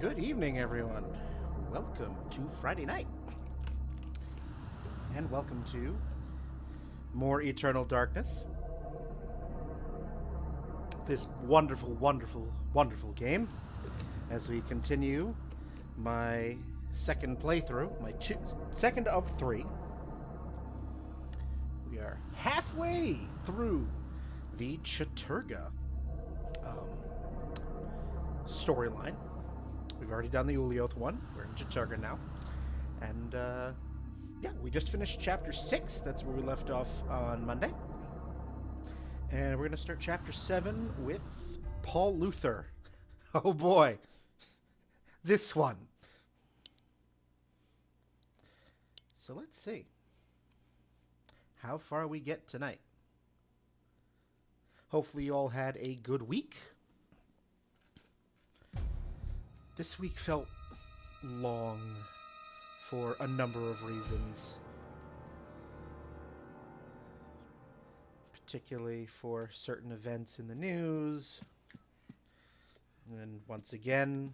Good evening, everyone. Welcome to Friday night. And welcome to more Eternal Darkness. This wonderful, wonderful, wonderful game. As we continue my second playthrough, second of three. We are halfway through the Chattur'gha storyline. We've already done the Ulioth one. We're in Chattur'gha now. And, yeah, we just finished Chapter 6. That's where we left off on Monday. And we're going to start Chapter 7 with Paul Luther. Oh, boy. This one. So let's see how far we get tonight. Hopefully you all had a good week. This week felt long for a number of reasons. Particularly for certain events in the news. And once again,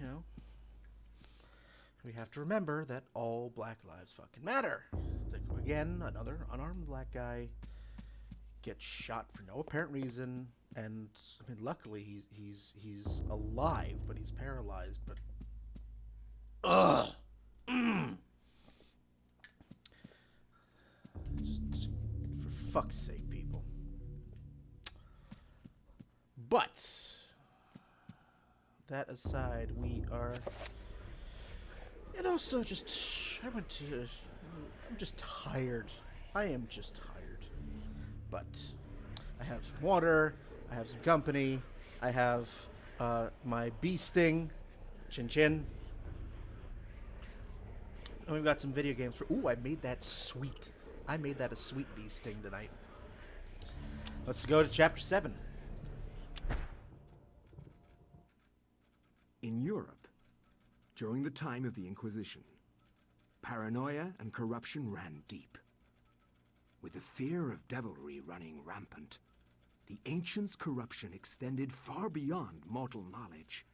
you know, we have to remember that all black lives fucking matter. Like, again, another unarmed black guy gets shot for no apparent reason. And I mean, luckily he's alive, but he's paralyzed. But just for fuck's sake, people. But that aside, we are. And also, I'm just tired. I am just tired. But I have some water. I have some company. I have my bee sting. Chin chin. And we've got some video games for... Ooh, I made that sweet. I made that a sweet bee sting tonight. Let's go to Chapter 7. In Europe, during the time of the Inquisition, paranoia and corruption ran deep. With the fear of devilry running rampant, the ancients' corruption extended far beyond mortal knowledge,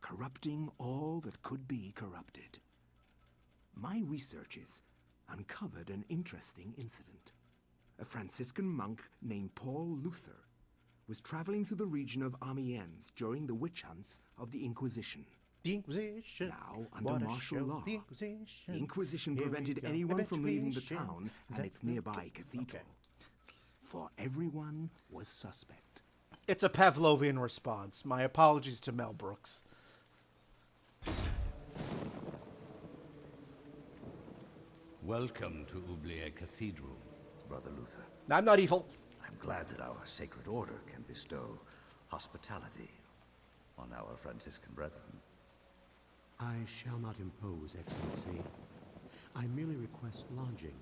corrupting all that could be corrupted. My researches uncovered an interesting incident. A Franciscan monk named Paul Luther was traveling through the region of Amiens during the witch hunts of the Inquisition. The Inquisition. Now, under martial law, the Inquisition prevented anyone from leaving the town and its nearby cathedral. For everyone was suspect. It's a Pavlovian response. My apologies to Mel Brooks. Welcome to Oubliette Cathedral, Brother Luther. I'm not evil. I'm glad that our sacred order can bestow hospitality on our Franciscan brethren. I shall not impose, Excellency. I merely request lodging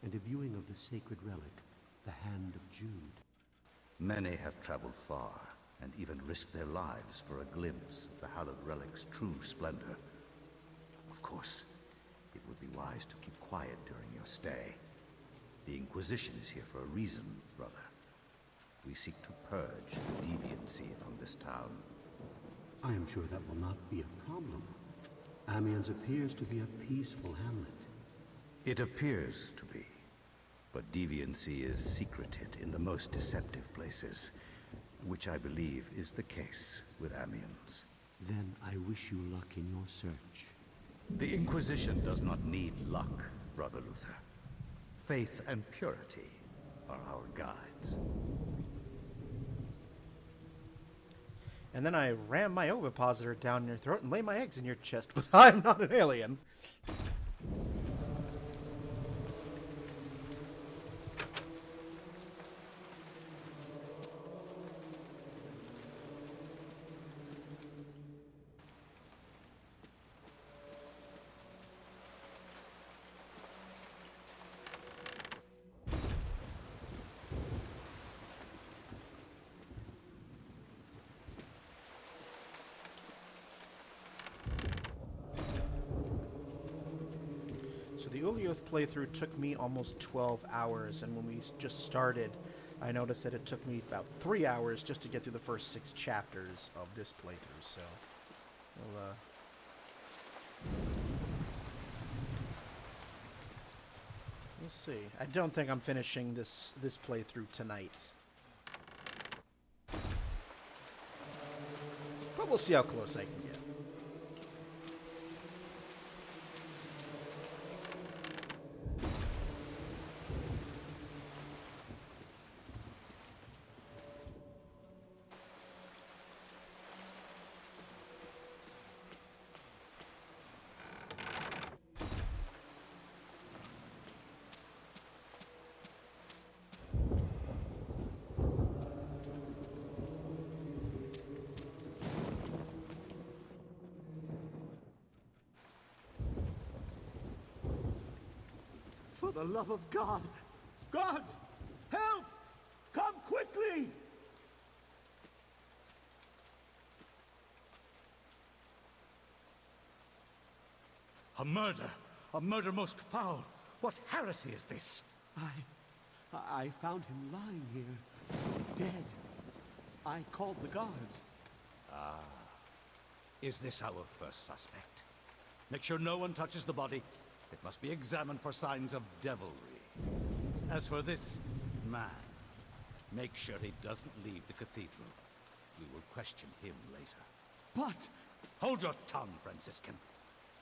and a viewing of the sacred relic, the Hand of Jude. Many have traveled far and even risked their lives for a glimpse of the hallowed relic's true splendor. Of course, it would be wise to keep quiet during your stay. The Inquisition is here for a reason, brother. We seek to purge the deviancy from this town. I am sure that will not be a problem. Amiens appears to be a peaceful hamlet. It appears to be. But deviancy is secreted in the most deceptive places, which I believe is the case with Amiens. Then I wish you luck in your search. The Inquisition does not need luck, Brother Luther. Faith and purity are our guides. And then I ram my ovipositor down your throat and lay my eggs in your chest, but I'm not an alien. So the Ulioth playthrough took me almost 12 hours, and when we just started, I noticed that it took me about 3 hours just to get through the first 6 chapters of this playthrough, so we'll see. I don't think I'm finishing this playthrough tonight. But we'll see how close I can get. For the love of God! God! Help! Come quickly! A murder! A murder most foul! What heresy is this? I found him lying here, dead. I called the guards. Is this our first suspect? Make sure no one touches the body. It must be examined for signs of devilry. As for this man, make sure he doesn't leave the cathedral. We will question him later. But Hold your tongue, Franciscan,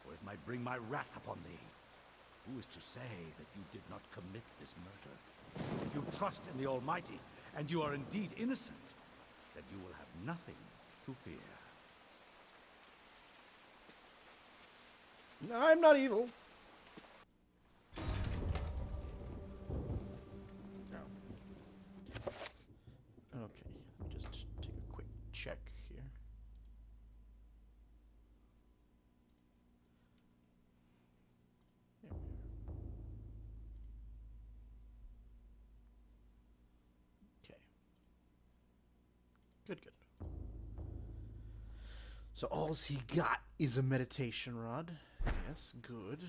or it might bring my wrath upon thee. Who is to say that you did not commit this murder? If you trust in the Almighty, and you are indeed innocent, then you will have nothing to fear. I'm not evil. Okay, let me just take a quick check here. There we are. Okay. Good, good. So all he got is a meditation rod. Yes, good.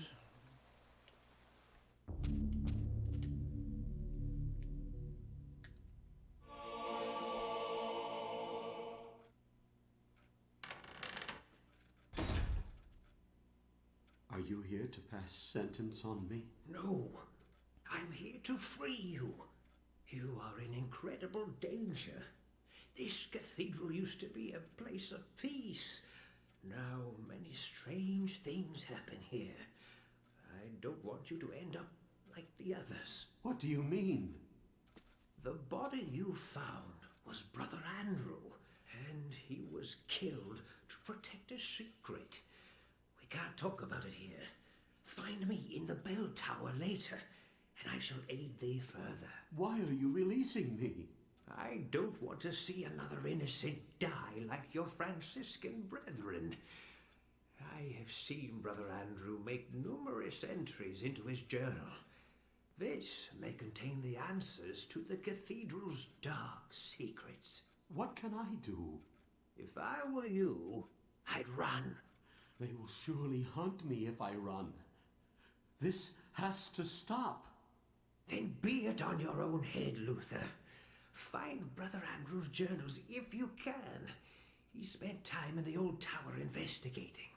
are you here to pass sentence on me? No, I'm here to free you. You are in incredible danger. This cathedral used to be a place of peace. Now many strange things happen here. I don't want you to end up like the others. What do you mean? The body you found was Brother Andrew, and he was killed to protect a secret. We can't talk about it here. Find me in the bell tower later, and I shall aid thee further. Why are you releasing me? I don't want to see another innocent die like your Franciscan brethren. I have seen Brother Andrew make numerous entries into his journal. This may contain the answers to the cathedral's dark secrets. What can I do? If I were you, I'd run. They will surely hunt me if I run. This has to stop. Then be it on your own head, Luther. Find Brother Andrew's journals if you can. He spent time in the old tower investigating.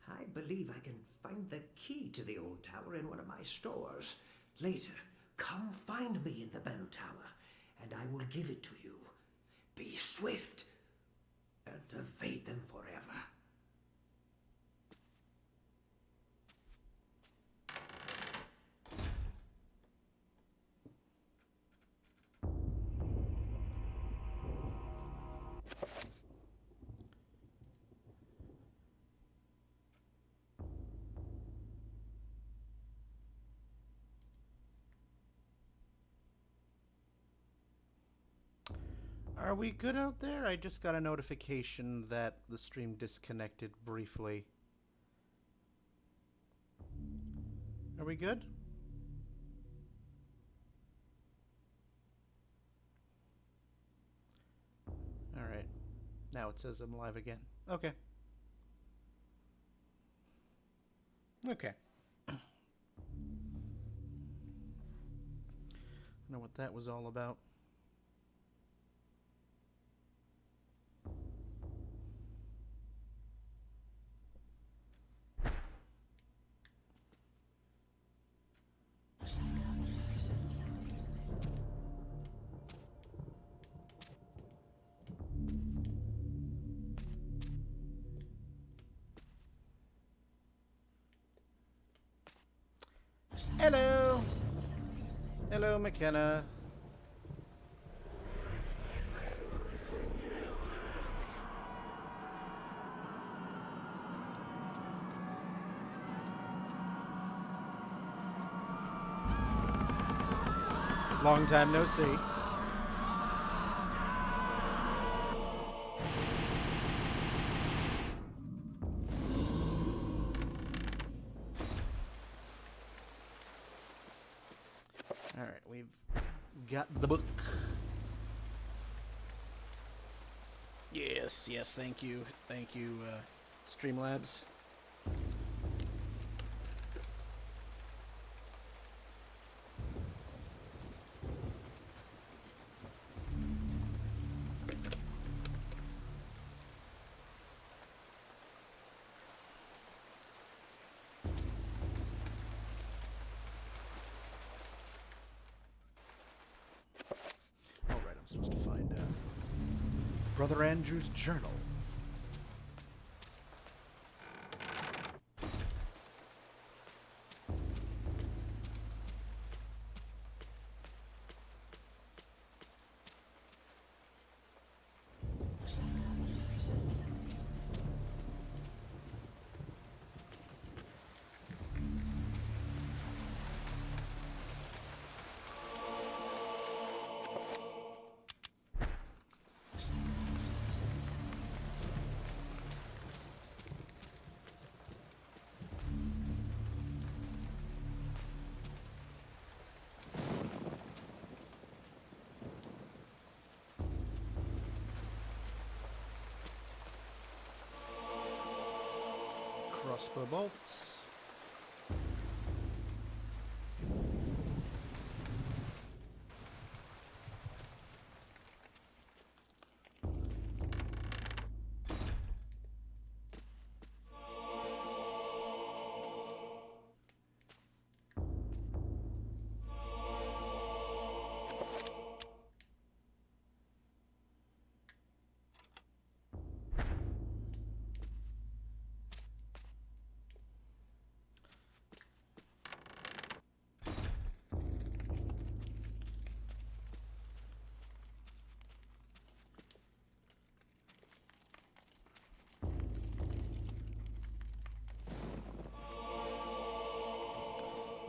I believe I can find the key to the old tower in one of my stores. Later, come find me in the bell tower, and I will give it to you. Be swift, and evade them forever. Are we good out there? I just got a notification that the stream disconnected briefly. Are we good? Alright. Now it says I'm live again. Okay. Okay. I don't know what that was all about. Hello. Hello, McKenna. Long time no see. Alright, we've got the book. Yes, yes, thank you. Thank you, Streamlabs. Alright, I'm supposed to find Brother Andrew's journal. Crossbow bolts.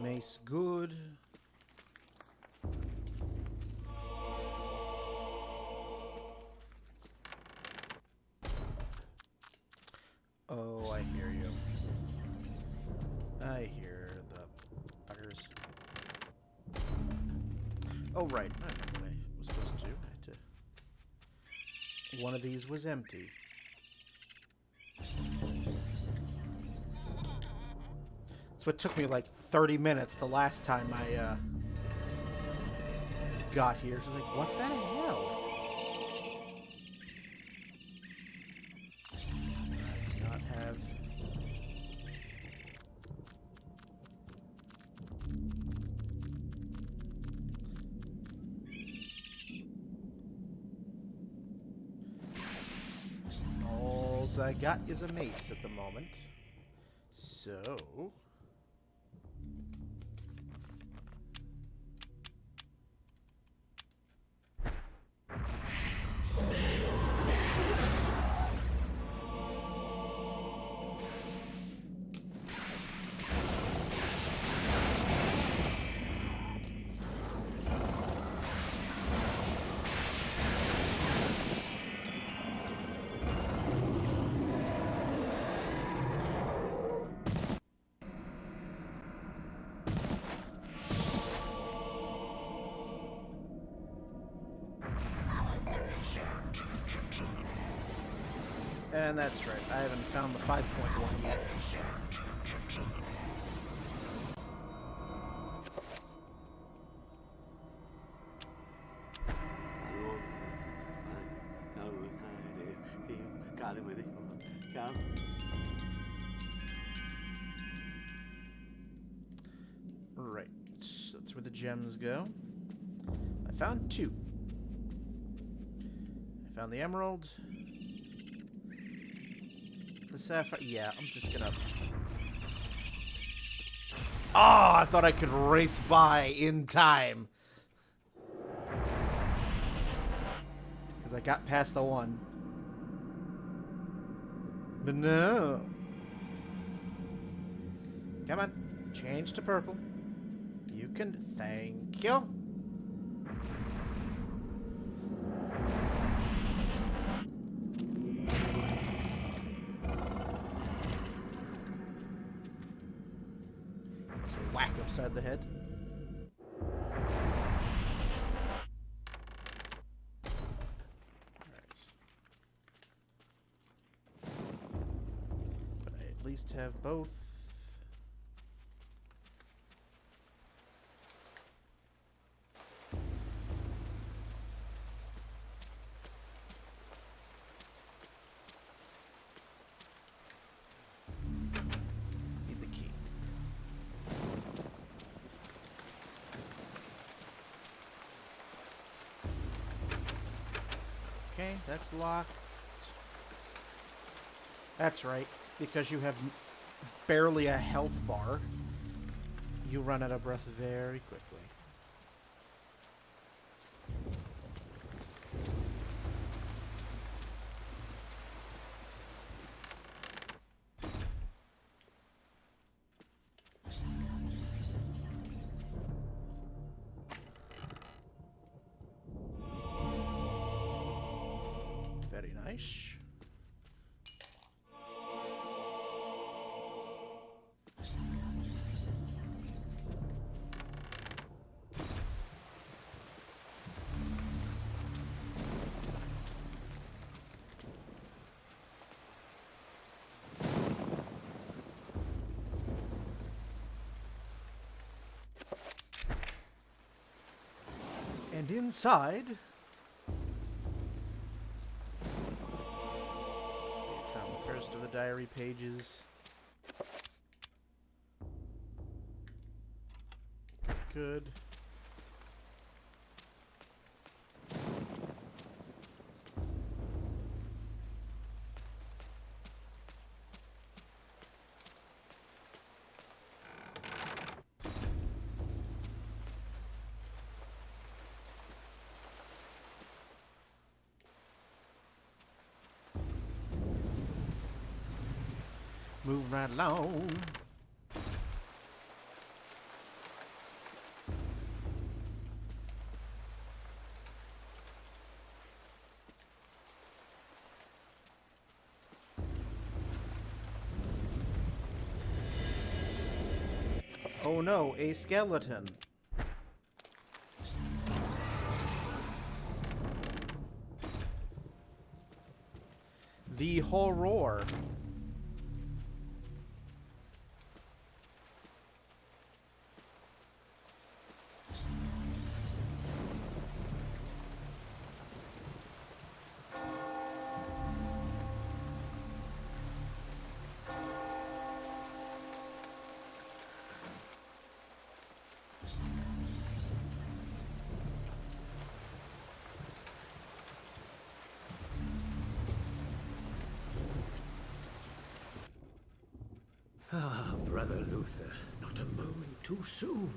Mace good. Oh, I hear you. I hear the buggers. Oh, right. I remember what I was supposed to do. I had to... One of these was empty. That's what took me like 30 minutes the last time I got here. So I was like, what the hell? I do not have... All I got is a mace at the moment. So... And that's right, I haven't found the 5.1 yet. Right, that's where the gems go. I found 2. I found the emerald. The sapphire. Yeah, I'm just gonna Oh, I thought I could race by in time. Because I got past the one. But no. Come on. Change to purple. You can... Thank you. So whack upside the head. But I at least have both. Need the key. Okay, that's locked. That's right, because you have barely a health bar. You run out of breath very quickly. Very nice. And inside, we found the first of the diary pages. Good. Moving right along. Oh no, a skeleton. The horror. Ah, Brother Luther, not a moment too soon.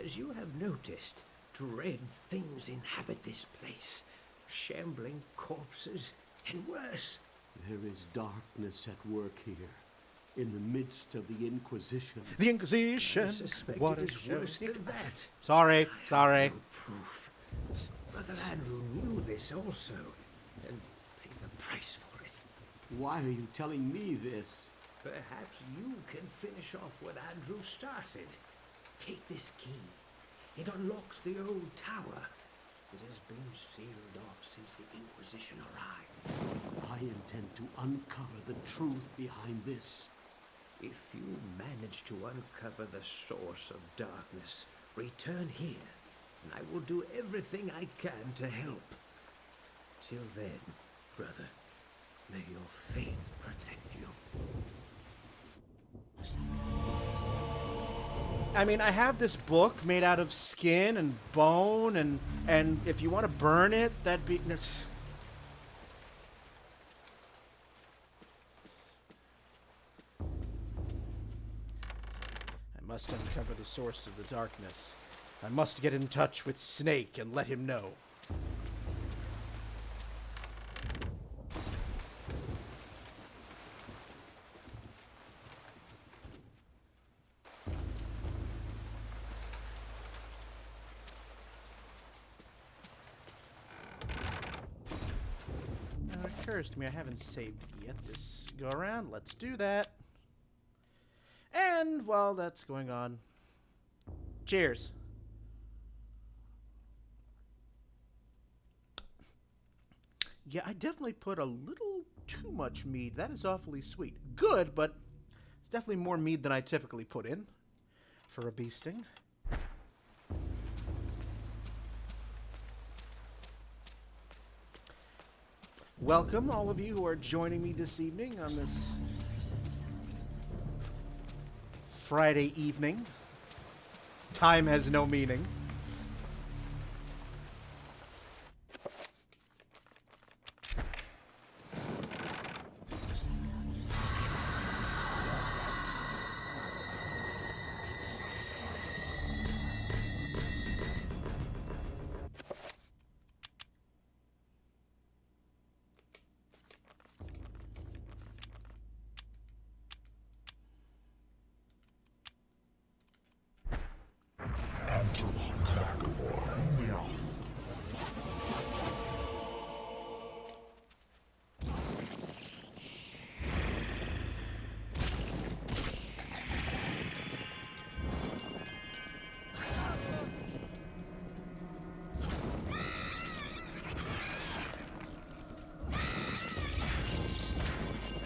As you have noticed, dread things inhabit this place. Shambling corpses, and worse. There is darkness at work here, in the midst of the Inquisition. The Inquisition. I suspect What it a is show. worse than that. Sorry, I sorry. have no proof. Brother Andrew knew this also, and paid the price for it. Why are you telling me this? Perhaps you can finish off what Andrew started. Take this key. It unlocks the old tower. It has been sealed off since the Inquisition arrived. I intend to uncover the truth behind this. If you manage to uncover the source of darkness, return here, and I will do everything I can to help. Till then, brother, may your faith protect you. I mean, I have this book made out of skin and bone, and if you want to burn it, that'd be... I must uncover the source of the darkness. I must get in touch with Snake and let him know. Now it occurs to me I haven't saved yet this go around. Let's do that. And while that's going on, cheers. Yeah, I definitely put a little too much mead. That is awfully sweet. Good, but it's definitely more mead than I typically put in for a beasting. Welcome, all of you who are joining me this evening on this Friday evening. Time has no meaning.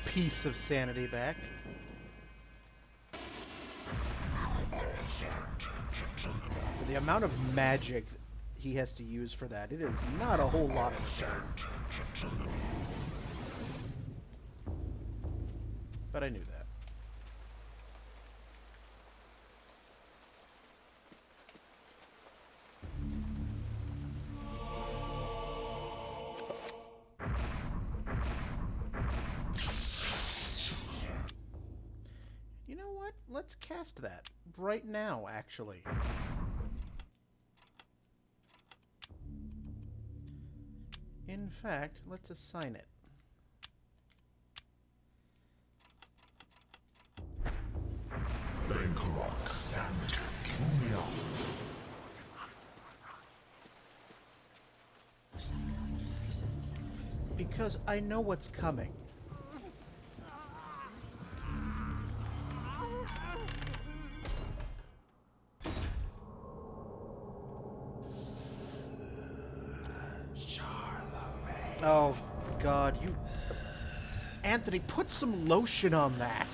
Piece of sanity back. For the amount of magic he has to use for that, it is not a whole lot of a turn. But I knew that. You know what? Let's cast that right now, actually. In fact, let's assign it. Because I know what's coming. Oh, God, you... Anthony, put some lotion on that.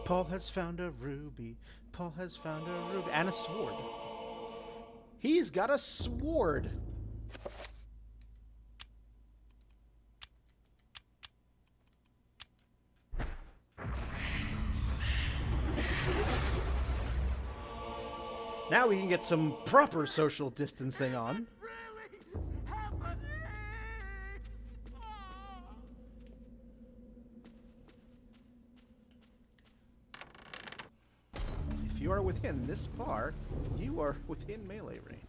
Paul has found a ruby. Paul has found a ruby. And a sword. He's got a sword. Now we can get some proper social distancing on. If you are within this far, you are within melee range.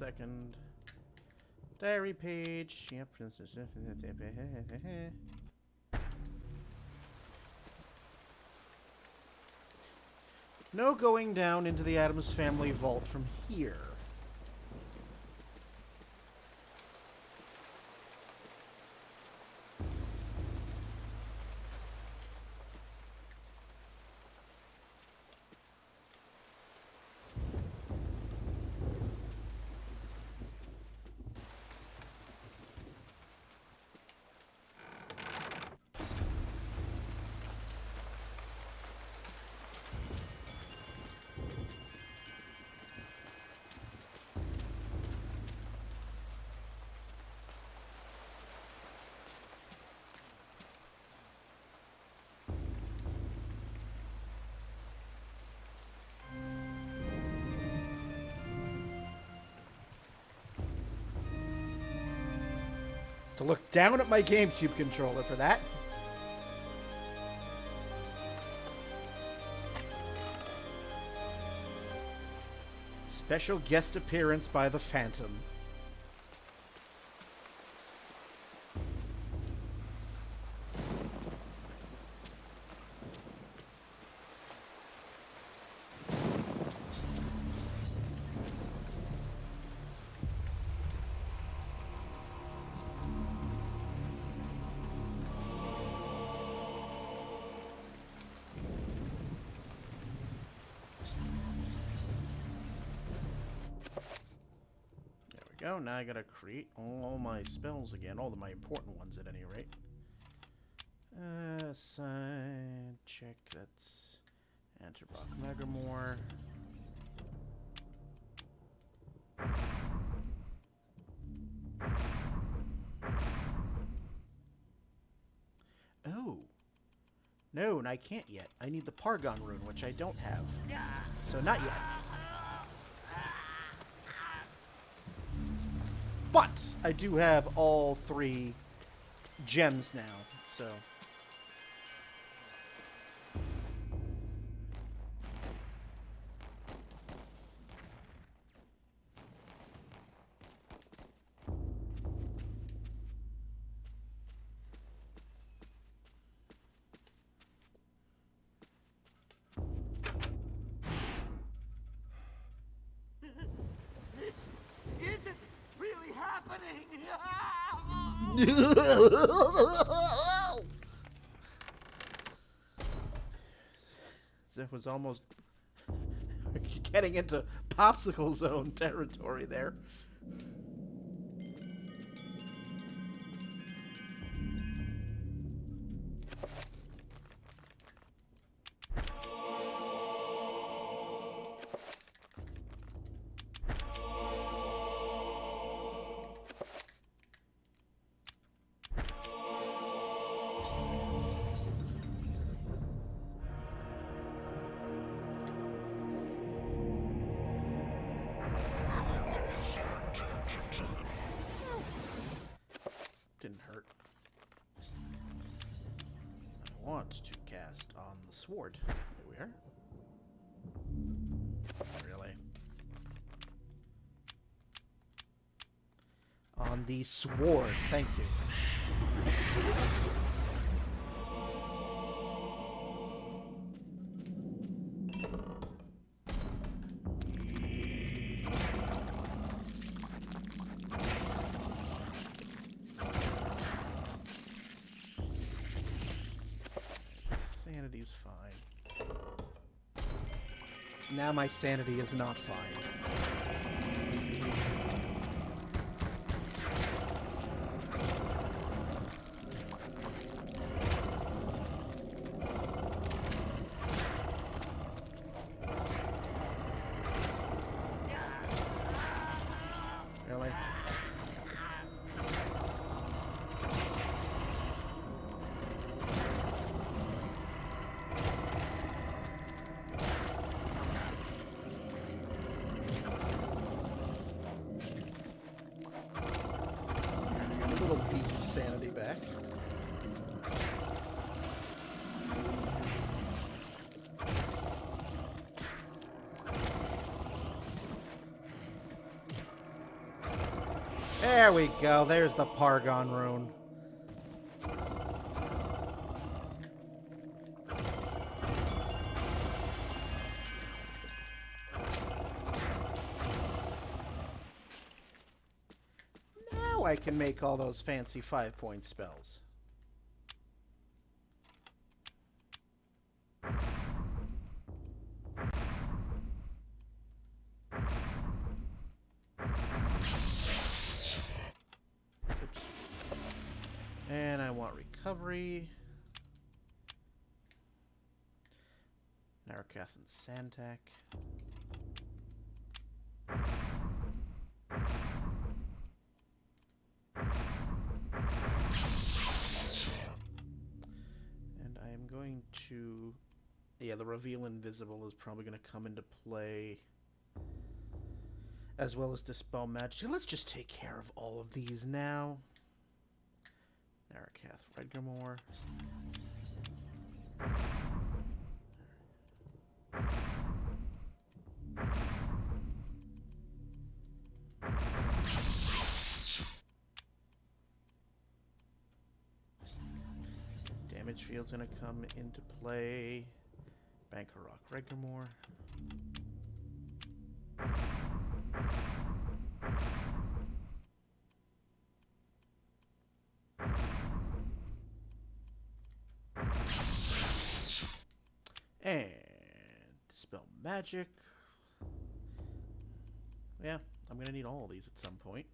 second. Diary page. Yep. No going down into the Addams Family vault from here. To look down at my GameCube controller for that. Special guest appearance by the Phantom. Go. Now I gotta create all my spells again, all of my important ones at any rate. Side check, that's Anterbach Megamore. Oh. No, and I can't yet. I need the Pargon rune, which I don't have. So not yet. But I do have all 3 gems now, so... That was almost getting into Popsicle Zone territory there. To cast on the sword. Here we are. Really? On the sword, thank you. Sanity's fine. Now my sanity is not fine. Really? Sanity back. There we go. There's the Pargon rune. Now I can make all those fancy 5-point spells. And I want recovery. Narakath and Santak. And I am going to... Yeah, the Reveal Invisible is probably going to come into play, as well as Dispel Magic. Let's just take care of all of these now. Narakath, Redgamore. Damage field's gonna come into play. Bankarok, Redgamore. And Dispel Magic. Yeah, I'm going to need all of these at some point.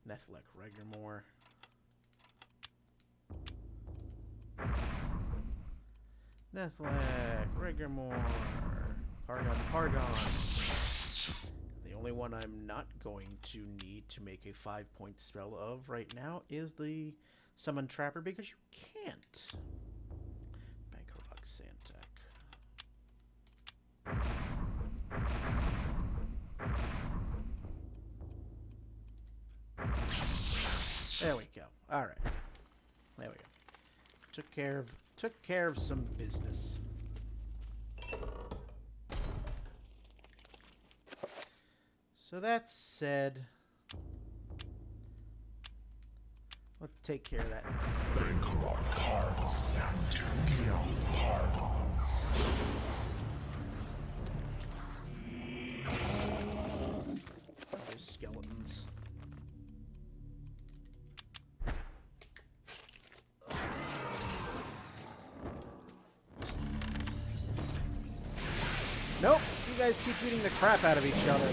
Nethlek, Regramore. Nethlek, Regramore. Pargon. The only one I'm not going to need to make a 5-point spell of right now is the Summon Trapper, because you can't. Bankarok, Santak. There we go. All right. There we go. Took care of some business. So that said, let's take care of that now. There's skeletons. Nope, you guys keep beating the crap out of each other.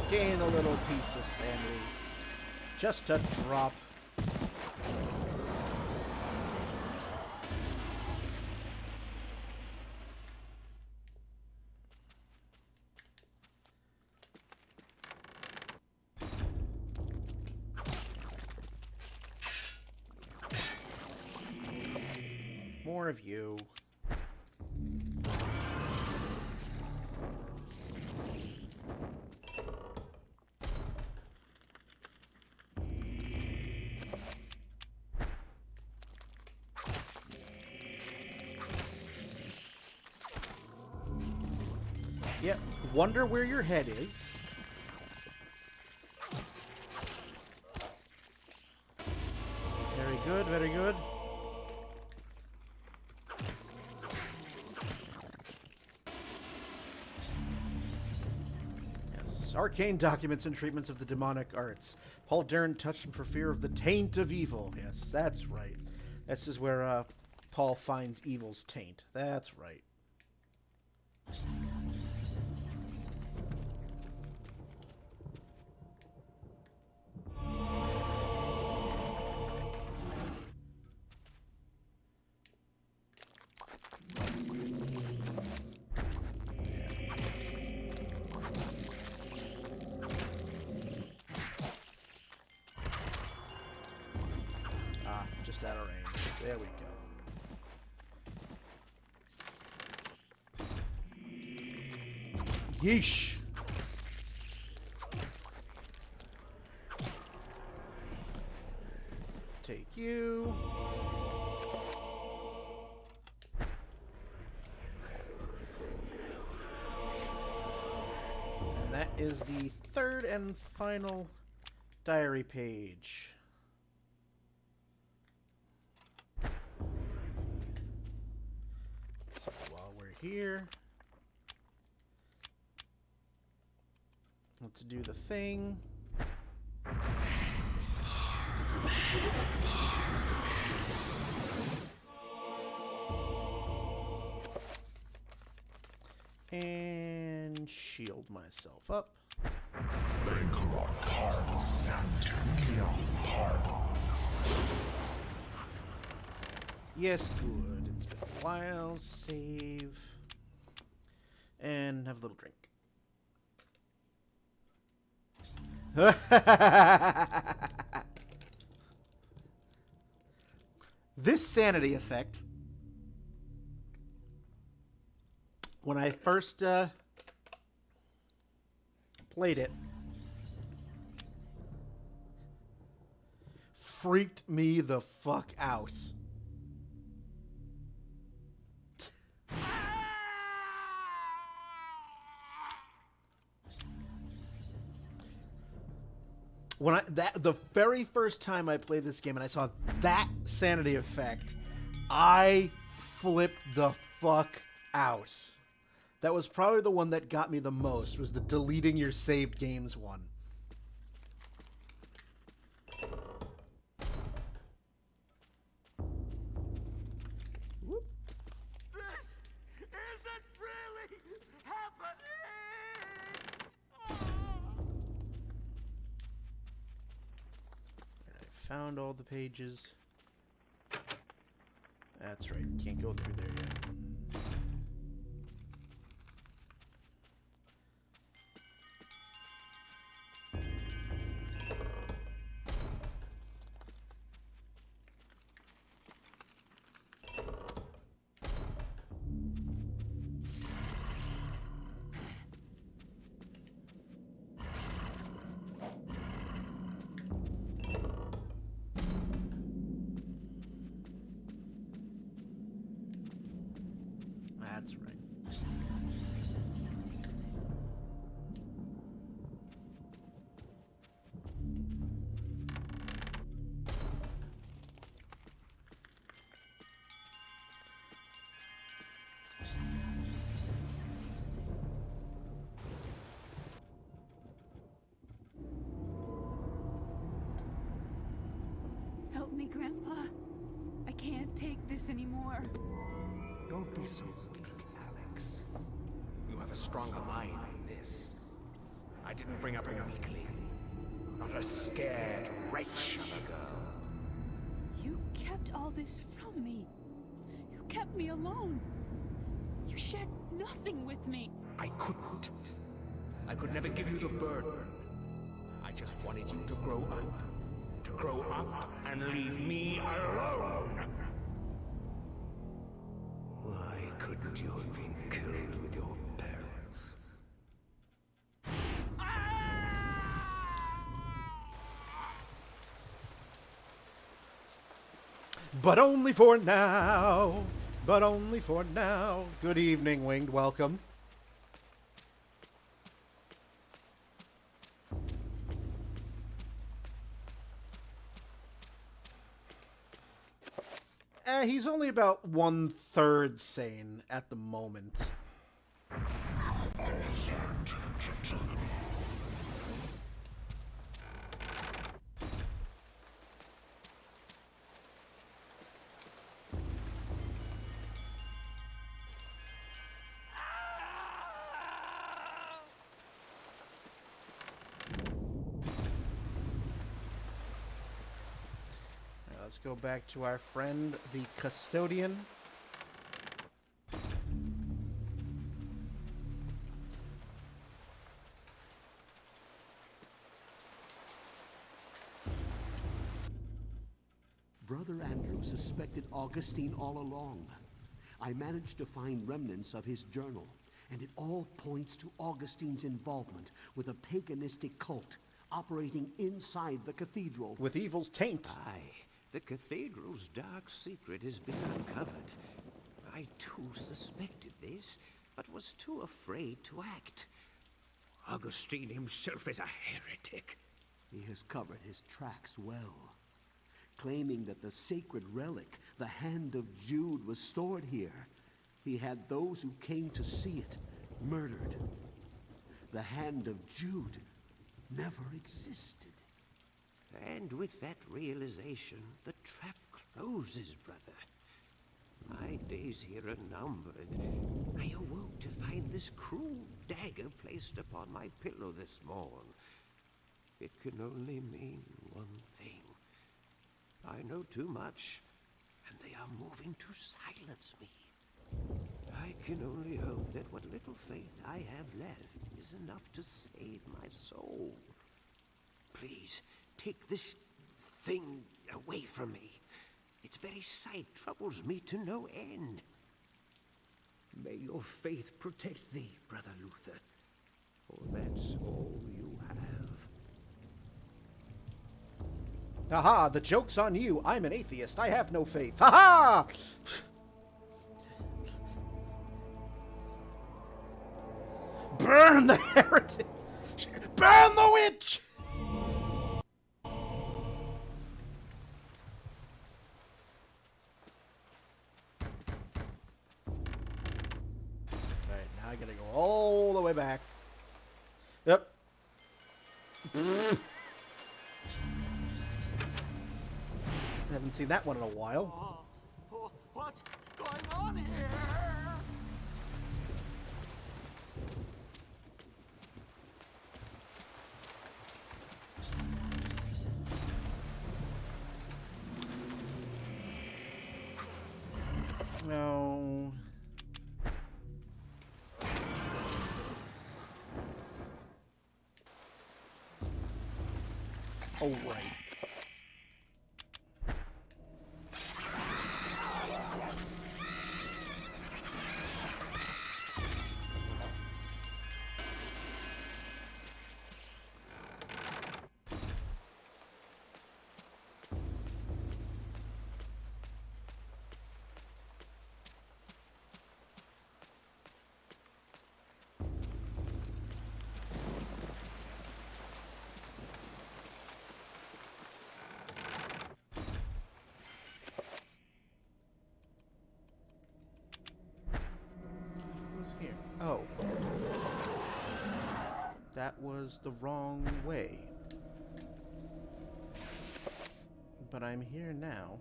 Gain a little piece of sanity. Just a drop. More of you. Yep, wonder where your head is. Very good, very good. Yes, arcane documents and treatments of the demonic arts. Paul Darren touched him for fear of the taint of evil. Yes, that's right. This is where Paul finds evil's taint. That's right. almost out of range. There we go. Yeesh. Take you. And that is the third and final diary page. So while we're here, let's do the thing. And shield myself up. Yes, good. It's been a while. Save. And have a little drink. This sanity effect, when I first played it, freaked me the fuck out. When the very first time I played this game and I saw that sanity effect, I flipped the fuck out. That was probably the one that got me the most, was the deleting your saved games one. Whoop. This isn't really happening! I found all the pages. That's right, can't go through there yet. That's right. Help me, Grandpa. I can't take this anymore. Don't be so weak, Alex. You have a stronger mind than this. I didn't bring up a weakling. Not a scared wretch of a girl. You kept all this from me. You kept me alone. You shared nothing with me. I couldn't. I could never give you the burden. I just wanted you to grow up. To grow up and leave me alone. Why couldn't you have been killed with your parents? But only for now. But only for now. Good evening, Winged. Welcome. He's only about 1/3 sane at the moment. Let's go back to our friend, the custodian. Brother Andrew suspected Augustine all along. I managed to find remnants of his journal, and it all points to Augustine's involvement with a paganistic cult operating inside the cathedral. With evil's taint. Aye, the cathedral's dark secret has been uncovered. I too suspected this, but was too afraid to act. Augustine himself is a heretic. He has covered his tracks well, claiming that the sacred relic, the Hand of Jude, was stored here. He had those who came to see it murdered. The Hand of Jude never existed. And with that realization, the trap closes, brother. My days here are numbered. I awoke to find this cruel dagger placed upon my pillow this morn. It can only mean one thing. I know too much, and they are moving to silence me. I can only hope that what little faith I have left is enough to save my soul. Please, take this thing away from me. Its very sight troubles me to no end. May your faith protect thee, Brother Luther, for that's all you have. Haha, the joke's on you. I'm an atheist. I have no faith. Haha! Burn the heretic! Burn the witch! Alright, now I gotta go all the way back. Yep. Haven't seen that one in a while. What's going on here? No. Oh, right. Here. Oh. That was the wrong way. But I'm here now.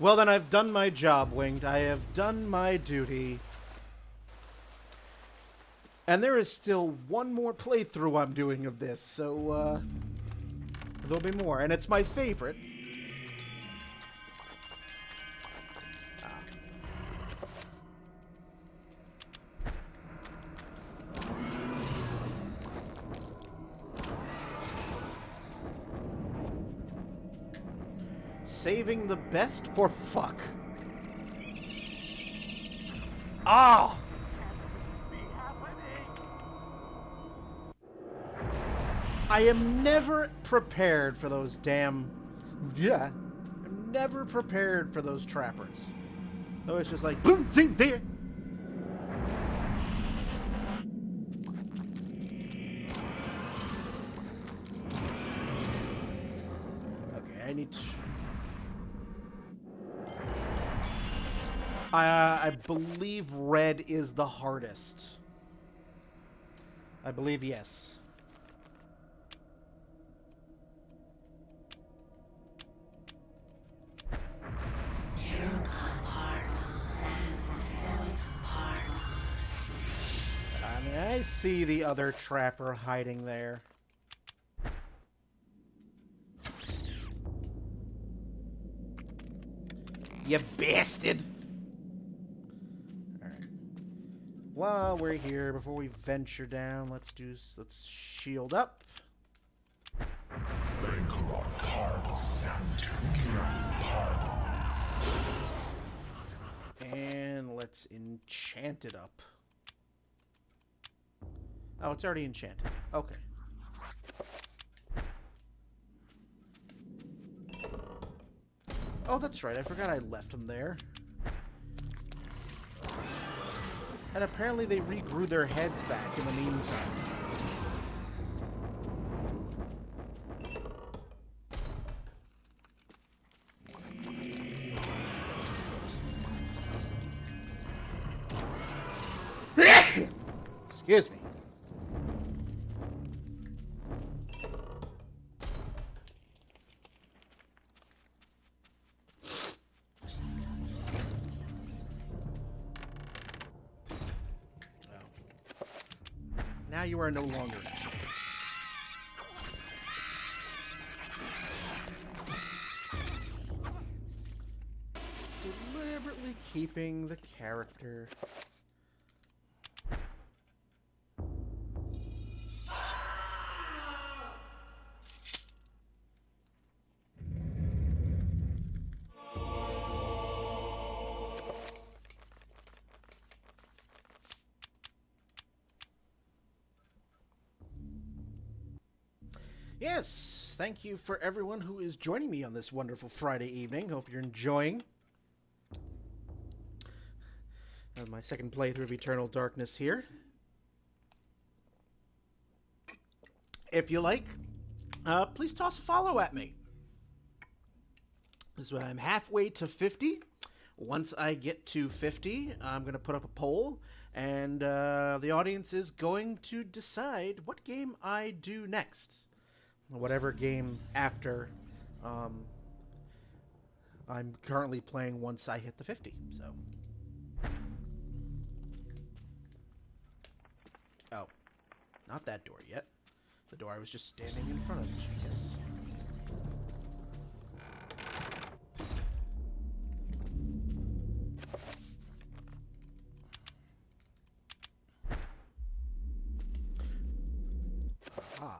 Well, then I've done my job, Winged. I have done my duty. And there is still one more playthrough I'm doing of this, so, there'll be more. And it's my favorite. Saving the best for fuck. Ah! I am never prepared for those damn... Yeah. I'm never prepared for those trappers. So it's just like, boom, zing, there. I need to... I believe red is the hardest. I believe yes. I mean, I see the other trapper hiding there. You bastard! Alright. While we're here, before we venture down, let's shield up. And let's enchant it up. Oh, it's already enchanted. Okay. Oh, that's right. I forgot I left them there. And apparently they regrew their heads back in the meantime. Excuse me. Now you are no longer in shape. Deliberately keeping the character. Yes, thank you for everyone who is joining me on this wonderful Friday evening. Hope you're enjoying my second playthrough of Eternal Darkness here. If you like, please toss a follow at me. So I'm halfway to 50. Once I get to 50, I'm going to put up a poll, and the audience is going to decide what game I do next. Whatever game after I'm currently playing once I hit the 50. So, oh, not that door yet. The door I was just standing in front of. Genius. Aha.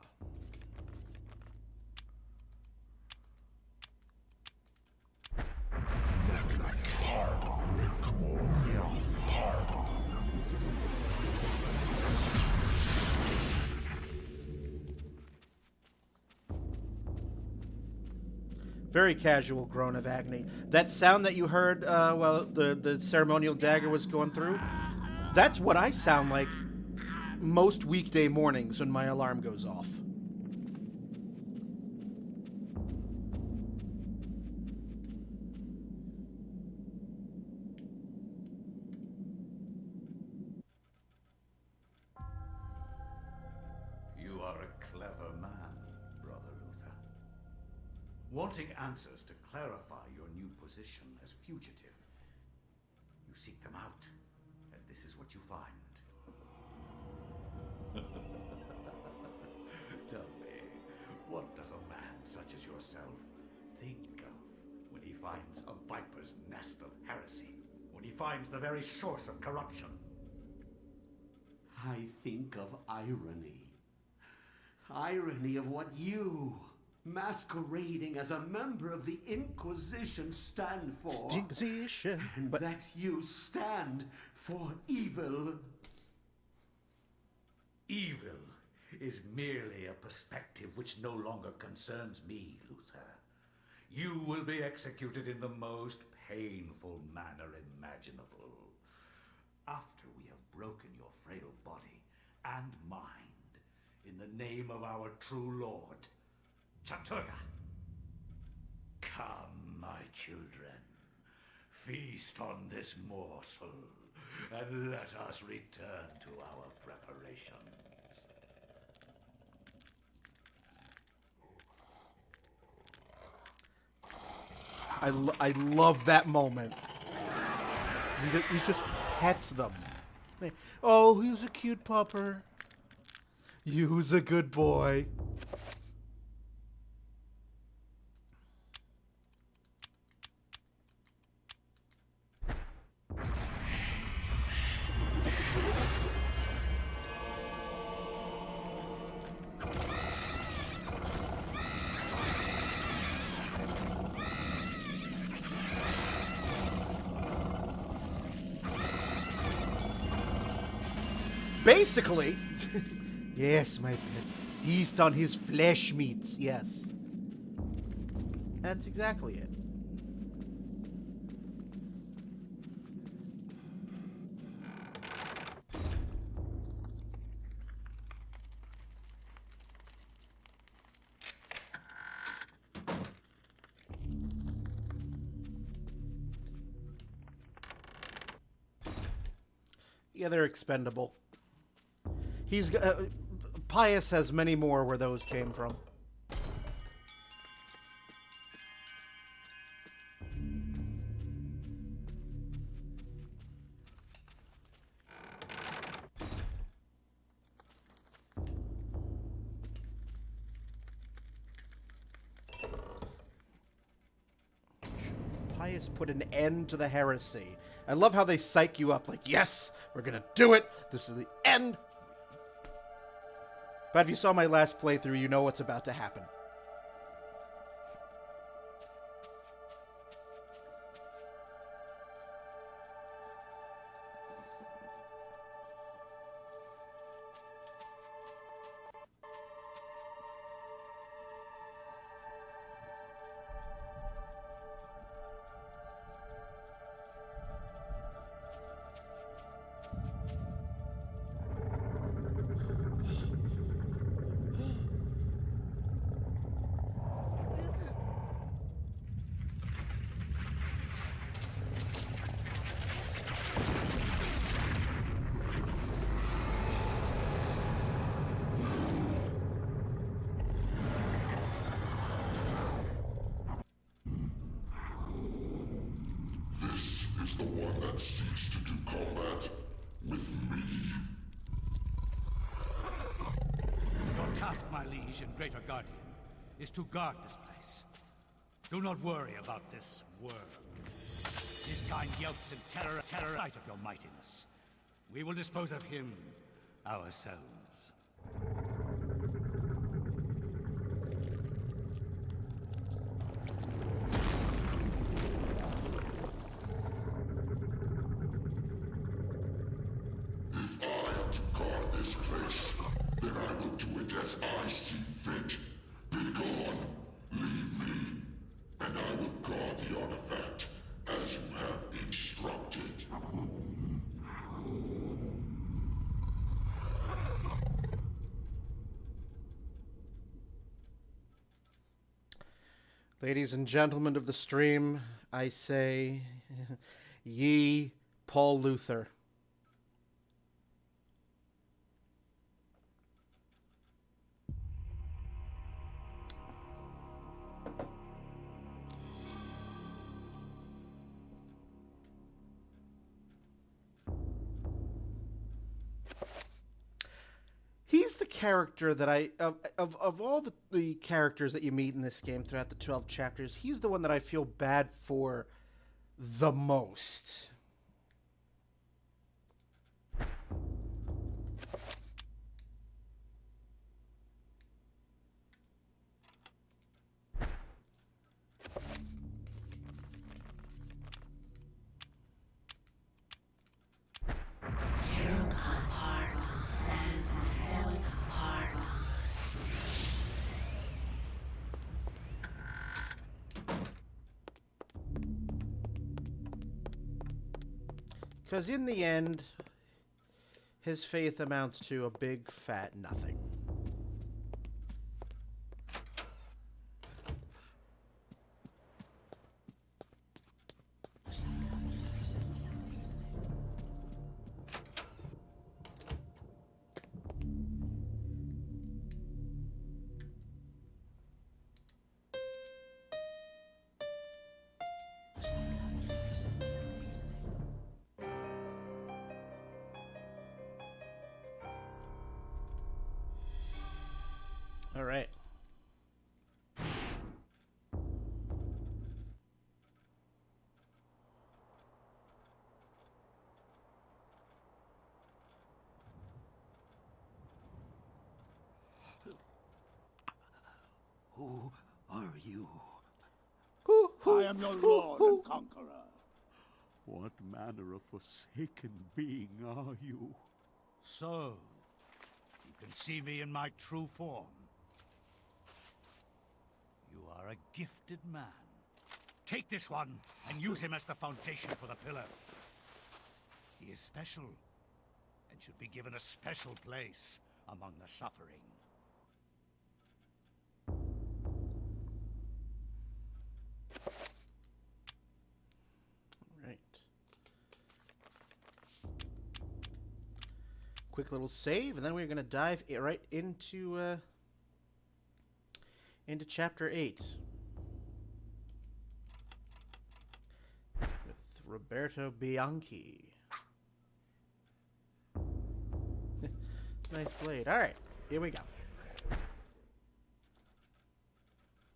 Very casual groan of agony. That sound that you heard while the ceremonial dagger was going through, that's what I sound like most weekday mornings when my alarm goes off. You are a clever man, Brother Luther. Wanting answers to clarify your new position as fugitive, you seek them out, and this is what you find. Tell me, what does a man such as yourself think of when he finds a viper's nest of heresy? When he finds the very source of corruption? I think of irony. Irony of what you, masquerading as a member of the Inquisition, stand for. Inquisition. And that you stand for evil. Evil is merely a perspective which no longer concerns me, Luther. You will be executed in the most painful manner imaginable. After we have broken your frail body and mind in the name of our true Lord, Chattur'gha. children. Feast on this morsel, and let us return to our preparations. I love that moment. He just pets them. Oh, he's a cute pupper. You's a good boy. Basically, yes, my pet. Feast on his flesh meats. Yes. That's exactly it. Yeah, they're expendable. He's Pius has many more where those came from. Pius put an end to the heresy. I love how they psych you up like, yes, we're gonna do it. This is the end. But if you saw my last playthrough, you know what's about to happen. The one that seeks to do combat with me. Your task, my liege and greater guardian, is to guard this place. Do not worry about this world. His kind yelps in terror sight of your mightiness. We will dispose of him ourselves. This place, then I will do it as I see fit. Be gone, leave me, and I will guard the artifact as you have instructed. Ladies and gentlemen of the stream, I say, ye Paul Luther. He's the character that of all the characters that you meet in this game throughout the 12 chapters, he's the one that I feel bad for the most. Because in the end, his faith amounts to a big fat nothing. am your lord and conqueror. What manner of forsaken being are you? So, you can see me in my true form. You are a gifted man. Take this one and use him as the foundation for the pillar. He is special and should be given a special place among the suffering. Right. Quick little save, and then we're going to dive right into chapter 8 with Roberto Bianchi. Nice blade. All right, here we go.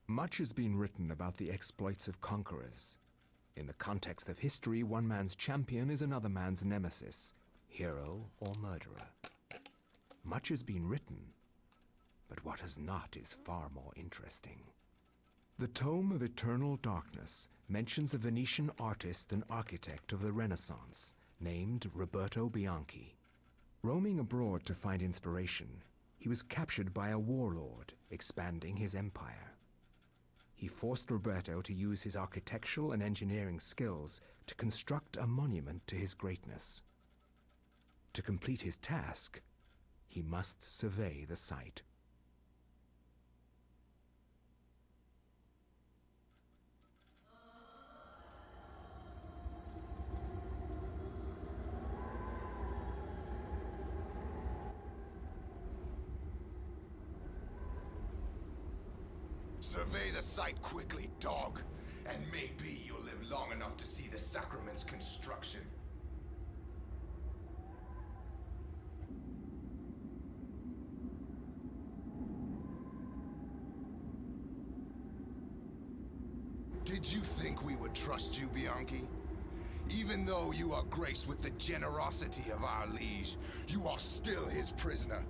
Much has been written about the exploits of conquerors. In the context of history, one man's champion is another man's nemesis, hero or murderer. Much has been written, but what has not is far more interesting. The Tome of Eternal Darkness mentions a Venetian artist and architect of the Renaissance named Roberto Bianchi. Roaming abroad to find inspiration, he was captured by a warlord expanding his empire. He forced Roberto to use his architectural and engineering skills to construct a monument to his greatness. To complete his task, he must survey the site. Survey the site quickly, dog, and maybe you'll live long enough to see the sacrament's construction. Did you think we would trust you, Bianchi? Even though you are graced with the generosity of our liege, you are still his prisoner.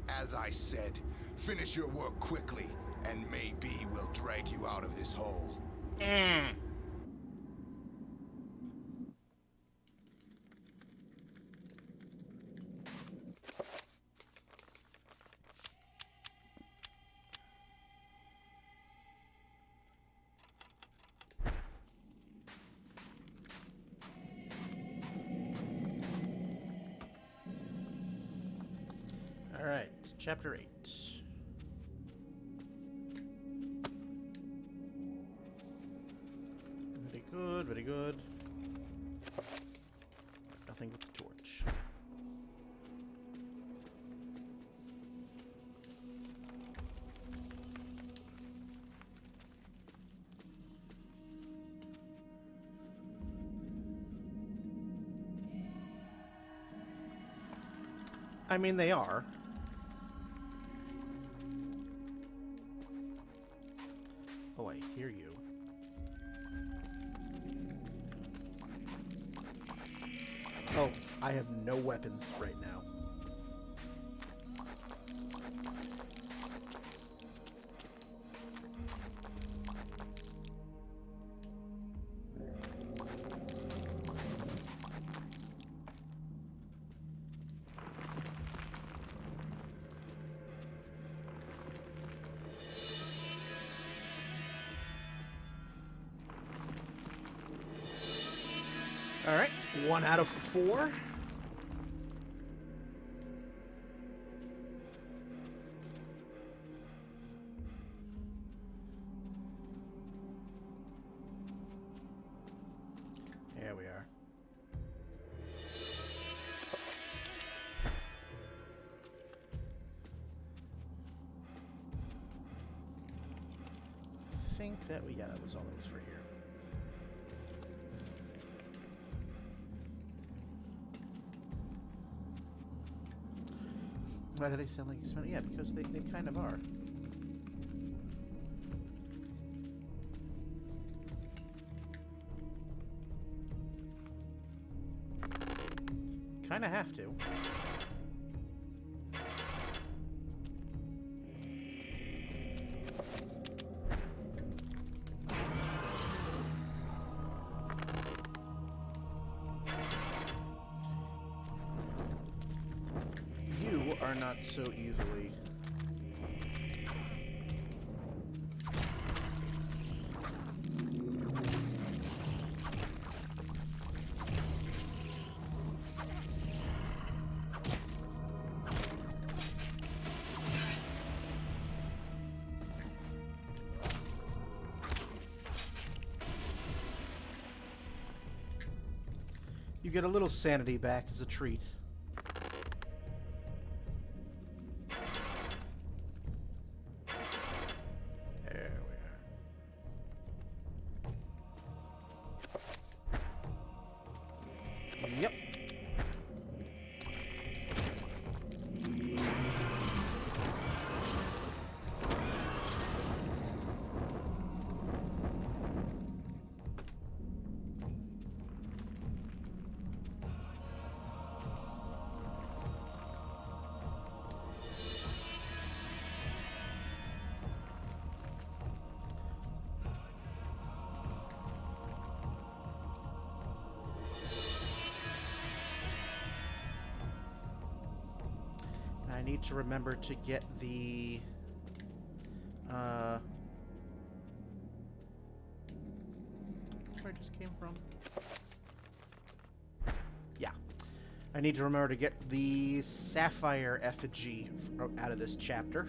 As I said, finish your work quickly, and maybe we'll drag you out of this hole. All right, chapter 8. Very good, very good. Nothing with the torch. I mean, they are. Oh, I hear you. Oh, I have no weapons right now. All right, 1 out of 4. There we are. I think that yeah, that was all that was for here. Why do they sound like you smell? Yeah, because they kind of are. Kind of have to. are not so easily. You get a little sanity back as a treat. There we are. Yep. I need to remember to get the where I just came from. Yeah. I need to remember to get the sapphire effigy out of this chapter.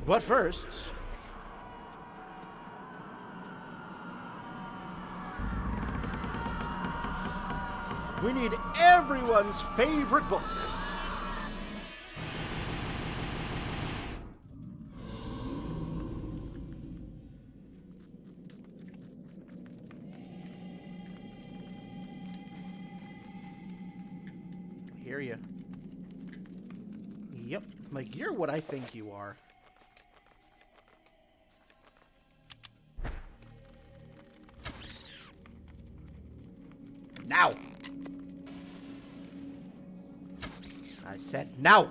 But first, we need everyone's favorite book. Hear ya. Yep, like you're what I think you are. Now! I said now!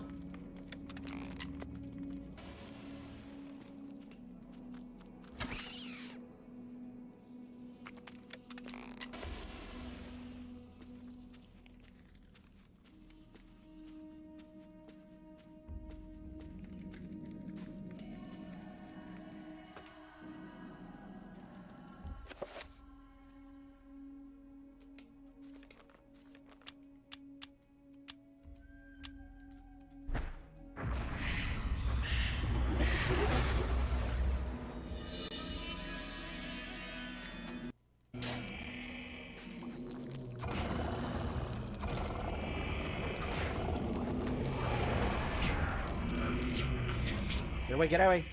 Get away, get away.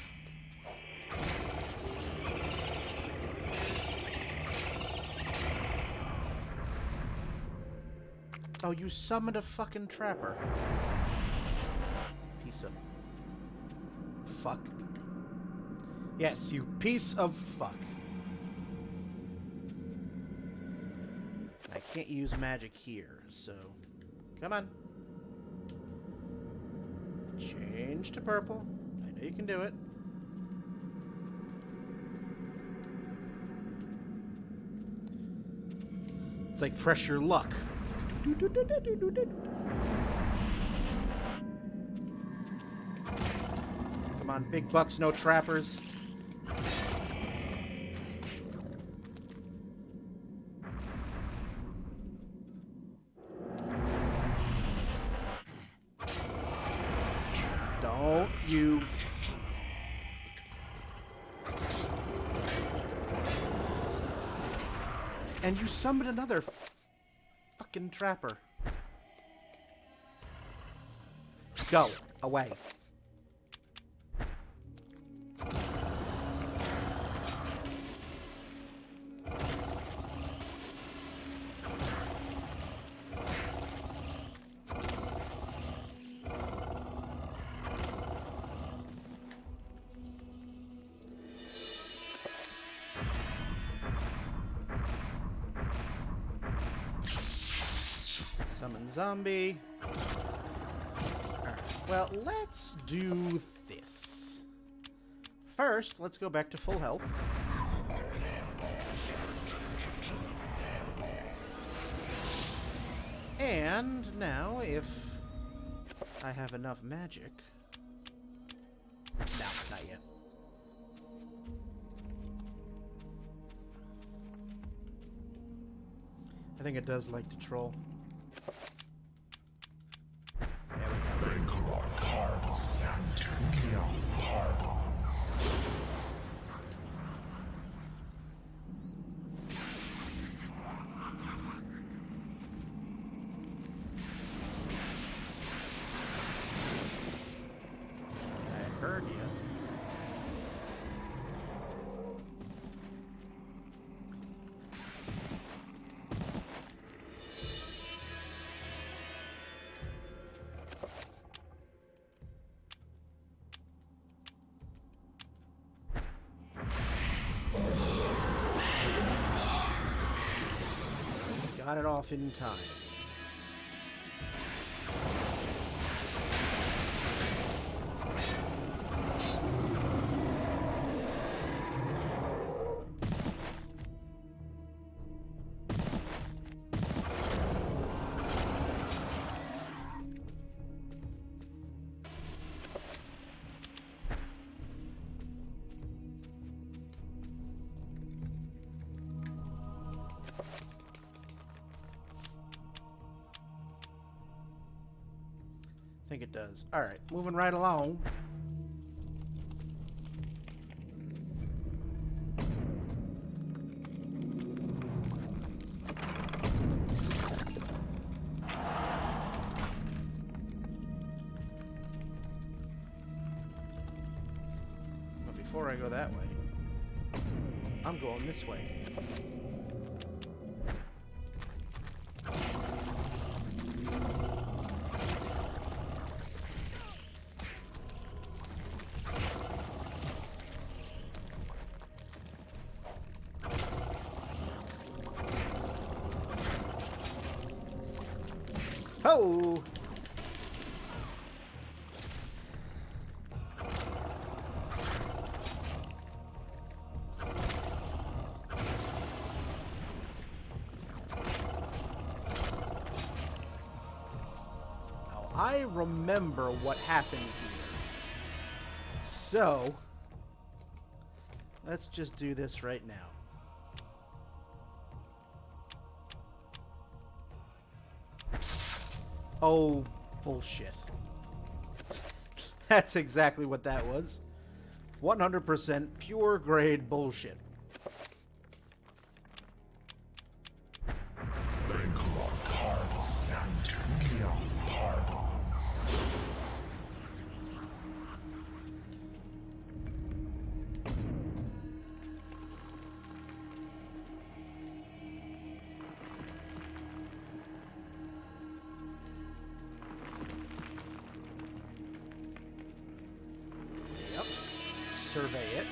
Oh, you summoned a fucking trapper. Piece of fuck. Yes, you piece of fuck. I can't use magic here, so come on. Change to purple. I know you can do it. It's like press your luck. Come on, big bucks, no trappers. Don't you... And you summoned another fucking trapper. Go away. Summon zombie. Alright, well, let's do this. First, let's go back to full health. And now, if I have enough magic... No, not yet. I think it does like to troll. There we go. I heard you. Got it off in time. I think it does. Alright, moving right along. But before I go that way, I'm going this way. Oh! Now, I remember what happened here. So, let's just do this right now. Oh, bullshit. That's exactly what that was. 100% pure grade bullshit. Survey it.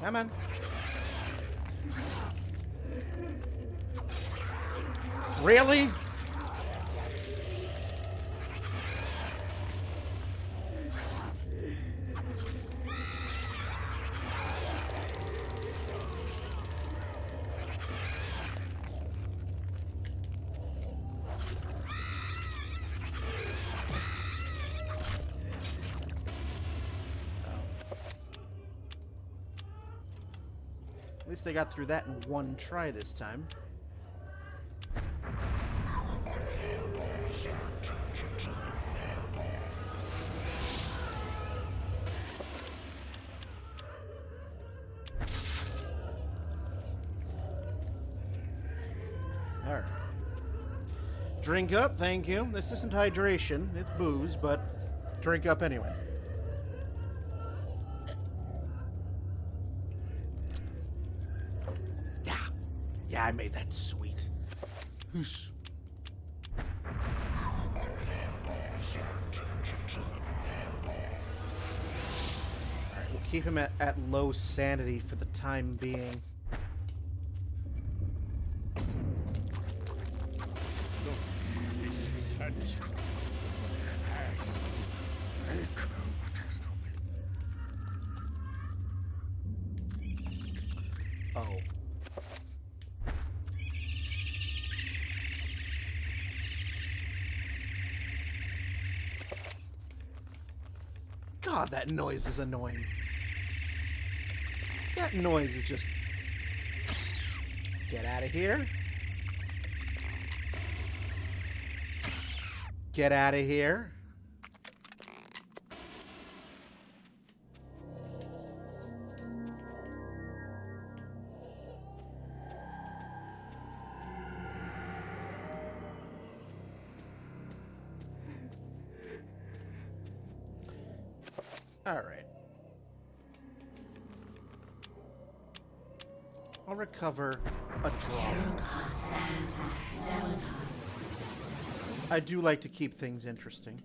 Come on. Really? At least they got through that in one try this time. Alright. Drink up, thank you. This isn't hydration, it's booze, but drink up anyway. Yeah, I made that sweet. Alright, we'll keep him at low sanity for the time being. Oh. God, that noise is annoying. That noise is just... Get out of here. Get out of here. All right. I'll recover a drop. I do like to keep things interesting.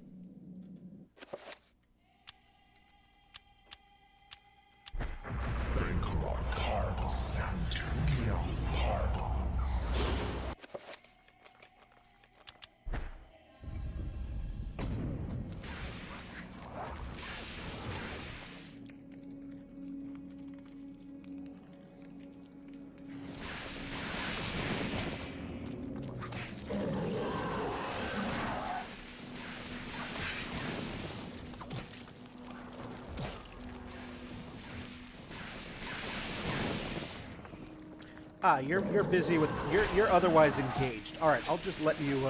Ah, you're busy with you're otherwise engaged. All right, I'll just let you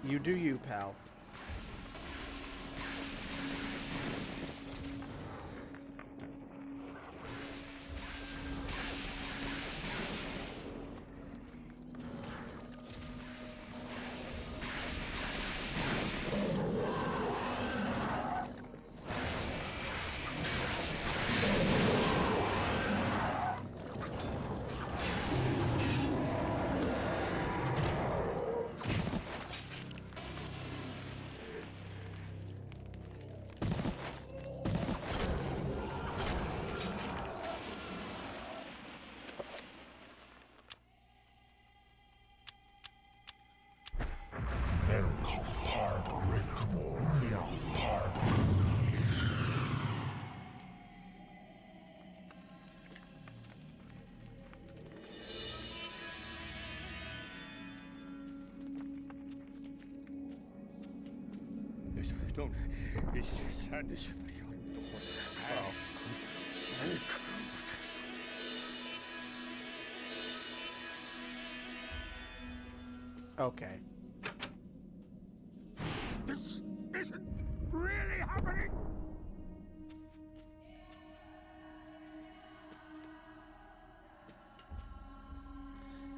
you do you, pal. Don't. It's sadness beyond the one. Okay. This isn't really happening.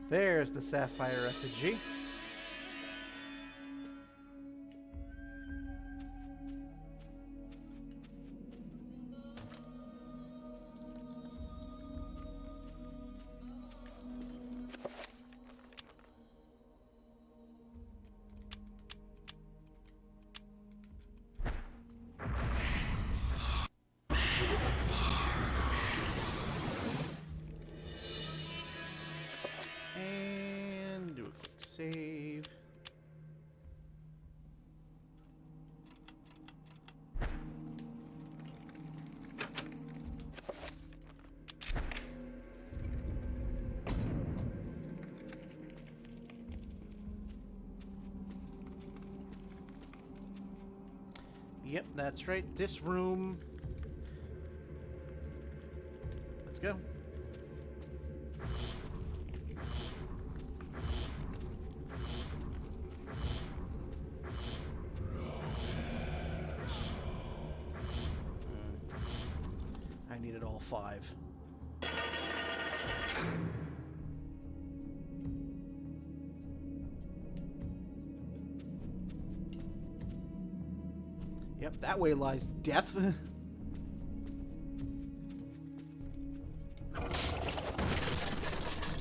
There's the sapphire effigy. And do a quick save. Yep, that's right. This room. Let's go. I needed all 5. Yep, that way lies death.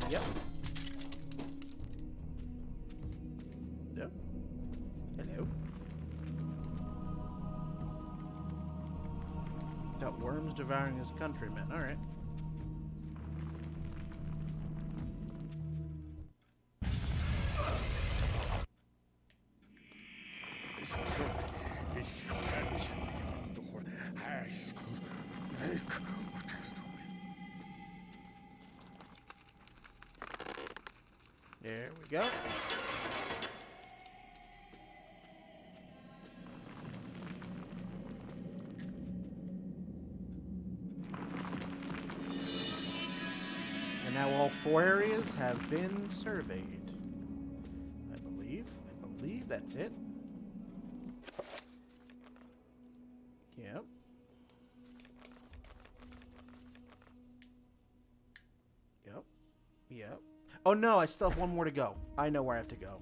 Yep. Yep. Hello. Got worms devouring his countrymen. All right. There we go. And now all 4 areas have been surveyed. I believe that's it. Yep. Yep. Oh no, I still have 1 more to go. I know where I have to go.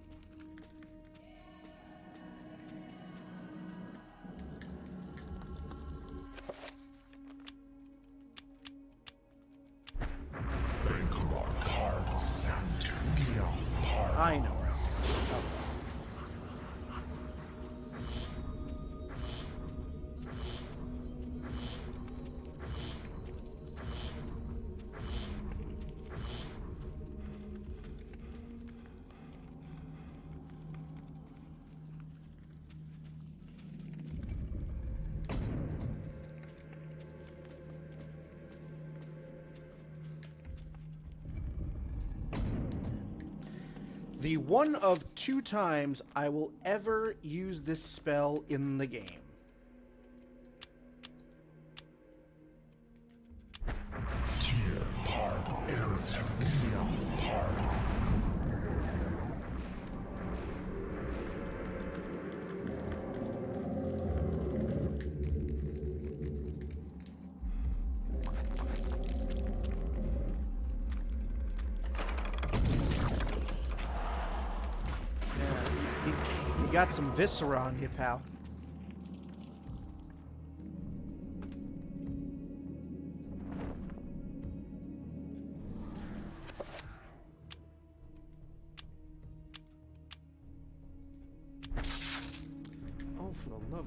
I know where I'm going. The one of 2 times I will ever use this spell in the game. You got some viscera on you, pal. Oh, for the love of...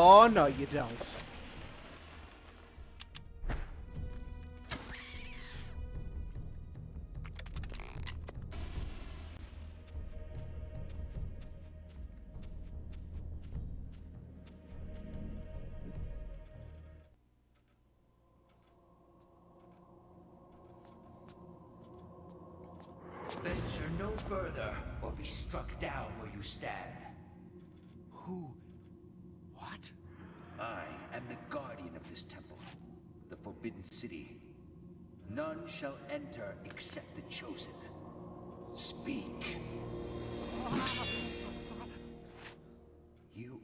Oh, no, you don't. Venture no further, or be struck down where you stand. Who? What? I am the guardian of this temple, the Forbidden City. None shall enter except the chosen. Speak. You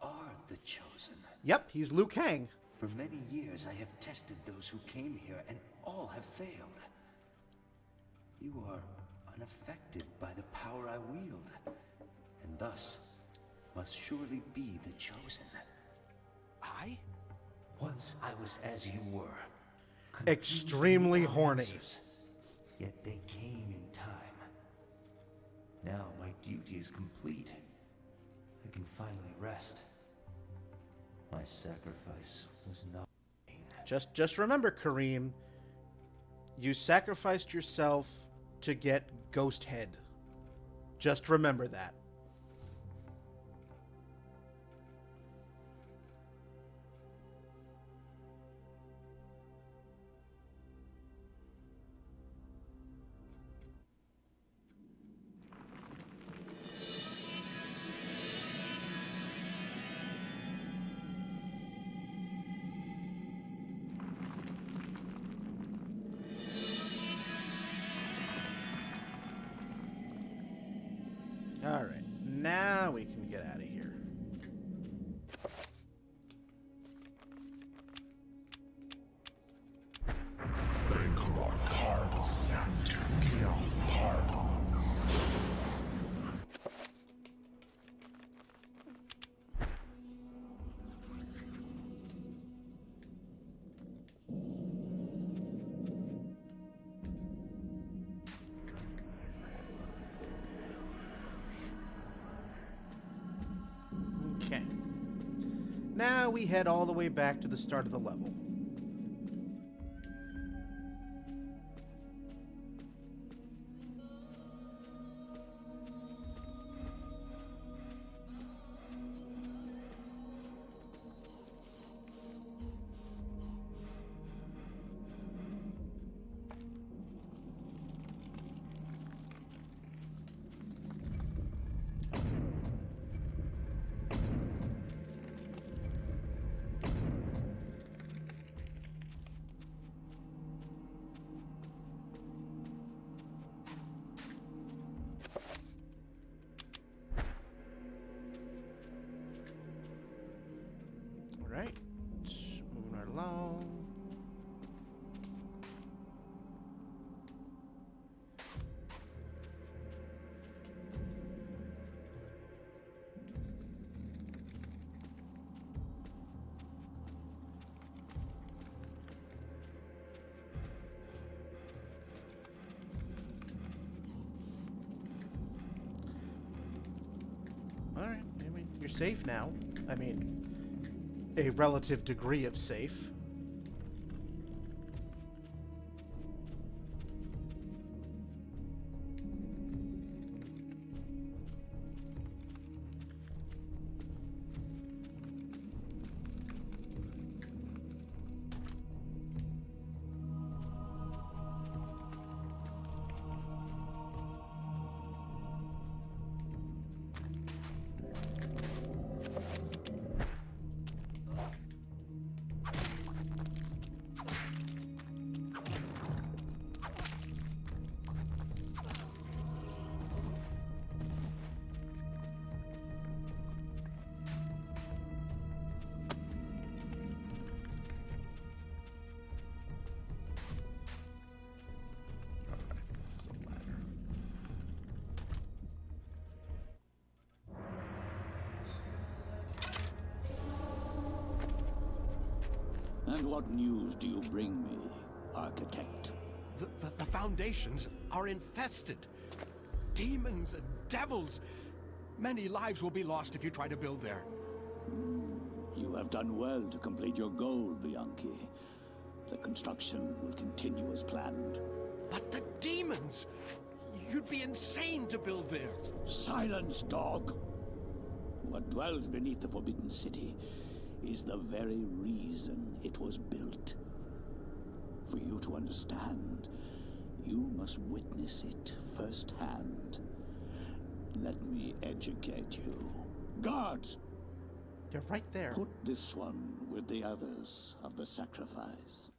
are the chosen. Yep, he's Liu Kang. For many years I have tested those who came here, and all have failed. You are unaffected by the power I wield, and thus must surely be the chosen. I? Once I was as you were. Extremely confused horny. answers, yet they came in time. Now my duty is complete. I can finally rest. My sacrifice was not vain. Just remember, Kareem, you sacrificed yourself to get Ghost Head. Just remember that. Alright, now we can get out of here. Okay. Now we head all the way back to the start of the level. Alright, moving right along. Alright, I mean, you're safe now. I mean, a relative degree of safe. And what news do you bring me, Architect? The foundations are infested. Demons and devils. Many lives will be lost if you try to build there. You have done well to complete your goal, Bianchi. The construction will continue as planned. But the demons! You'd be insane to build there. Silence, dog! What dwells beneath the Forbidden City is the very reason it was built. For you to understand, you must witness it firsthand. Let me educate you. Guards! You're right there. Put this one with the others of the sacrifice.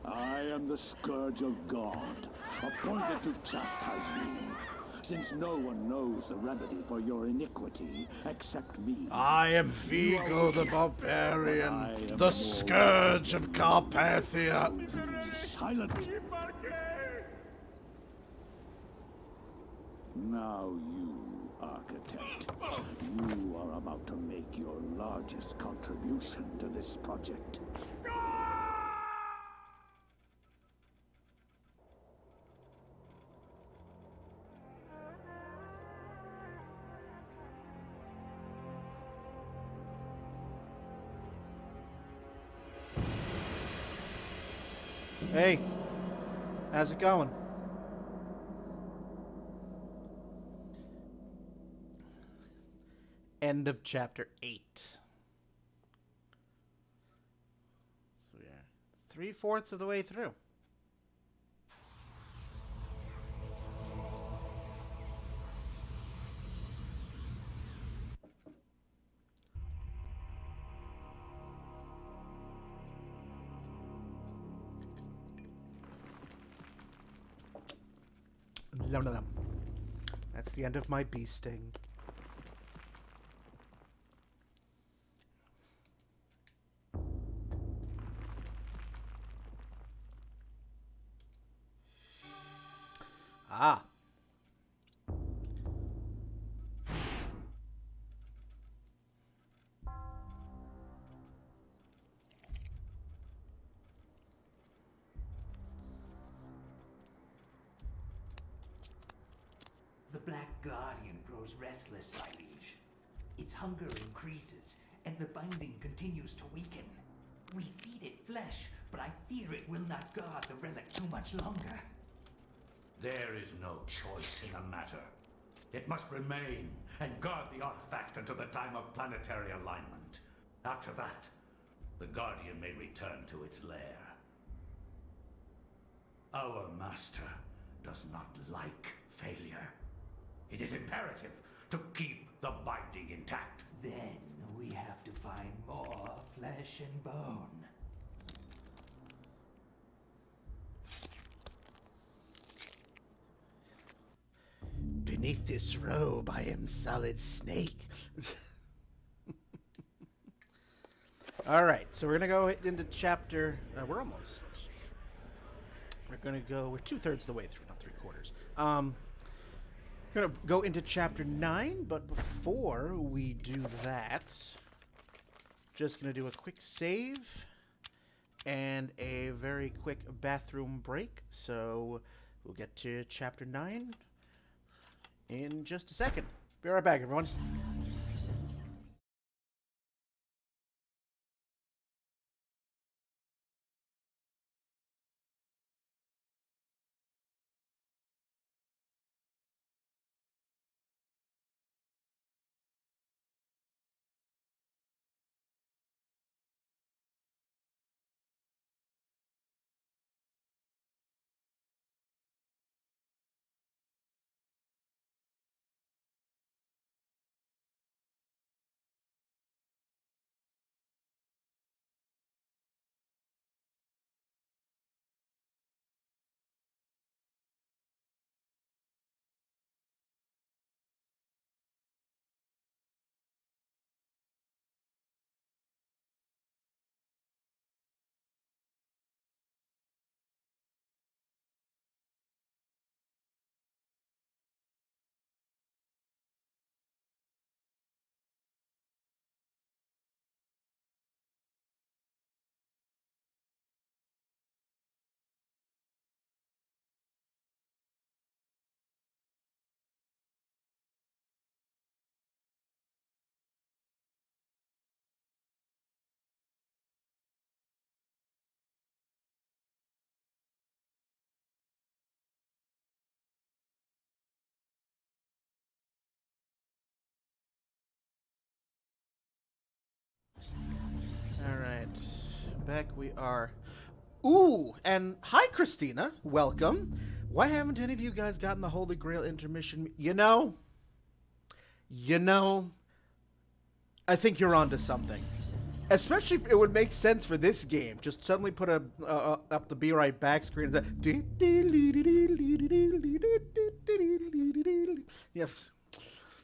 I am the Scourge of God, appointed to chastise you, since no one knows the remedy for your iniquity except me. I am Vigo the Barbarian, the Scourge of Carpathia. Silent! Now you, Architect, you are about to make your largest contribution to this project. Hey, how's it going? End of chapter 8. So we are 3/4 of the way through. Nom, nom, nom. That's the end of my bee sting. Ah. The Black Guardian grows restless, my liege. Its hunger increases, and the binding continues to weaken. We feed it flesh, but I fear it will not guard the relic too much longer. There is no choice in the matter. It must remain and guard the artifact until the time of planetary alignment. After that, the Guardian may return to its lair. Our master does not like failure. It is imperative to keep the binding intact. Then we have to find more flesh and bone. Beneath this robe, I am solid snake. All right, so we're gonna go into chapter. We're almost. We're gonna go. We're 2/3 of the way through, not 3/4. We're gonna go into chapter 9, but before we do that, just gonna do a quick save and a very quick bathroom break. So we'll get to chapter 9 in just a second. Be right back, everyone. Alright, back we are. Ooh, and hi Christina, welcome. Why haven't any of you guys gotten the Holy Grail intermission? You know, I think you're onto something. Especially if it would make sense for this game. Just suddenly put up the Be Right Back screen. Yes,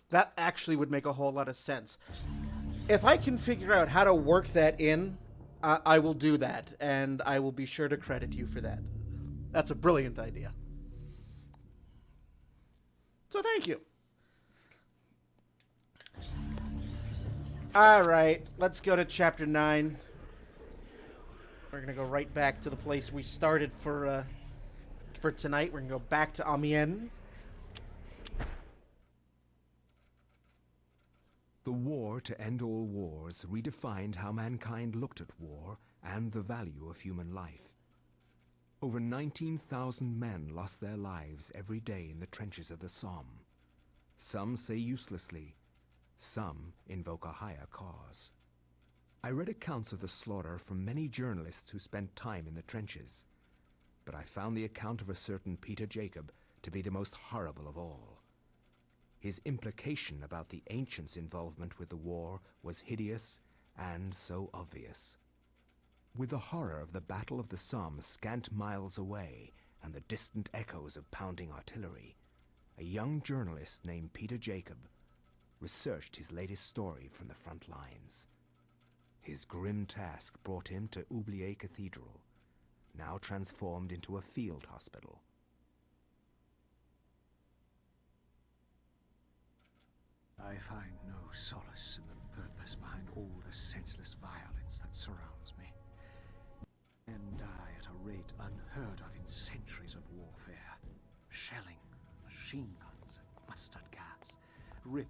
that actually would make a whole lot of sense. If I can figure out how to work that in, I will do that, and I will be sure to credit you for that. That's a brilliant idea. So thank you. All right, let's go to chapter 9. We're gonna go right back to the place we started for tonight. We're gonna go back to Amiens. The war to end all wars redefined how mankind looked at war and the value of human life. Over 19,000 men lost their lives every day in the trenches of the Somme. Some say uselessly, some invoke a higher cause. I read accounts of the slaughter from many journalists who spent time in the trenches, but I found the account of a certain Peter Jacob to be the most horrible of all. His implication about the ancients' involvement with the war was hideous and so obvious. With the horror of the Battle of the Somme scant miles away and the distant echoes of pounding artillery, a young journalist named Peter Jacob researched his latest story from the front lines. His grim task brought him to Oubliette Cathedral, now transformed into a field hospital. I find no solace in the purpose behind all the senseless violence that surrounds me. Men die at a rate unheard of in centuries of warfare. Shelling, machine guns, and mustard gas rip,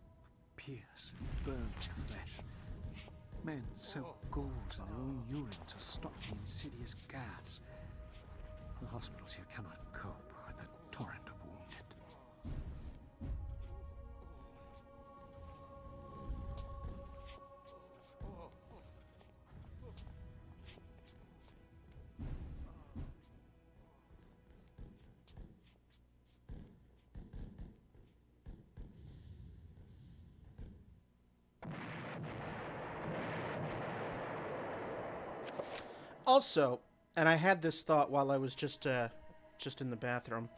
pierce, and burn your flesh. Men soak gauze in their own urine to stop the insidious gas. The hospitals here cannot cope with the torrent of wounded. Also, and I had this thought while I was just in the bathroom,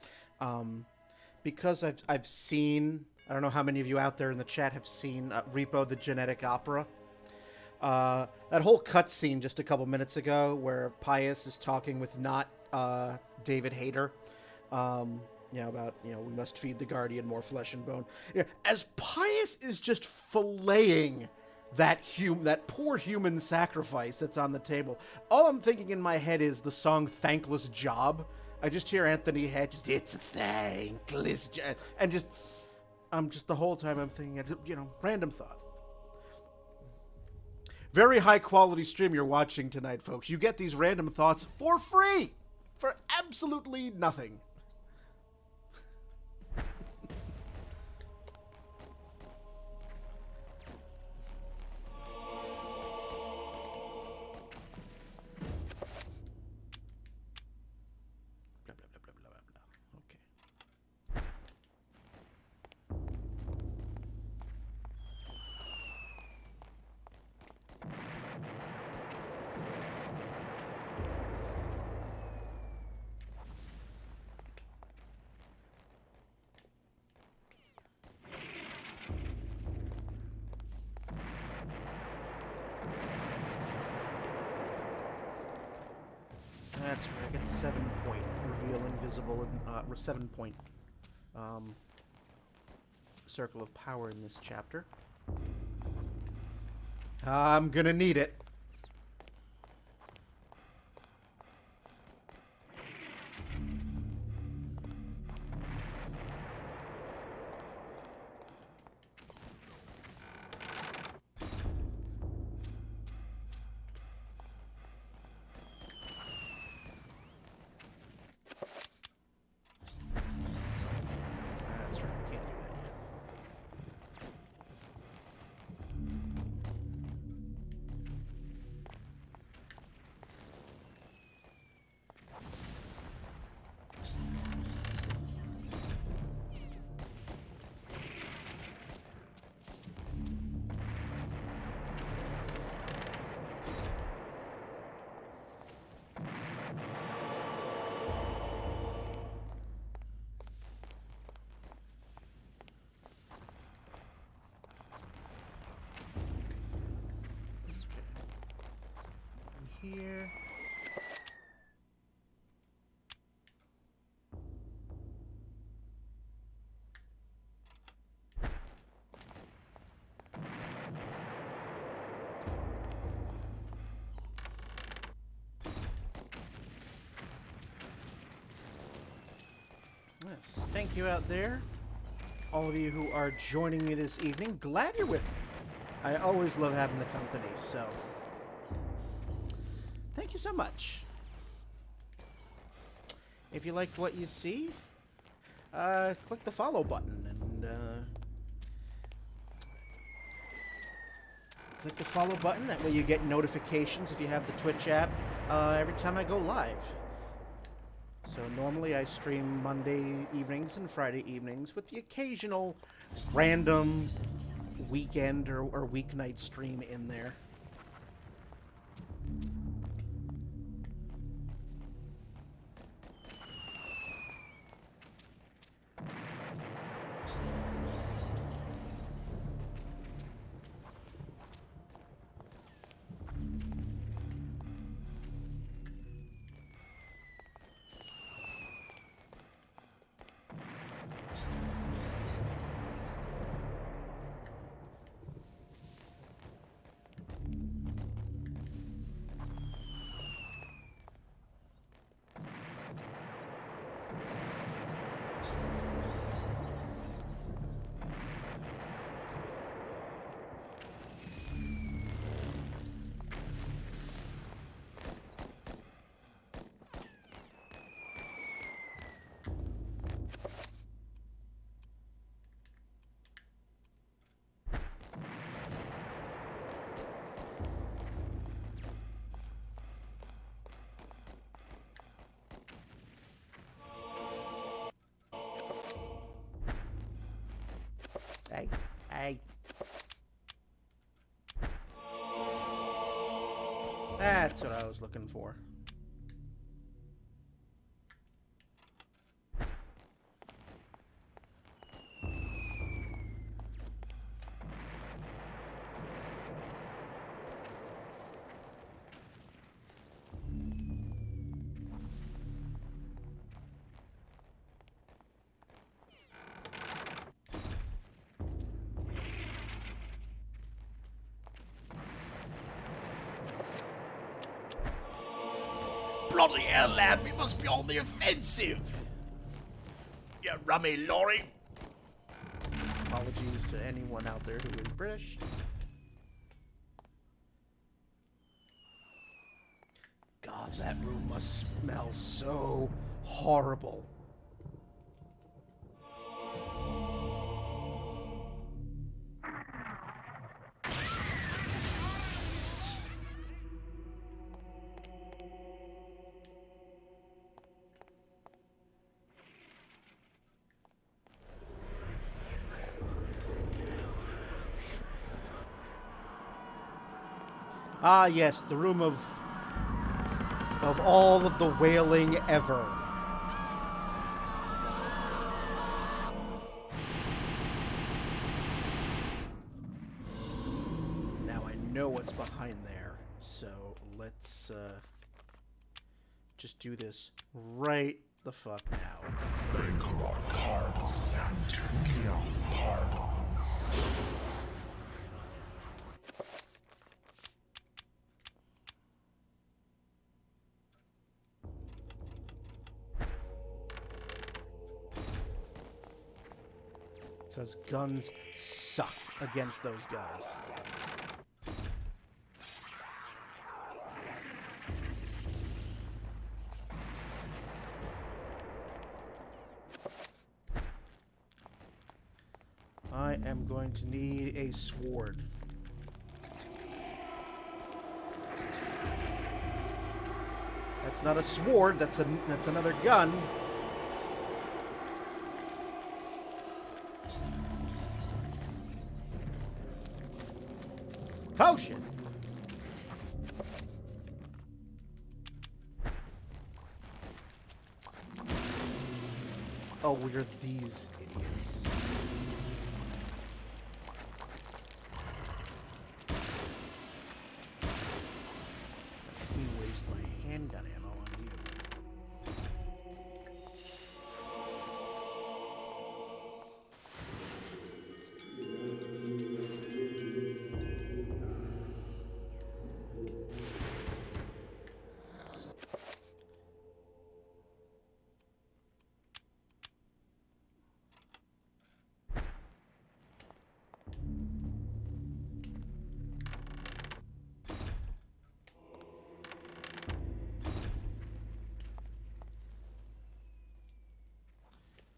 because I've seen, I don't know how many of you out there in the chat have seen Repo the Genetic Opera. That whole cutscene just a couple minutes ago where Pius is talking with not David Hayter, about, we must feed the Guardian more flesh and bone. Yeah, as Pius is just filleting that poor human sacrifice that's on the table, all I'm thinking in my head is the song Thankless Job. I just hear Anthony Head, it's a thankless job, and I'm just the whole time I'm thinking, random thought. Very high quality stream you're watching tonight, folks. You get these random thoughts for free, for absolutely nothing. That's where I get the 7-point reveal invisible and 7-point circle of power in this chapter. I'm gonna need it. Here. Yes, thank you out there, all of you who are joining me this evening. Glad you're with me. I always love having the company, so thank you so much. If you liked what you see, click the follow button and click the follow button. That way you get notifications if you have the Twitch app every time I go live. So normally I stream Monday evenings and Friday evenings with the occasional random weekend or weeknight stream in there. That's what I was looking for. Bloody hell, lad, we must be on the offensive! You rummy lorry! Apologies to anyone out there who is British. God, that room must smell so horrible. Ah, yes, the room of all of the wailing ever. Now I know what's behind there, so let's just do this right the fuck now. Because guns suck against those guys. I am going to need a sword. That's not a sword, that's another gun. Potion! Oh, we're these idiots. Let me waste my handgun ammo on you.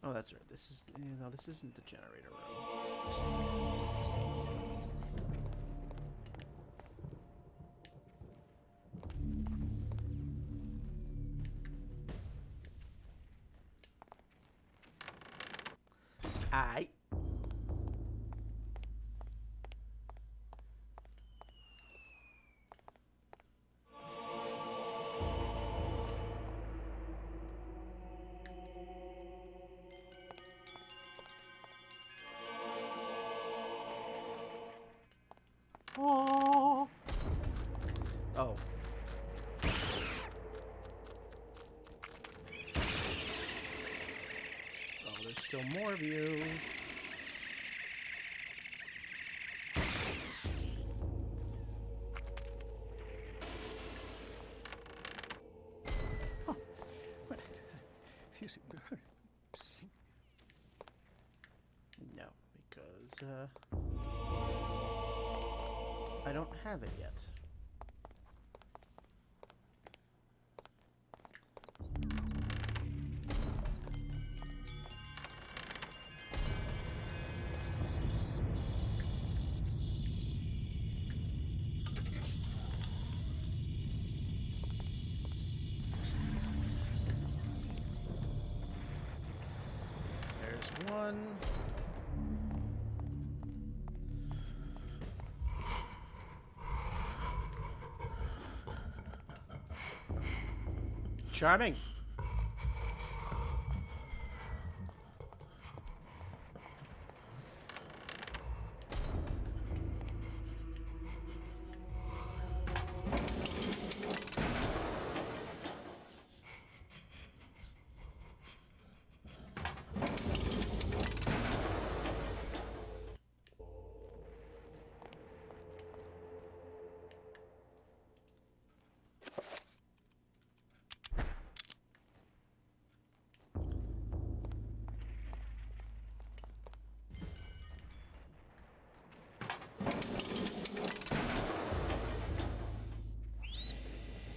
Oh, that's right. This is no, this isn't the generator room. Aight. Oh. Oh. Oh, there's still more of you. Oh, what is fusing bird? No, because I don't have it yet. There's one. charming.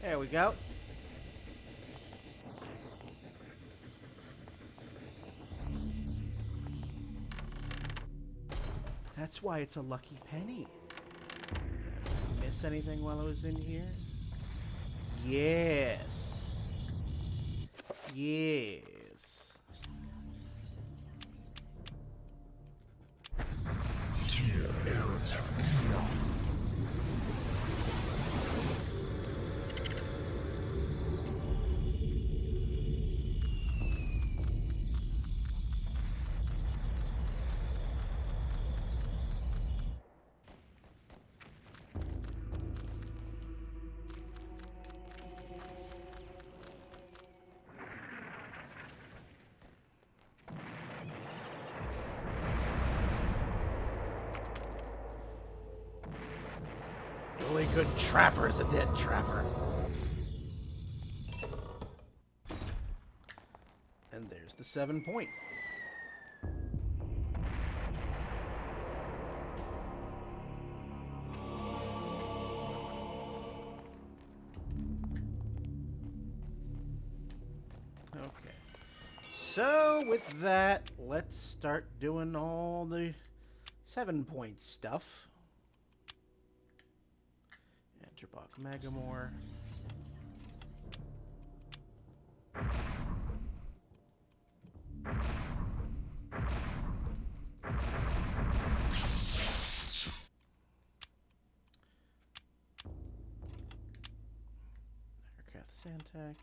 There we go. That's why it's a lucky penny. Did I miss anything while I was in here? Yes. Yes. The only good trapper is a dead trapper. And there's the 7 point. Okay. So with that, let's start doing all the 7 point stuff. Enterbach Megamore. Aircraft Santac.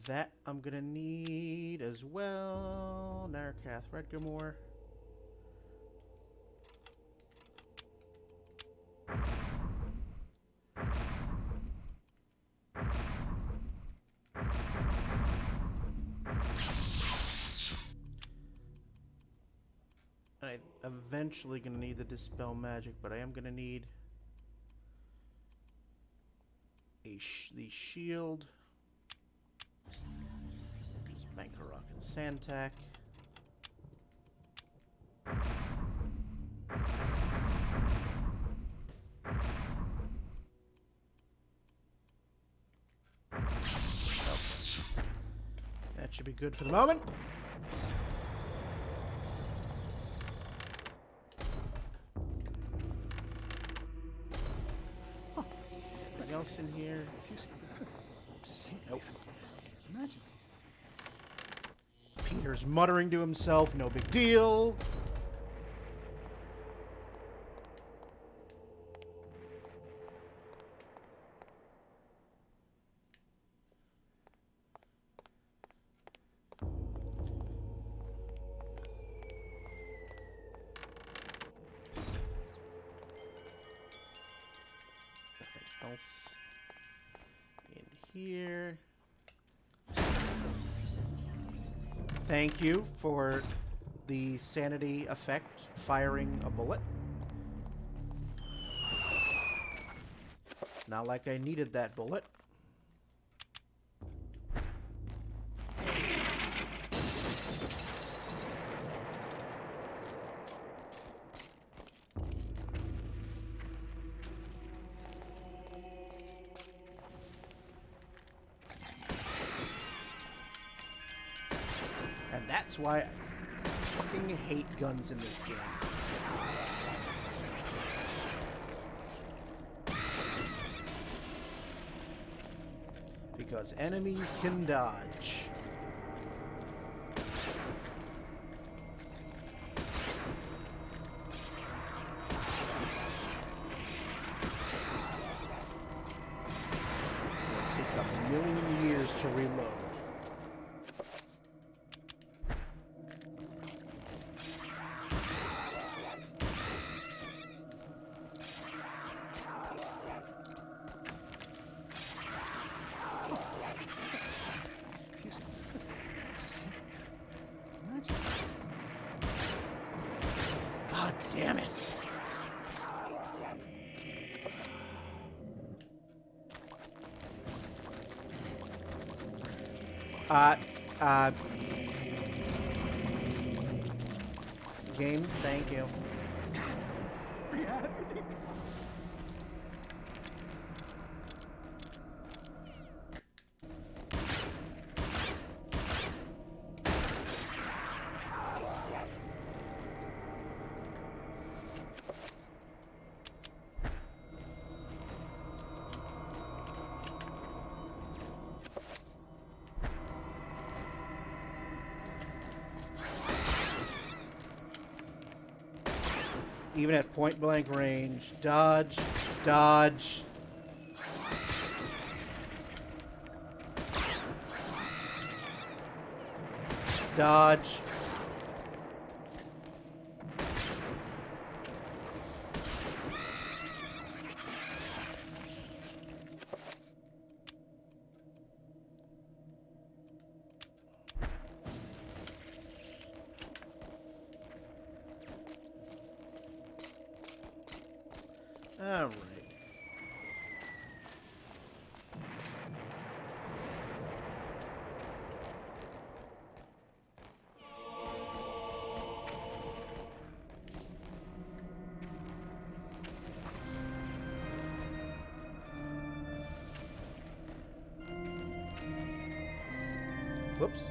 That I'm gonna need as well. Narcath Redgamore. I'm eventually gonna need the Dispel Magic, but I am gonna need the shield. Bankarok and Santac. Okay. That should be good for the moment. Huh. Anything else in here? Nope. Imagine. Peter's muttering to himself, no big deal. Nothing else in here. Thank you for the sanity effect, firing a bullet. Not like I needed that bullet. That's why I fucking hate guns in this game. Because enemies can dodge. takes a million years to reload. God damn it. Game, thank you. Even at point blank range. Dodge. Dodge. Dodge. All right. Whoops.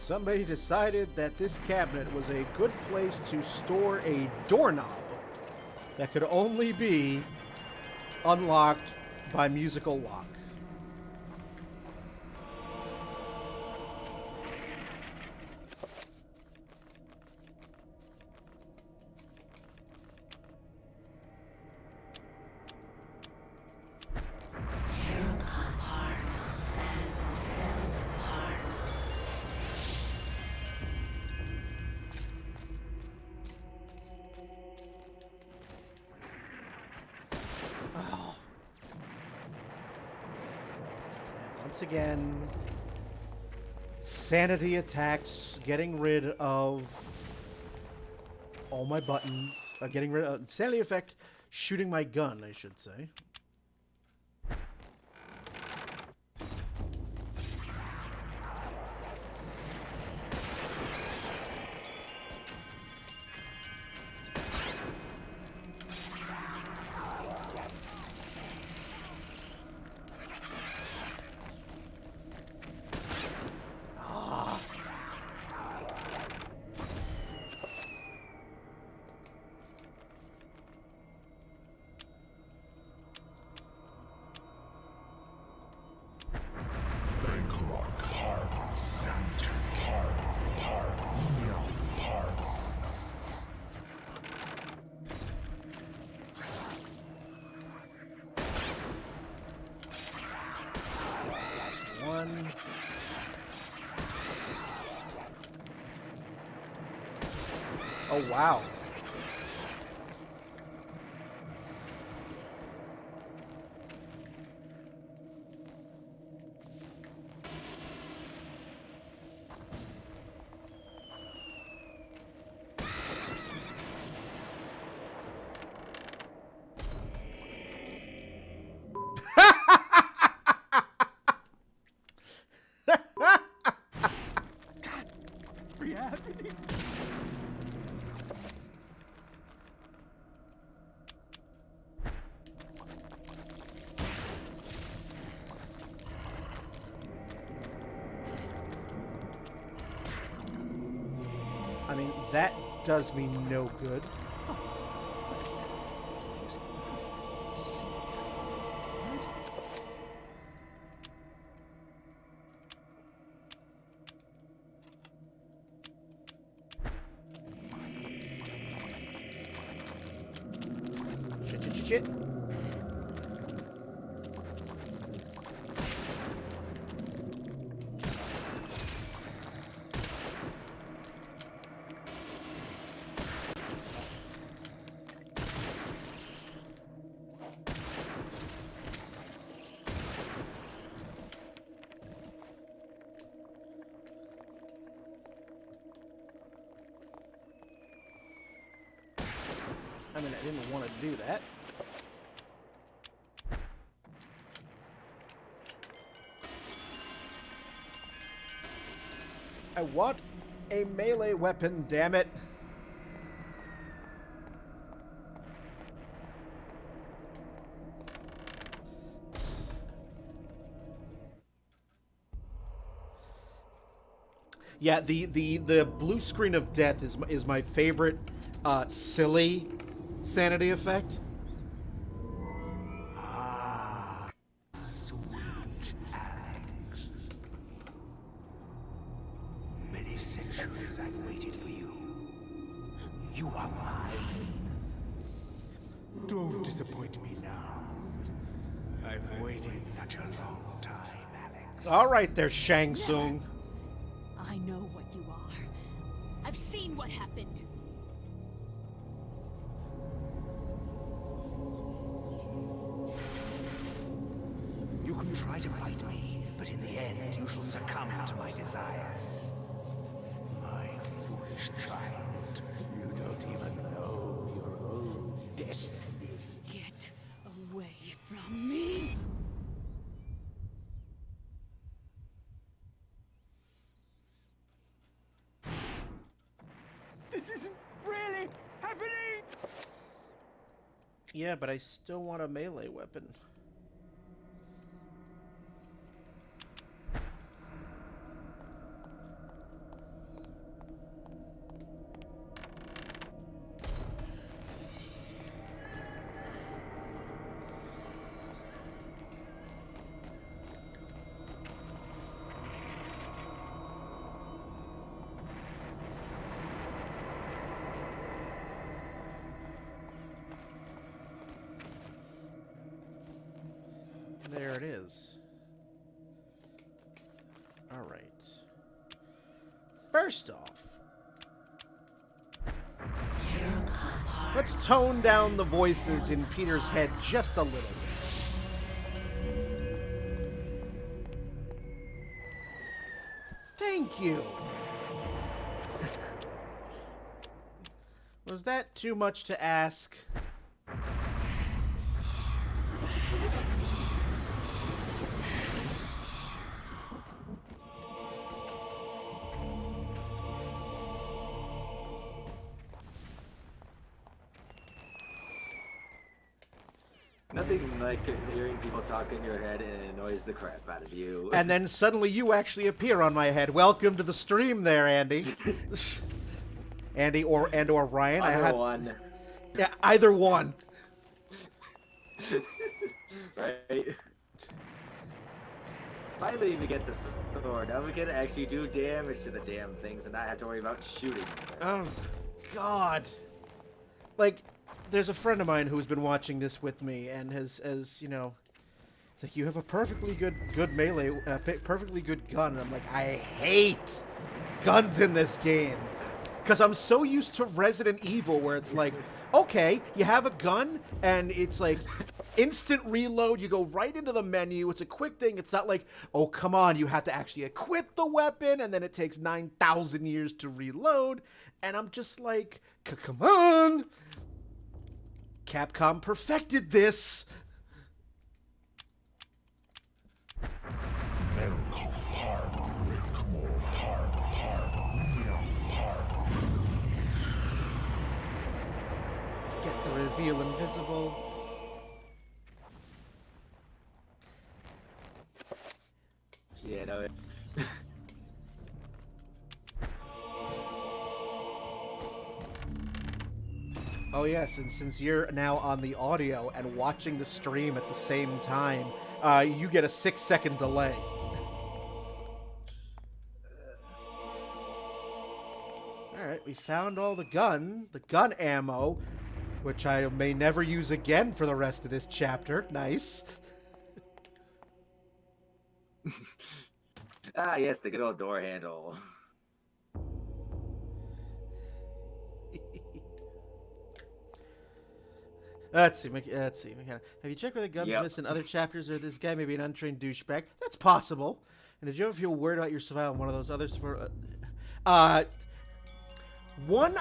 Somebody decided that this cabinet was a good place to store a doorknob that could only be unlocked by musical lock. Once again, sanity attacks, getting rid of all my buttons, getting rid of sanity effect, shooting my gun, I should say. One. Oh, wow. I mean, that does me no good. shit. I mean, I didn't want to do that. I want a melee weapon, damn it. Yeah, the blue screen of death is my favorite silly sanity effect. Ah, sweet Alex. Many centuries I've waited for you. You are mine. Don't disappoint me now. I've waited such a long time, Alex. All right there, Shang Tsung. I know what you are. I've seen what happened. You can try to fight me, but in the end you shall succumb to my desires. My foolish child, you don't even know your own destiny. Get away from me. This isn't really happening! Yeah, but I still want a melee weapon. There it is. All right. First off, let's tone down the voices in Peter's head just a little bit. Thank you. Was that too much to ask? Nothing like hearing people talk in your head and it annoys the crap out of you. And then suddenly you actually appear on my head. Welcome to the stream there, Andy. Andy or Ryan. Either one. Yeah, either one. Right? Finally we get the sword. Now we can actually do damage to the damn things and not have to worry about shooting them. Oh, God. Like, there's a friend of mine who's been watching this with me and has you know, it's like, you have a perfectly good melee, perfectly good gun. And I'm like, I hate guns in this game. Because I'm so used to Resident Evil where it's like, okay, you have a gun and it's like instant reload. You go right into the menu. It's a quick thing. It's not like, oh, come on, you have to actually equip the weapon and then it takes 9,000 years to reload. And I'm just like, come on. Capcom perfected this. Let's get the reveal invisible. Yeah, no. Oh yes, and since you're now on the audio and watching the stream at the same time, you get a 6-second delay. Alright, we found all the gun ammo. which I may never use again for the rest of this chapter. Nice. Ah, yes, the good old door handle. Let's see. Have you checked where the guns miss in other chapters, or this guy may be an untrained douchebag? That's possible. And did you ever feel worried about your survival in one of those others? One.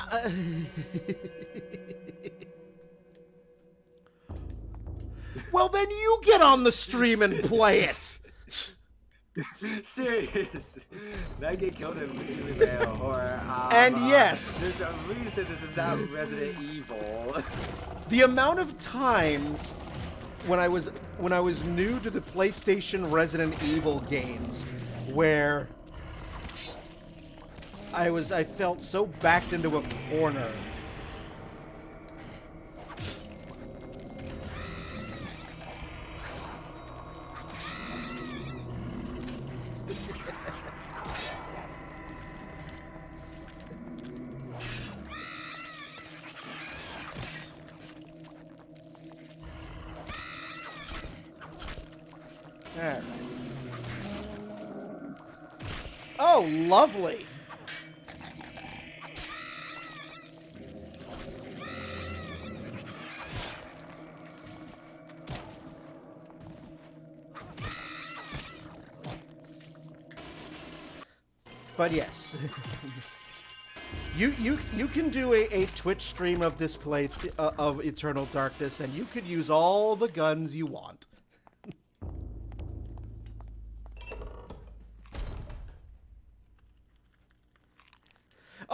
Well, then you get on the stream and play it. Serious. Not get killed immediately by a horror. And yes, there's a reason this is not Resident Evil. The amount of times when I was new to the PlayStation Resident Evil games, where I felt so backed into a corner. Alright. Oh, lovely. But yes. You can do a Twitch stream of this play of Eternal Darkness, and you could use all the guns you want.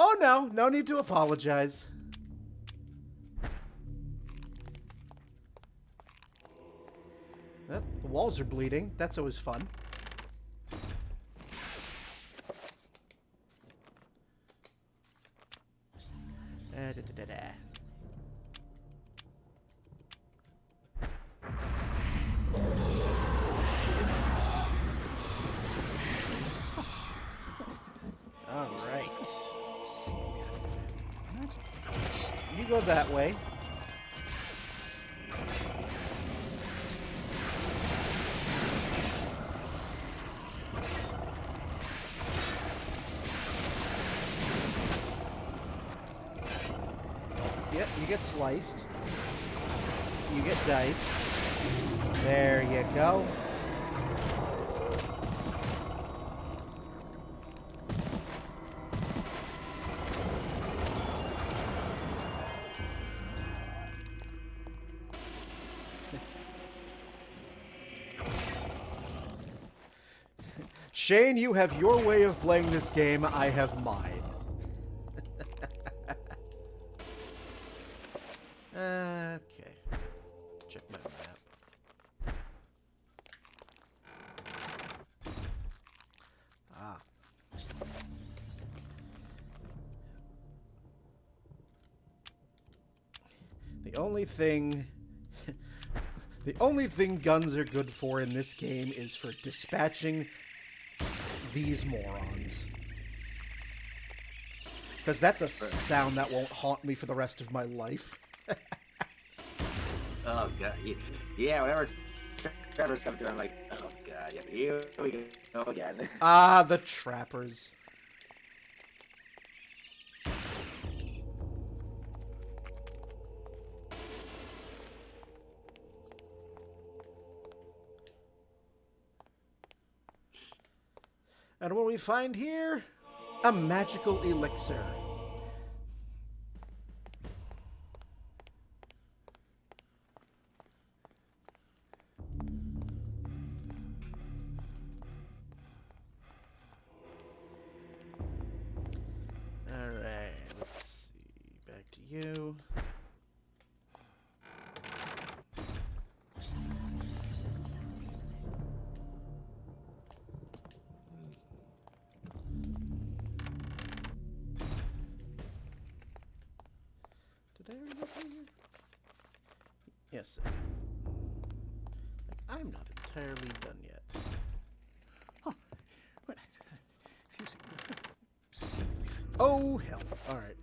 Oh no need to apologize. Oh, the walls are bleeding. That's always fun. All right. You go that way. Yep, you get sliced. You get diced. There you go. Shane, you have your way of playing this game, I have mine. Okay. Check my map. Ah. The only thing guns are good for in this game is for dispatching these morons. Because that's a sound that won't haunt me for the rest of my life. Oh god, yeah. Whenever Trevor's come through, I'm like, oh god, yeah, here we go again. Ah, the trappers. And what we find here? A magical elixir. Alright, let's see. Back to you. Did I already look here? Yes. I'm not entirely done yet. Oh, well, oh hell! All right.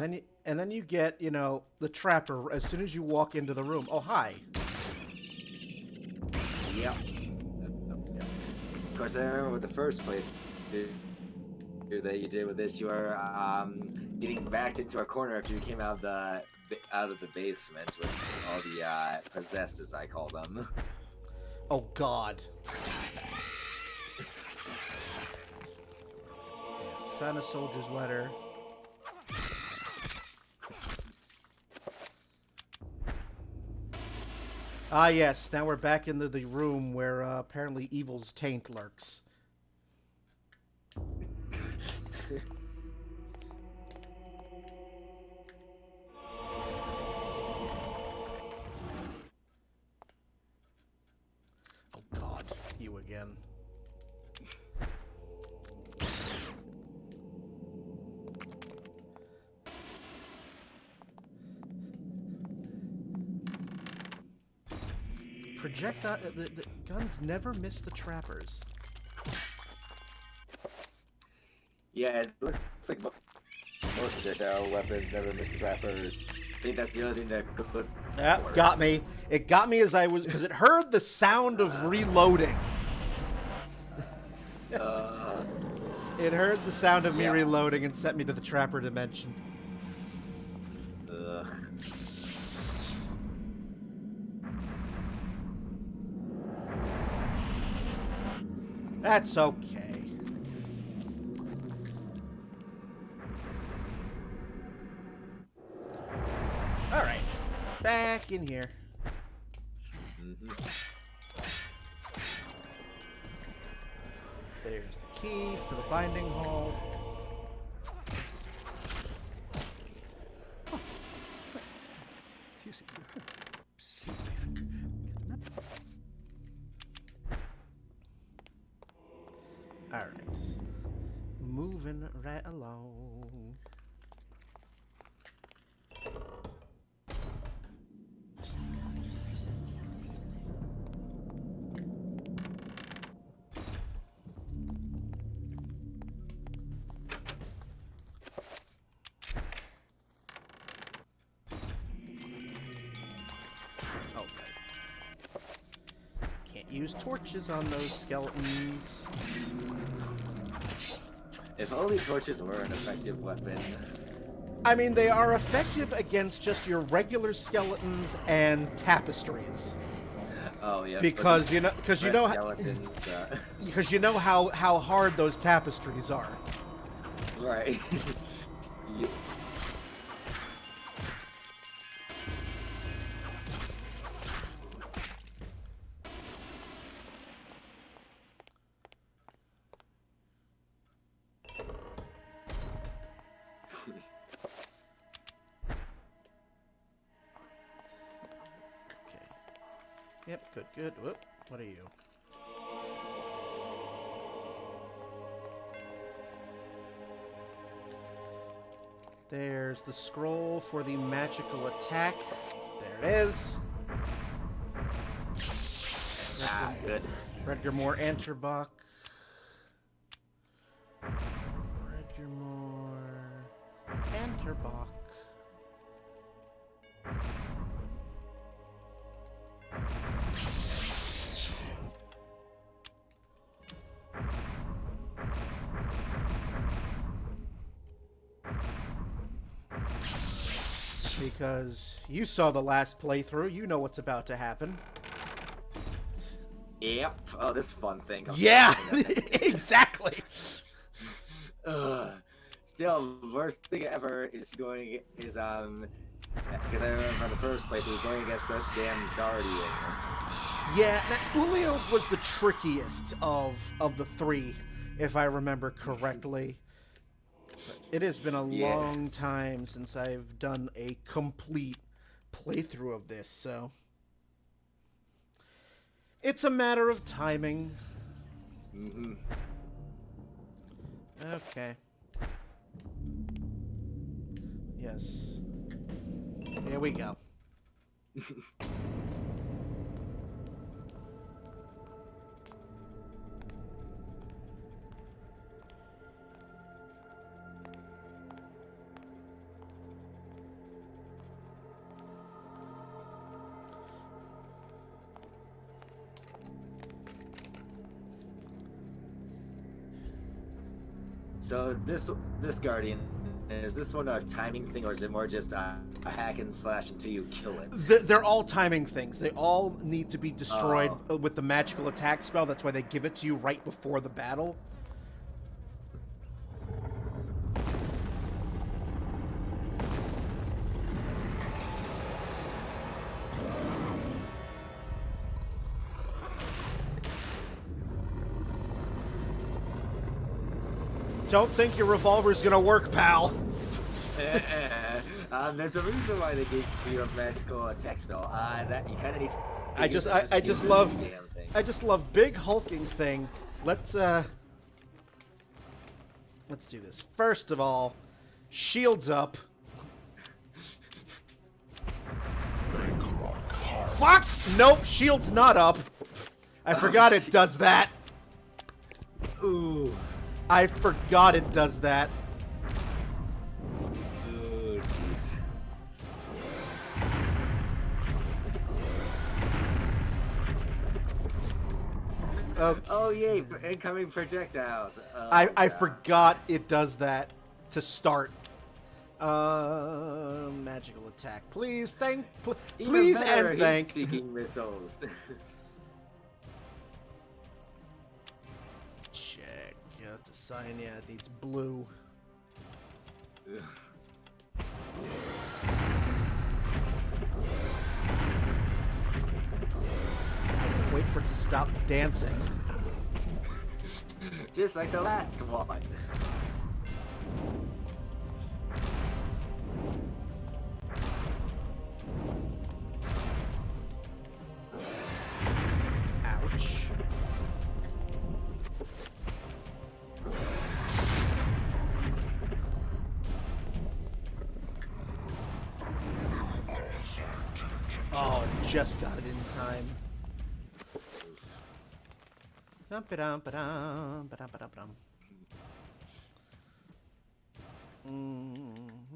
and then you get, you know, the trapper as soon as you walk into the room. Oh, hi. Yep. Of course, I remember with the first play that you did with this, you were getting backed into a corner after you came out of the basement with all the possessed, as I call them. Oh God. Yes, found a soldier's letter. Ah, yes. Now we're back into the room where apparently evil's taint lurks. Oh God, you again. Projectile. The guns never miss the trappers. Yeah, it looks like most projectile weapons never miss the trappers. I think that's the other thing that could. Yeah, got me. It got me as I was, because it heard the sound of reloading. It heard the sound of me reloading and sent me to the trapper dimension. That's okay. Alright. Back in here. There's the key for the binding hole. Alright. Moving right along. Use torches on those skeletons. If only torches were an effective weapon. I mean, they are effective against just your regular skeletons and tapestries. Oh yeah. Because you know skeletons. Because you know how hard those tapestries are. Right. Yeah. Yep, good. Whoop, what are you? There's the scroll for the magical attack. There it is. Good. Redgermore Enterbach. Redgermore Enterbach. Because you saw the last playthrough, you know what's about to happen. Yep. Oh, this fun thing. Yeah, exactly. Still, worst thing ever is because I remember from the first playthrough going against this damn Guardian. Yeah, Ulioth was the trickiest of the three, if I remember correctly. It has been a long time since I've done a complete playthrough of this, so it's a matter of timing. Okay. Yes. Here we go. So this Guardian, is this one a timing thing, or is it more just a hack and slash until you kill it? They're all timing things. They all need to be destroyed with the magical attack spell. That's why they give it to you right before the battle. Don't think your revolver's gonna work, pal. There's a reason why they gave you a magical attack spell. That you kind of need. I just love big hulking thing. Let's do this. First of all, shields up. Fuck! Nope, shield's not up. I forgot it does that. Ooh. I forgot it does that. Oh, jeez. Okay. Oh, yay, incoming projectiles. I forgot it does that to start. Magical attack. Please, please and thank. Seeking missiles. Check. Yeah, that's a sign. Yeah, it needs blue. Wait for it to stop dancing. Just like the last one. Ouch. Oh, just got it in time.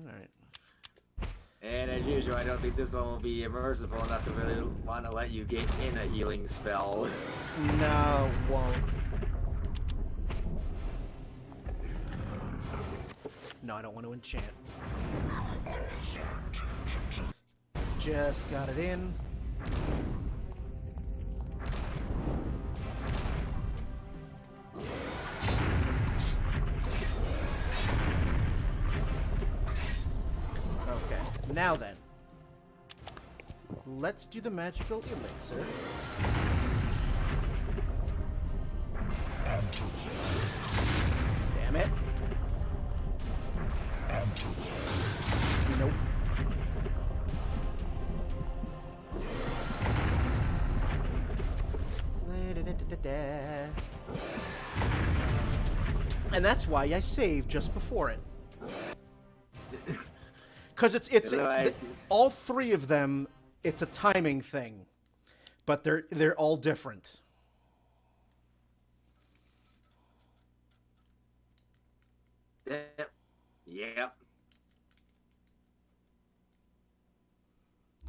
Alright. And as usual, I don't think this one will be merciful enough to really want to let you get in a healing spell. No, won't. No, I don't want to enchant. Just got it in. Okay, now then. Let's do the magical elixir. Damn it. Nope. And that's why I saved just before it. Because all three of them, it's a timing thing, but they're all different. Yep.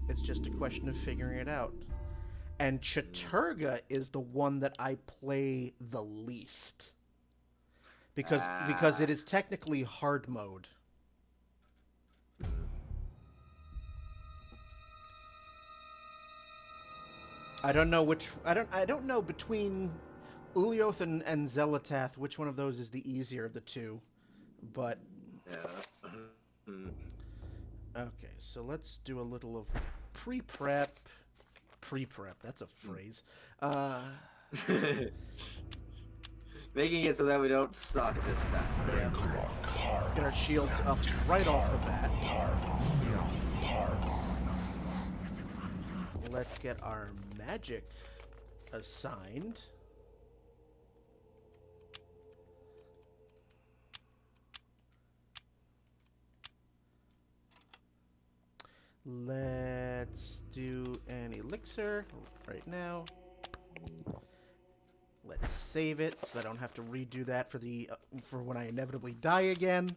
It's just a question of figuring it out. And Chattur'gha is the one that I play the least. Because it is technically hard mode. I don't know which I don't know between Ulioth and Zelatath which one of those is the easier of the two. But okay, so let's do a little of pre-prep. Pre-prep, that's a phrase. Making it so that we don't suck this time. Yeah. Let's get our shields up right off the bat. Let's get our magic assigned. Let's do an elixir right now. Let's save it so I don't have to redo that for when I inevitably die again.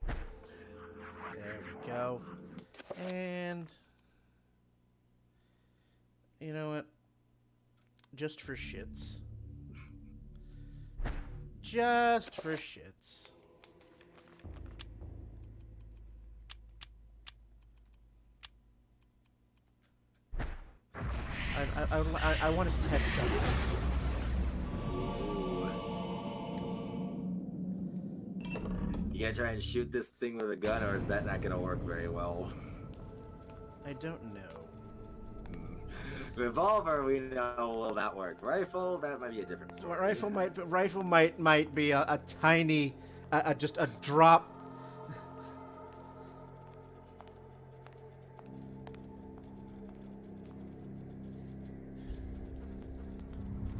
There we go. And you know what? just for shits. Just for shits. I want to test something. You gonna try and shoot this thing with a gun, or is that not gonna work very well? I don't know. Revolver, we know will not work. Rifle, that might be a different story. Rifle might be a tiny, just a drop.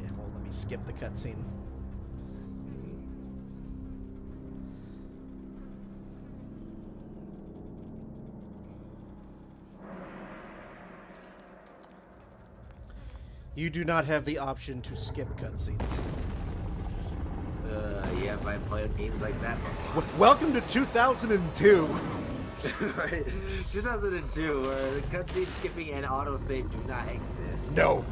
Yeah, well, let me skip the cutscene. You do not have the option to skip cutscenes. Yeah, I've played games like that before. Welcome to 2002. Right? 2002, where the cutscene skipping and autosave do not exist. No.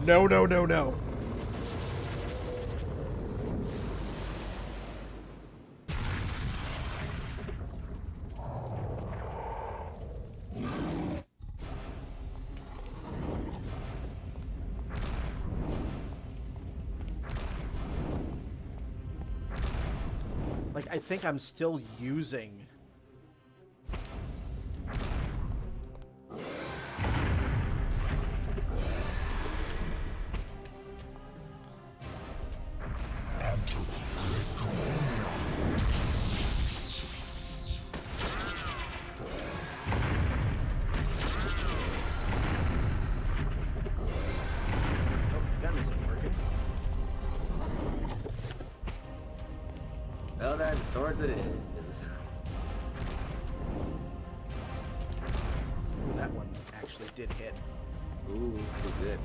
Like, I think I'm still using... Well then, swords it is. Ooh, that one actually did hit. Ooh, good.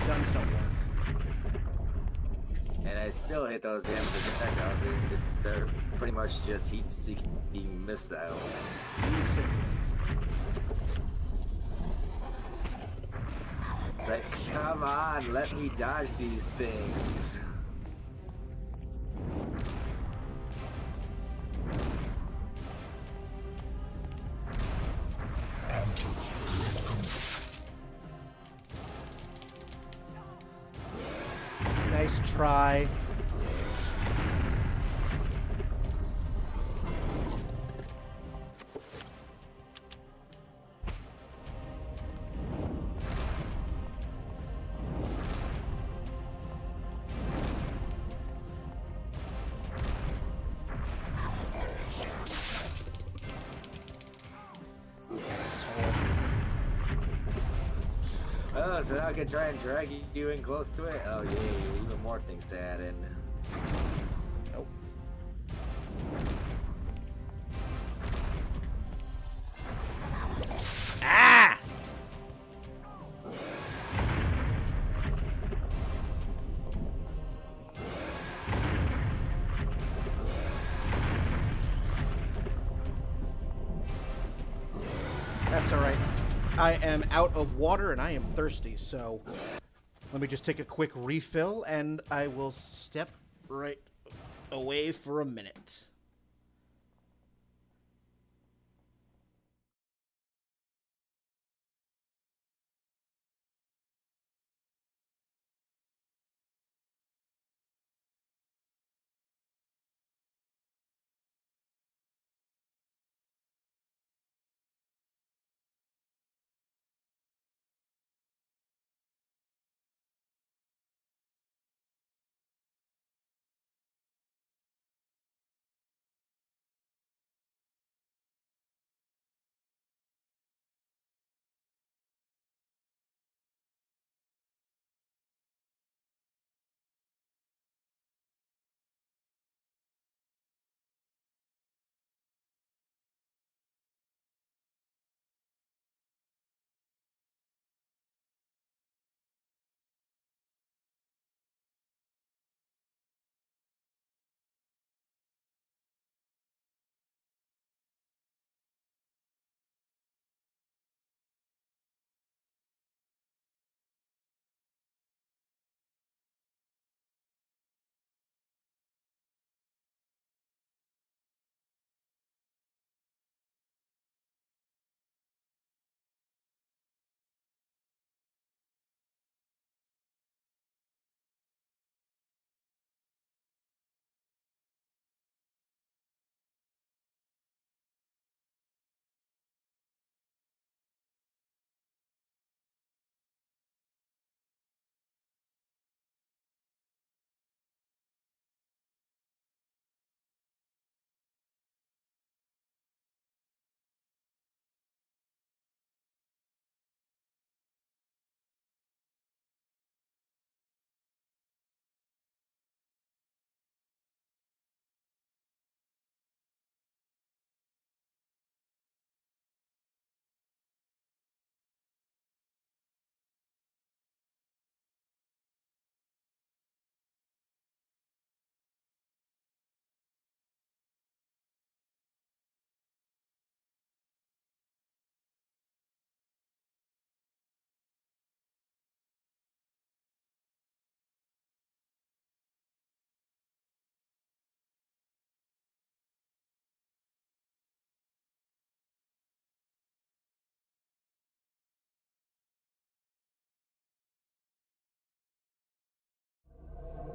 Guns don't work. And I still hit those damn projectiles. They're pretty much just heat-seeking missiles. It's like, come on, let me dodge these things. Nice try. Oh, so now I can try and drag you in close to it? Oh, yeah, even more things to add in. Nope. Ah! That's all right. I am out of water and I am thirsty, so let me just take a quick refill and I will step right away for a minute.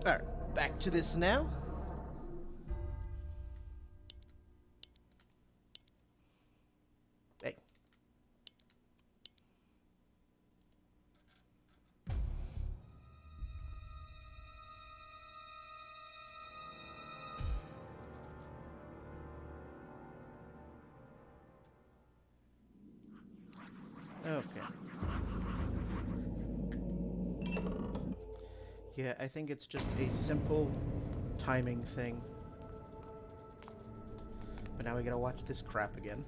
Alright, back to this now. Hey. Okay. Yeah, I think it's just a simple timing thing. But now we gotta watch this crap again.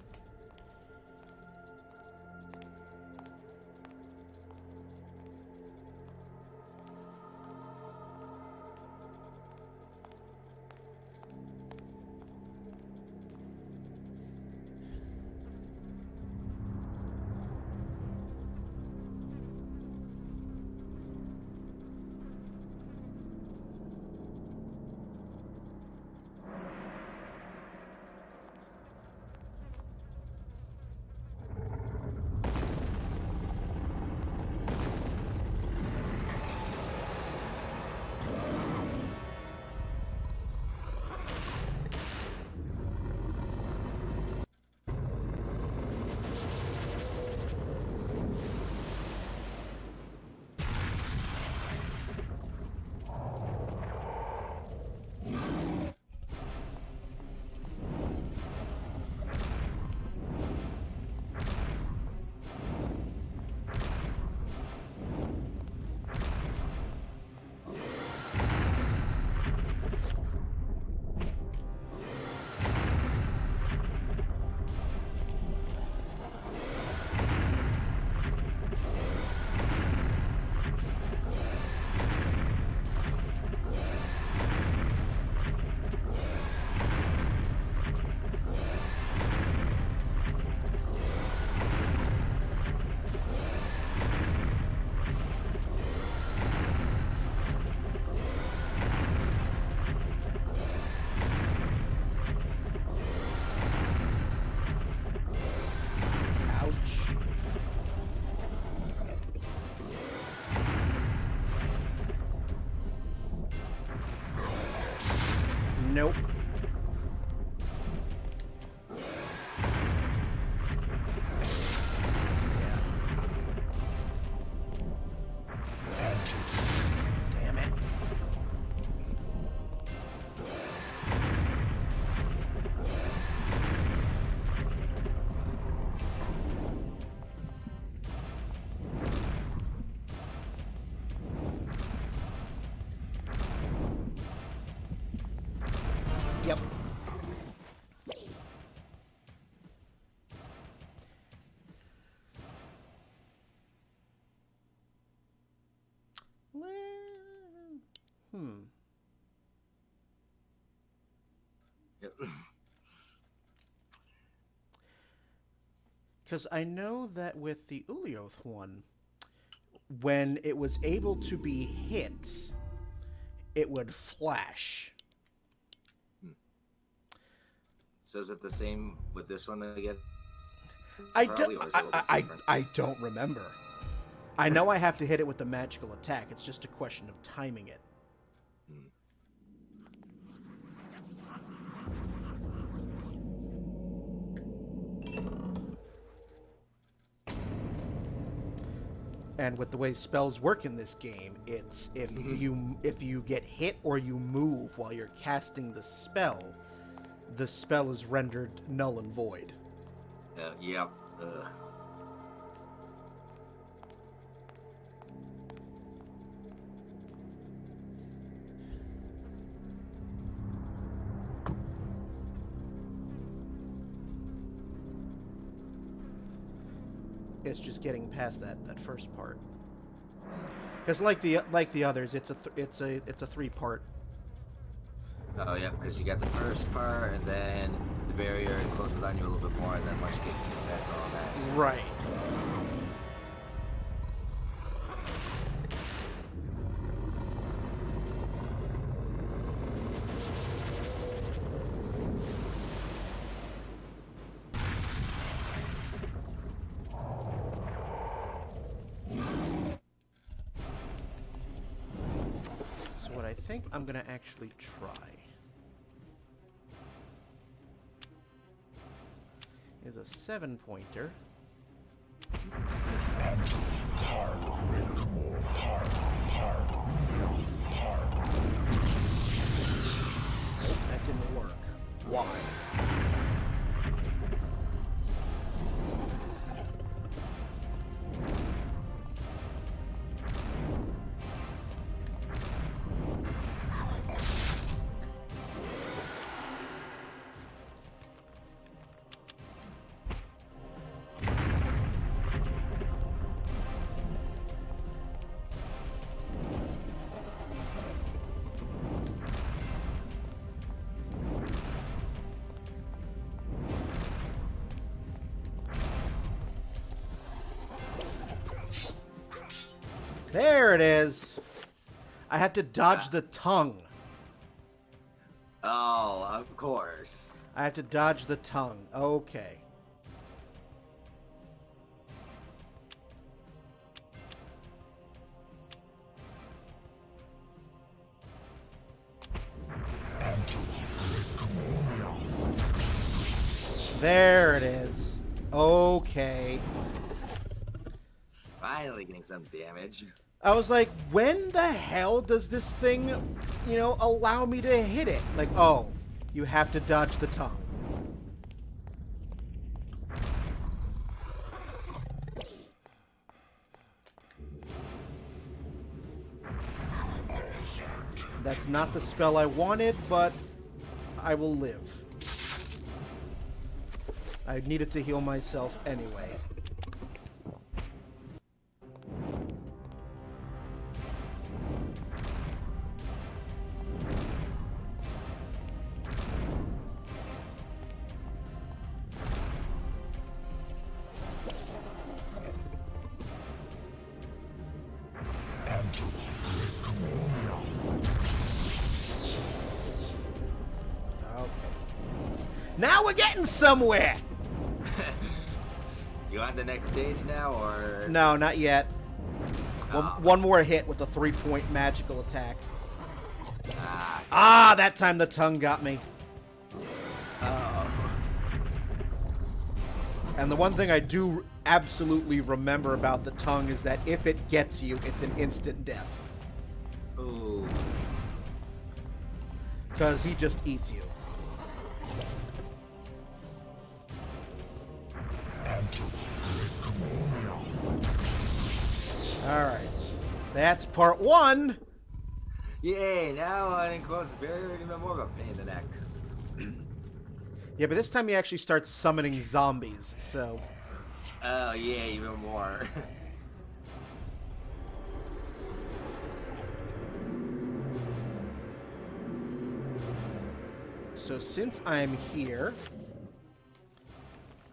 Nope. Damn it. Yep. Because I know that with the Ulioth one, when it was able to be hit, it would flash. So is it the same with this one again? I Probably, or is it a little bit different? I don't remember. I know I have to hit it with the magical attack. It's just a question of timing it. And with the way spells work in this game, it's if you get hit or you move while you're casting the spell is rendered null and void. Yep. Ugh. It's just getting past that first part. Because like the others, it's a 3-part. Oh yeah, because you got the first part, and then the barrier closes on you a little bit more, and then once you get past all that, it's just... Right. So So what I think I'm gonna actually try is a 7-pointer. That didn't work. Why? There it is. I have to dodge the tongue. Oh, of course. I have to dodge the tongue. Okay. There it is. Okay. Finally getting some damage. I was like, when the hell does this thing, you know, allow me to hit it? Like, oh, you have to dodge the tongue. That's not the spell I wanted, but I will live. I needed to heal myself anyway. Now we're getting somewhere! You on the next stage now, or...? No, not yet. One more hit with a 3-point magical attack. That time the tongue got me. And the one thing I do absolutely remember about the tongue is that if it gets you, it's an instant death. Ooh. Because he just eats you. Alright. That's part 1. Yay, now unenclosed barrier even more of a pain in the neck. Yeah, but this time he actually starts summoning zombies, so... Oh, yeah, even more. So since I'm here,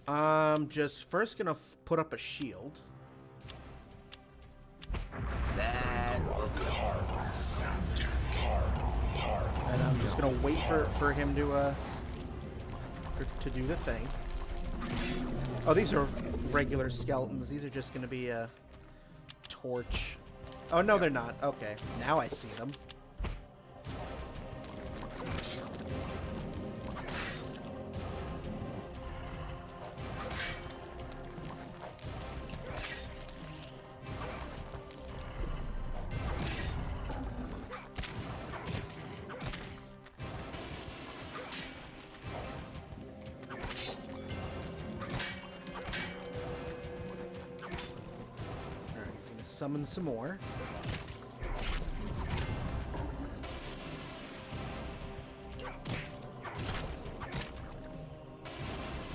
I'm just first gonna put up a shield. That will be hard. And I'm just gonna wait for him to do the thing. Oh, these are regular skeletons. These are just gonna be a torch. Oh no, they're not. Okay, now I see them. Summon some more.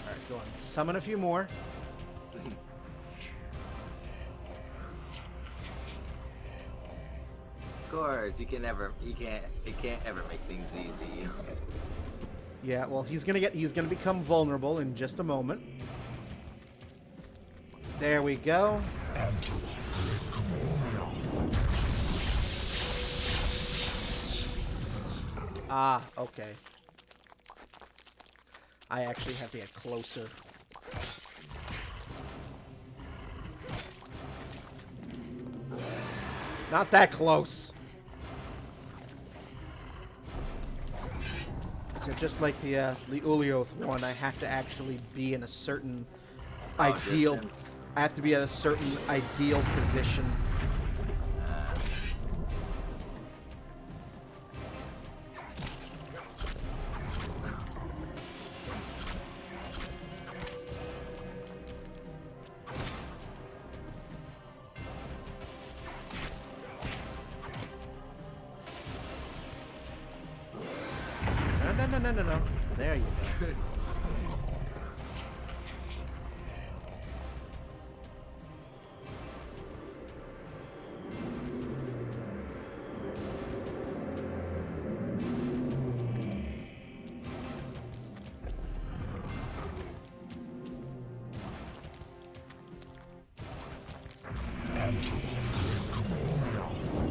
Alright, go on. Summon a few more. Of course, it can't ever make things easy. Yeah, well, he's gonna become vulnerable in just a moment. There we go. Ah, okay. I actually have to get closer. Not that close. So just like the Ulioth one, I have to actually be in a certain ideal. Distance. I have to be at a certain ideal position. No. There you go.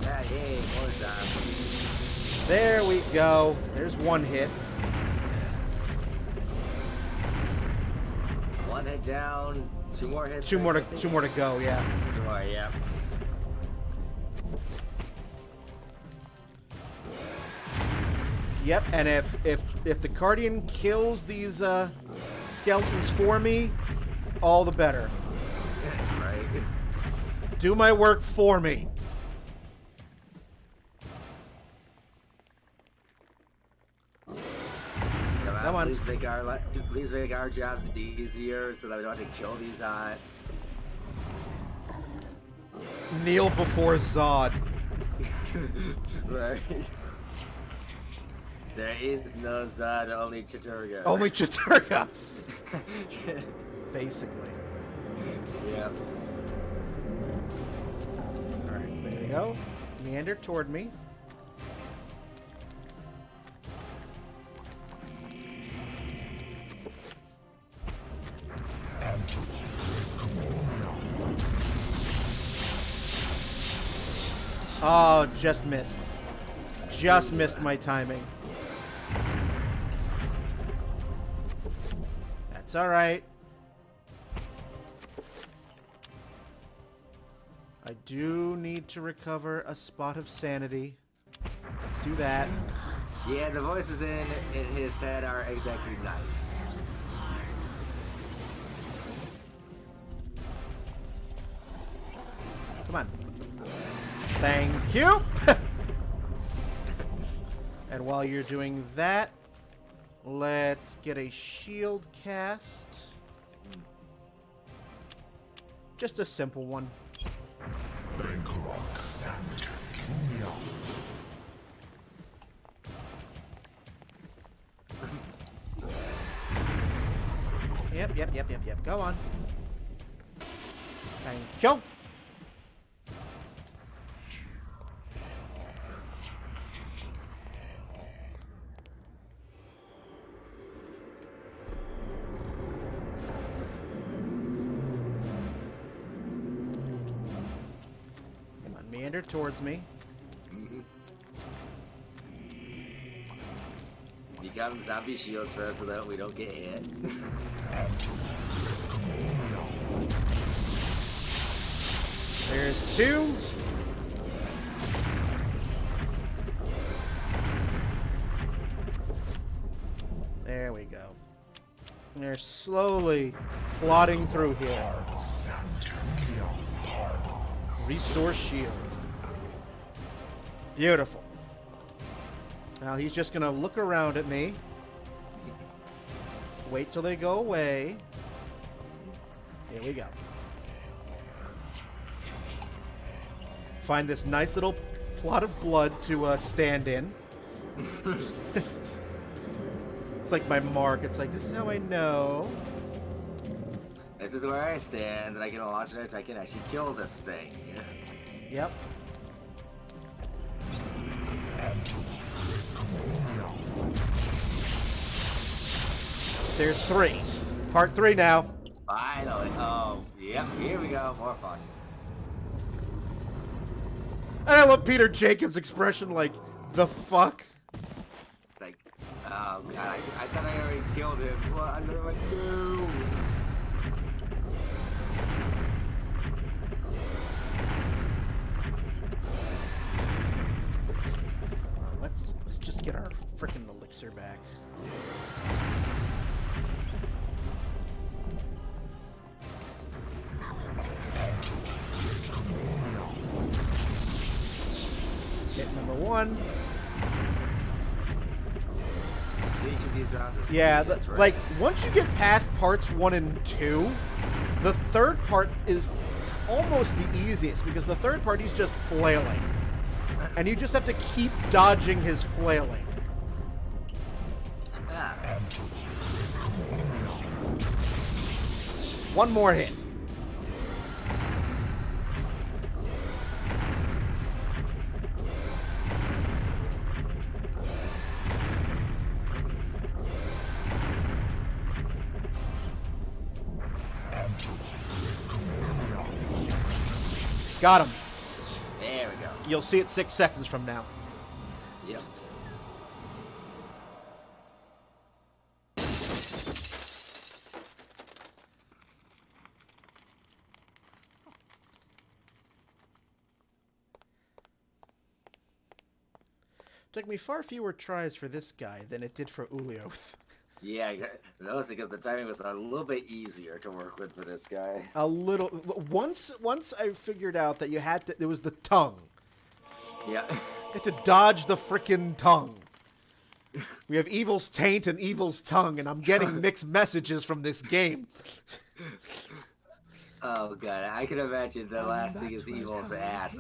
Hey, more zombies. There we go. There's one hit. One hit down, two more hits. Two more to go. Yeah. Two more, yeah. Yep. And if the Guardian kills these skeletons for me, all the better. Right. Do my work for me. Come on. Please make our jobs easier so that we don't have to kill these Kneel before Zod. Right. There is no Zod, only Chattur'gha. Only Chattur'gha. Basically. Yep. Alright, there you go. Meander toward me. Oh, just missed. Just missed my timing. That's alright. I do need to recover a spot of sanity. Let's do that. Yeah, the voices in his head are exactly nice. Come on. Thank you. And while you're doing that, let's get a shield cast. Just a simple one. Yep. Go on. Thank you. Come on, meander towards me. Become zombie shields for us so that we don't get hit. There's two. There we go. They're slowly plodding through here. Restore shield. Beautiful. Now he's just gonna look around at me. Wait till they go away. Here we go. Find this nice little plot of blood to stand in. It's like my mark. It's like, this is how I know. This is where I stand, and I can launch an attack and actually kill this thing. Yep. There's three. Part 3 now. Finally. Oh, yep. Here we go. More fun. And I love Peter Jacobs' expression like, the fuck? It's like, oh god, I thought I already killed him. What? Another one? No. Let's just get our freaking elixir back. Hit number 1. So each of these rounds is Yeah, right? like, once you get past parts 1 and 2, the third part is almost the easiest, because the third part he's just flailing. And you just have to keep dodging his flailing. Ah. One more hit. Got him. There we go. You'll see it 6 seconds from now. Yep. Took me far fewer tries for this guy than it did for Ulioth. Yeah, mostly because the timing was a little bit easier to work with for this guy. A little. Once I figured out that you had to. There was the tongue. Yeah. You had to dodge the frickin' tongue. We have Evil's Taint and Evil's Tongue, and I'm getting mixed messages from this game. Oh god, I can imagine the last thing is Evil's ass.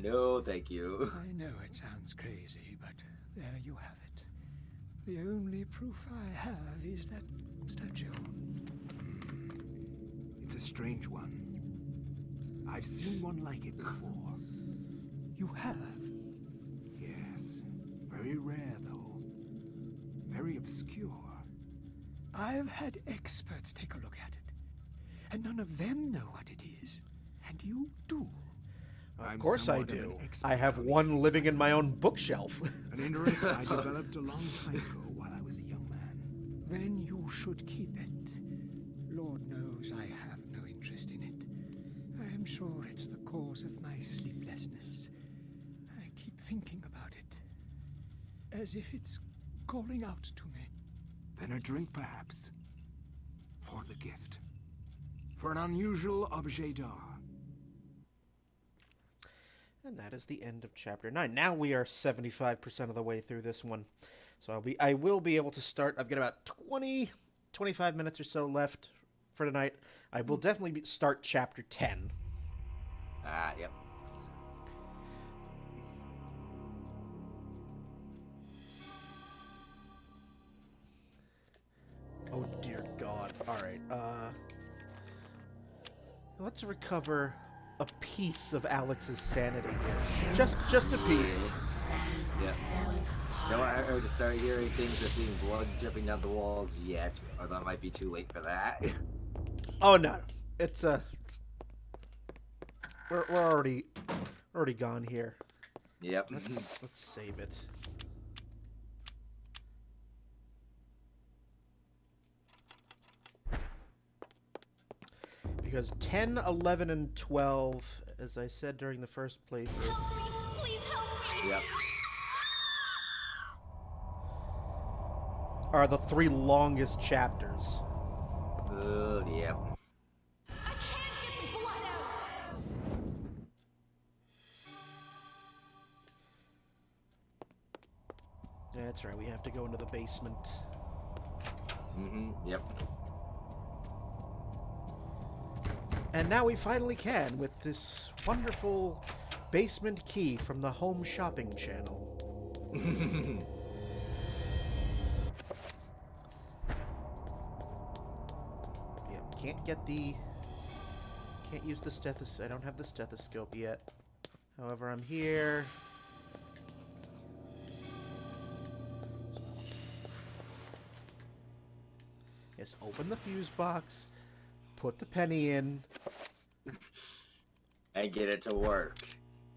No, thank you. I know it sounds crazy, but there you have it. The only proof I have is that statue. It's a strange one. I've seen one like it before. You have? Yes. Very rare, though. Very obscure. I've had experts take a look at it, and none of them know what it is. And you do. Of course I do. I have one living in my own bookshelf. An interest I developed a long time ago while I was a young man. Then you should keep it. Lord knows I have no interest in it. I am sure it's the cause of my sleeplessness. I keep thinking about it, as if it's calling out to me. Then a drink, perhaps. For the gift. For an unusual objet d'art. And that is the end of chapter 9. Now we are 75% of the way through this one. So I will be able to start. I've got about 25 minutes or so left for tonight. I will definitely start chapter 10. Yep. Oh dear God. Alright, let's recover a piece of Alex's sanity here. Just a piece. Yeah. Don't want her to start hearing things or seeing blood dripping down the walls yet, or that might be too late for that. Oh no. It's we're already gone here. Yep. Let's save it. Because 10, 11, and 12, as I said during the first playthrough, Please help me. Yep. are the 3 longest chapters. Oh, yep. I can't get the blood out. That's right, we have to go into the basement. Yep. And now we finally can, with this wonderful basement key from the Home Shopping Channel. Yeah, can't use the stethoscope. I don't have the stethoscope yet. However, I'm here. Yes, open the fuse box. Put the penny in. And get it to work.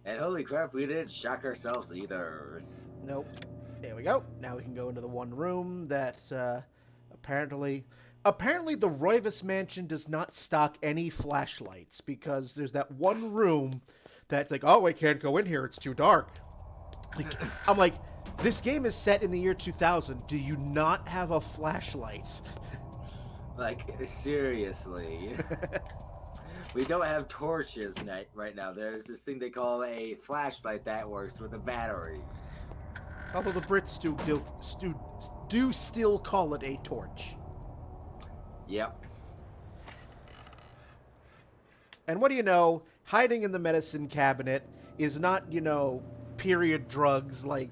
And holy crap, we didn't shock ourselves either. Nope. There we go. Now we can go into the one room that apparently the Roivas mansion does not stock any flashlights, because there's that one room that's like, oh, I can't go in here, it's too dark. Like, I'm like, This game is set in the year 2000. Do you not have a flashlight? Like, seriously. We don't have torches right now. There's this thing they call a flashlight that works with a battery. Although the Brits do still call it a torch. Yep. And what do you know? Hiding in the medicine cabinet is not, period drugs like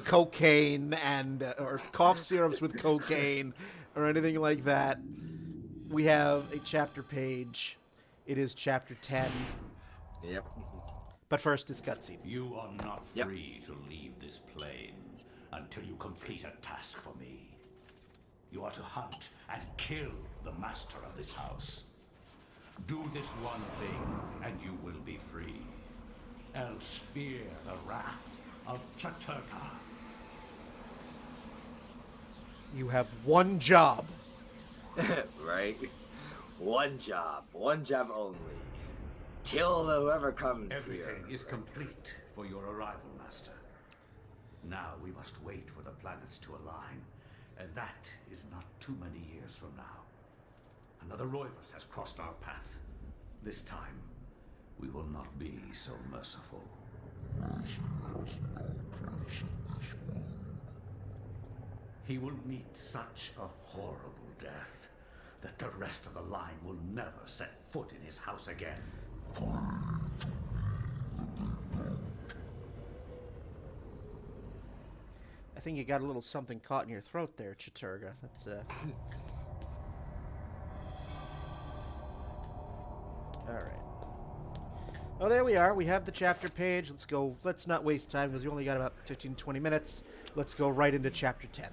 cocaine and or cough syrups with cocaine or anything like that. We have a chapter page. It is chapter 10. Yep. But first, it's cutscene. You are not free to leave this plane until you complete a task for me. You are to hunt and kill the master of this house. Do this one thing, and you will be free. Else fear the wrath of Chattur'gha. You have one job. Right? One job only. Kill whoever comes here. Everything is complete for your arrival, Master. Now we must wait for the planets to align, and that is not too many years from now. Another Roivus has crossed our path. This time, we will not be so merciful. He will meet such a horrible death that the rest of the line will never set foot in his house again. I think you got a little something caught in your throat there, Chattur'gha. That's All right. Oh, there we are. We have the chapter page. Let's go. Let's not waste time because we only got about 15, 20 minutes. Let's go right into chapter 10.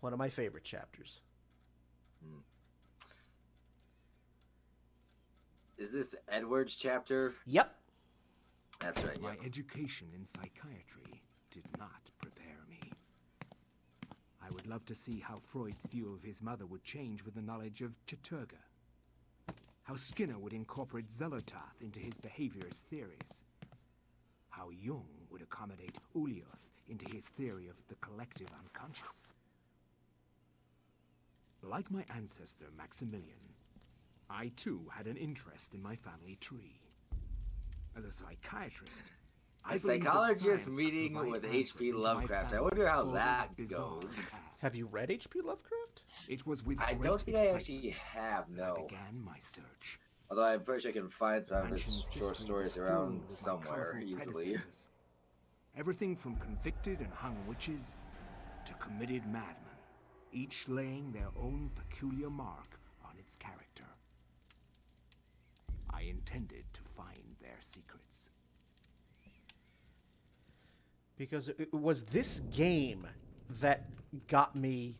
One of my favorite chapters. Is this Edward's chapter? Yep. That's right. My education in psychiatry did not prepare me. I would love to see how Freud's view of his mother would change with the knowledge of Chattur'gha. How Skinner would incorporate Xelotharth into his behaviorist theories. How Jung would accommodate Ulioth into his theory of the collective unconscious. Like my ancestor Maximilian, I too had an interest in my family tree. As a psychiatrist, A psychologist meeting with H.P. Lovecraft. I wonder how that goes. Have you read H.P. Lovecraft? It was with I don't think I actually have, no. I began my search. Although I'm pretty sure I can find some of his short stories around somewhere easily. Everything from convicted and hung witches to committed madmen, each laying their own peculiar mark on its character. I intended to find their secrets. Because it was this game that got me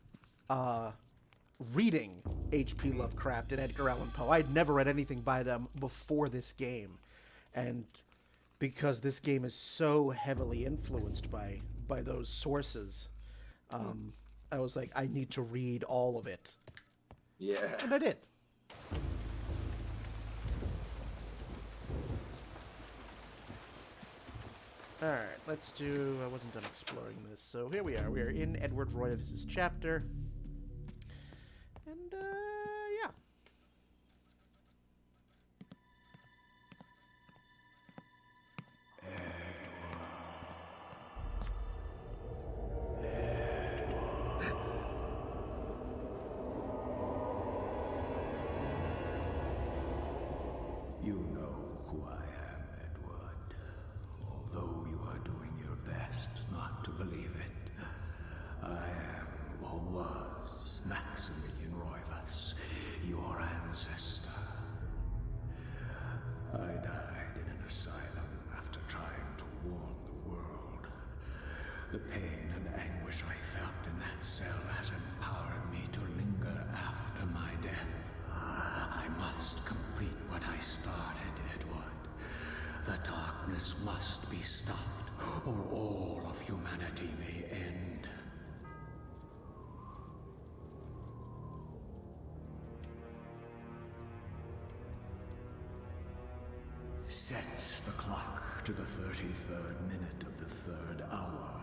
reading H.P. Lovecraft and Edgar Allan Poe. I had never read anything by them before this game. And because this game is so heavily influenced by those sources, I was like, I need to read all of it. Yeah. And I did. Alright, let's do... I wasn't done exploring this. So here we are. We are in Edward Roivus' chapter. And, yeah. You know who I am, Edward. Although you are doing your best not to believe it, I am, or was, Maximilian Roivus, your ancestor. I died in an asylum after trying to warn the world. The pain and anguish I felt in that cell has empowered me to linger after my death. I must complete what I started, Edward. The darkness must be stopped, or all of humanity may end. Sets the clock to the 33rd minute of the 3rd hour.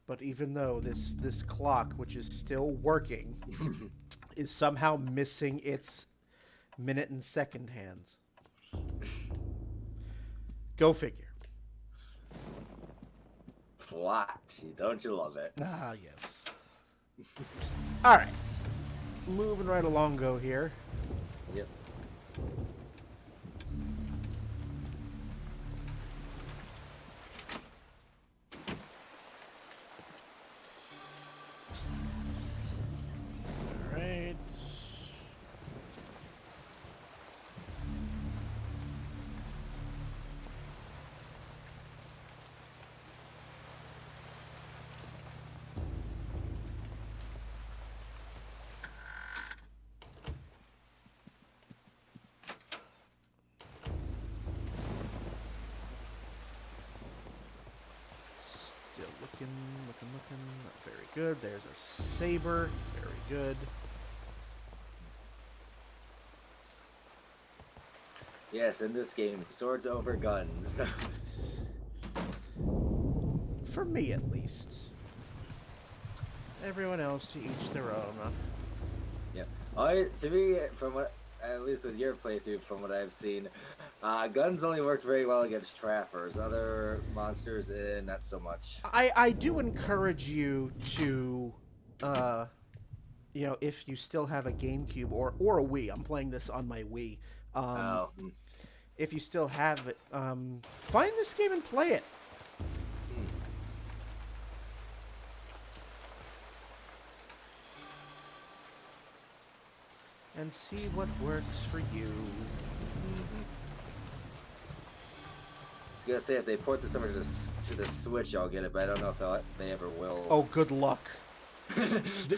But even though this clock, which is still working, is somehow missing its minute and second hands. Go figure. Plot. Don't you love it? Ah, yes. All right. Moving right along, go here. Yep. All right. Still looking. Not very good. There's a saber. Very good. Yes, in this game, swords over guns. For me, at least. Everyone else to each their own. Yep. To me, from what, at least with your playthrough, from what I've seen, guns only work very well against trappers. Other monsters, not so much. I do encourage you to, if you still have a GameCube or a Wii. I'm playing this on my Wii. If you still have it, find this game and play it. And see what works for you. I was gonna say, if they port this over to the Switch, I'll get it, but I don't know if they ever will. Oh, good luck.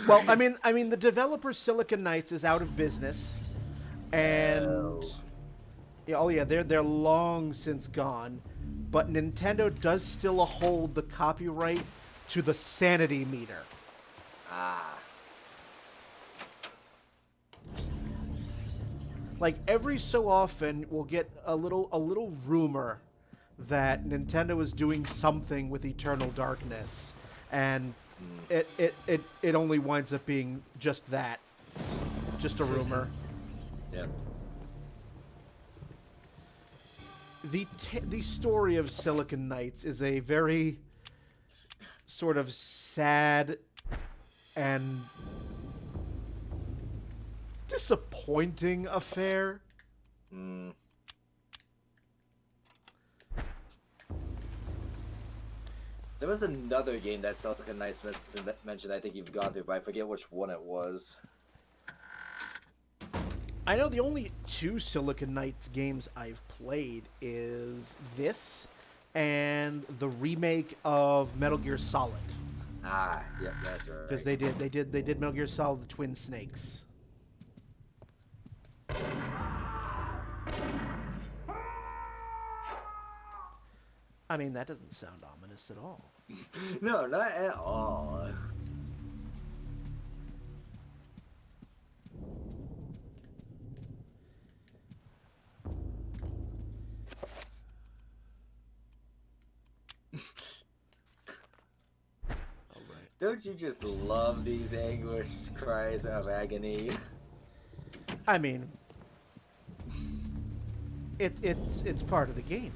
Well, I mean, the developer Silicon Knights is out of business, and they're long since gone. But Nintendo does still hold the copyright to the Sanity meter. Like every so often, we'll get a little rumor that Nintendo is doing something with Eternal Darkness, and it only winds up being just that, just a rumor. Yeah. The story of Silicon Knights is a very sort of sad and disappointing affair. There was another game that Silicon Knights mentioned. I think you've gone through, but I forget which one it was. I know the only two Silicon Knights games I've played is this and the remake of Metal Gear Solid. Yep, that's right. Because they did Metal Gear Solid: The Twin Snakes. I mean, that doesn't sound ominous at all. No, not at all. Don't you just love these anguish cries of agony? I mean, it's part of the game.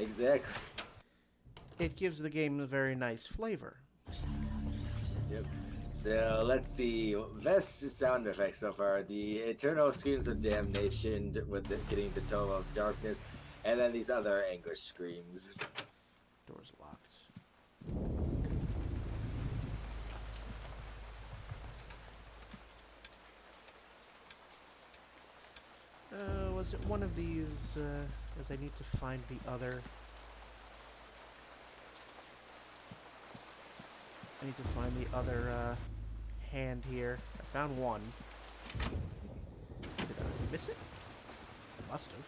Exactly. It gives the game a very nice flavor. Yep. So let's see. Best sound effects so far: the eternal screams of damnation with getting the tone of darkness, and then these other anguish screams. Door's locked. Was it one of these? As I need to find the other. I need to find the other hand here. I found one. Did I miss it? I must have.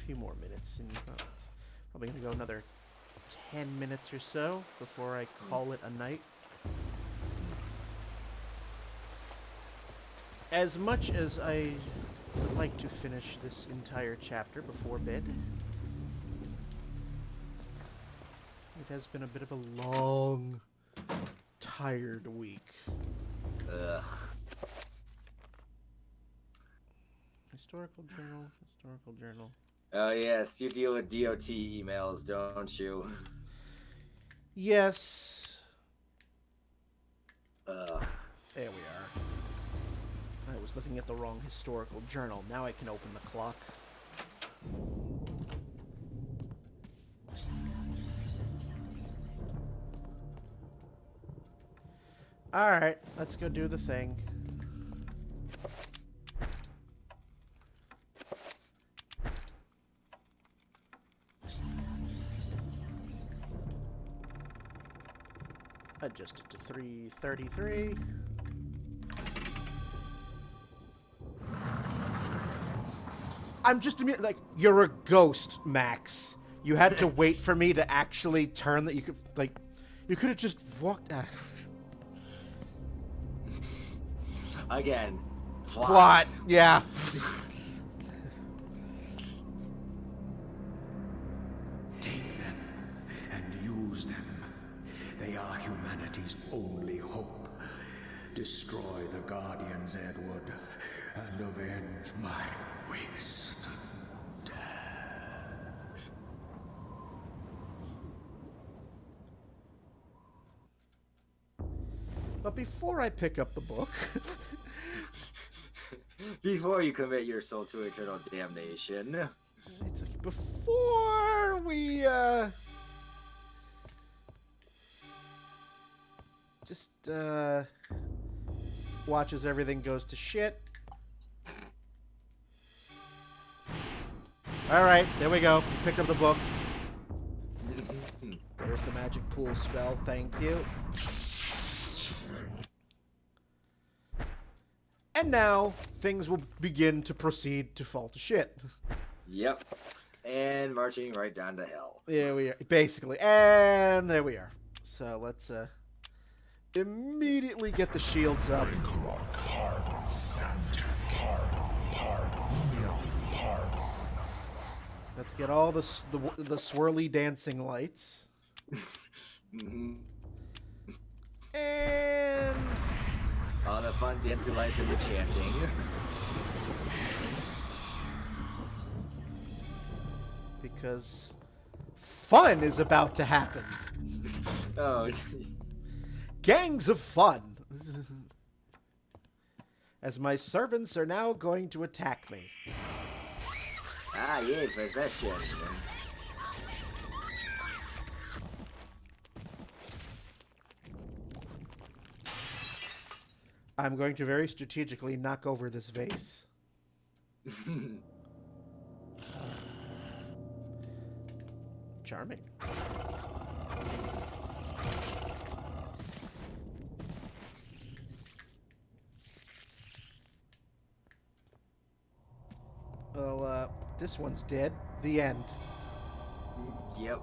few more minutes, and probably gonna go another 10 minutes or so before I call it a night. As much as I would like to finish this entire chapter before bed, it has been a bit of a long, tired week. Ugh. Historical journal. Oh yes, you deal with DOT emails, don't you? Yes. Ugh. There we are. I was looking at the wrong historical journal. Now I can open the clock. Alright, let's go do the thing. Adjust it to 333. I'm just like, you're a ghost, Max. You had to wait for me to actually turn that. You could, like, you could have just walked out. Again. Plot. Yeah. Take them and use them. They are humanity's only hope. Destroy the Guardians, Edward, and avenge my wasted death. But before I pick up the book... Before you commit your soul to eternal damnation. It's like before we, just, watch as everything goes to shit. Alright, there we go. We picked up the book. There's the magic pool spell, thank you. And now, things will begin to proceed to fall to shit. Yep. And marching right down to hell. There we are, basically. And there we are. So let's immediately get the shields up. Let's get all the swirly dancing lights. And... all the fun dancing lights and the chanting. Because fun is about to happen. Oh, jeez. Gangs of fun. As my servants are now going to attack me. Ah, yeah, possession. I'm going to very strategically knock over this vase. Charming. Well, this one's dead. The end. Yep.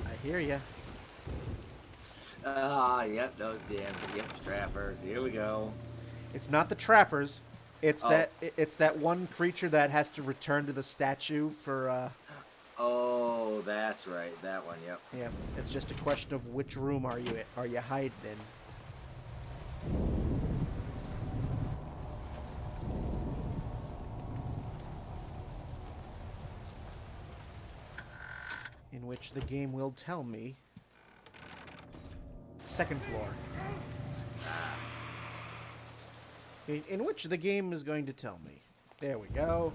I hear ya. Ah, yep, those damn trappers. Here we go. It's not the trappers. It's it's that one creature that has to return to the statue for Oh, that's right. That one, yep. Yeah, it's just a question of which room are you hiding in which the game will tell me. Second floor. In which the game is going to tell me. There we go.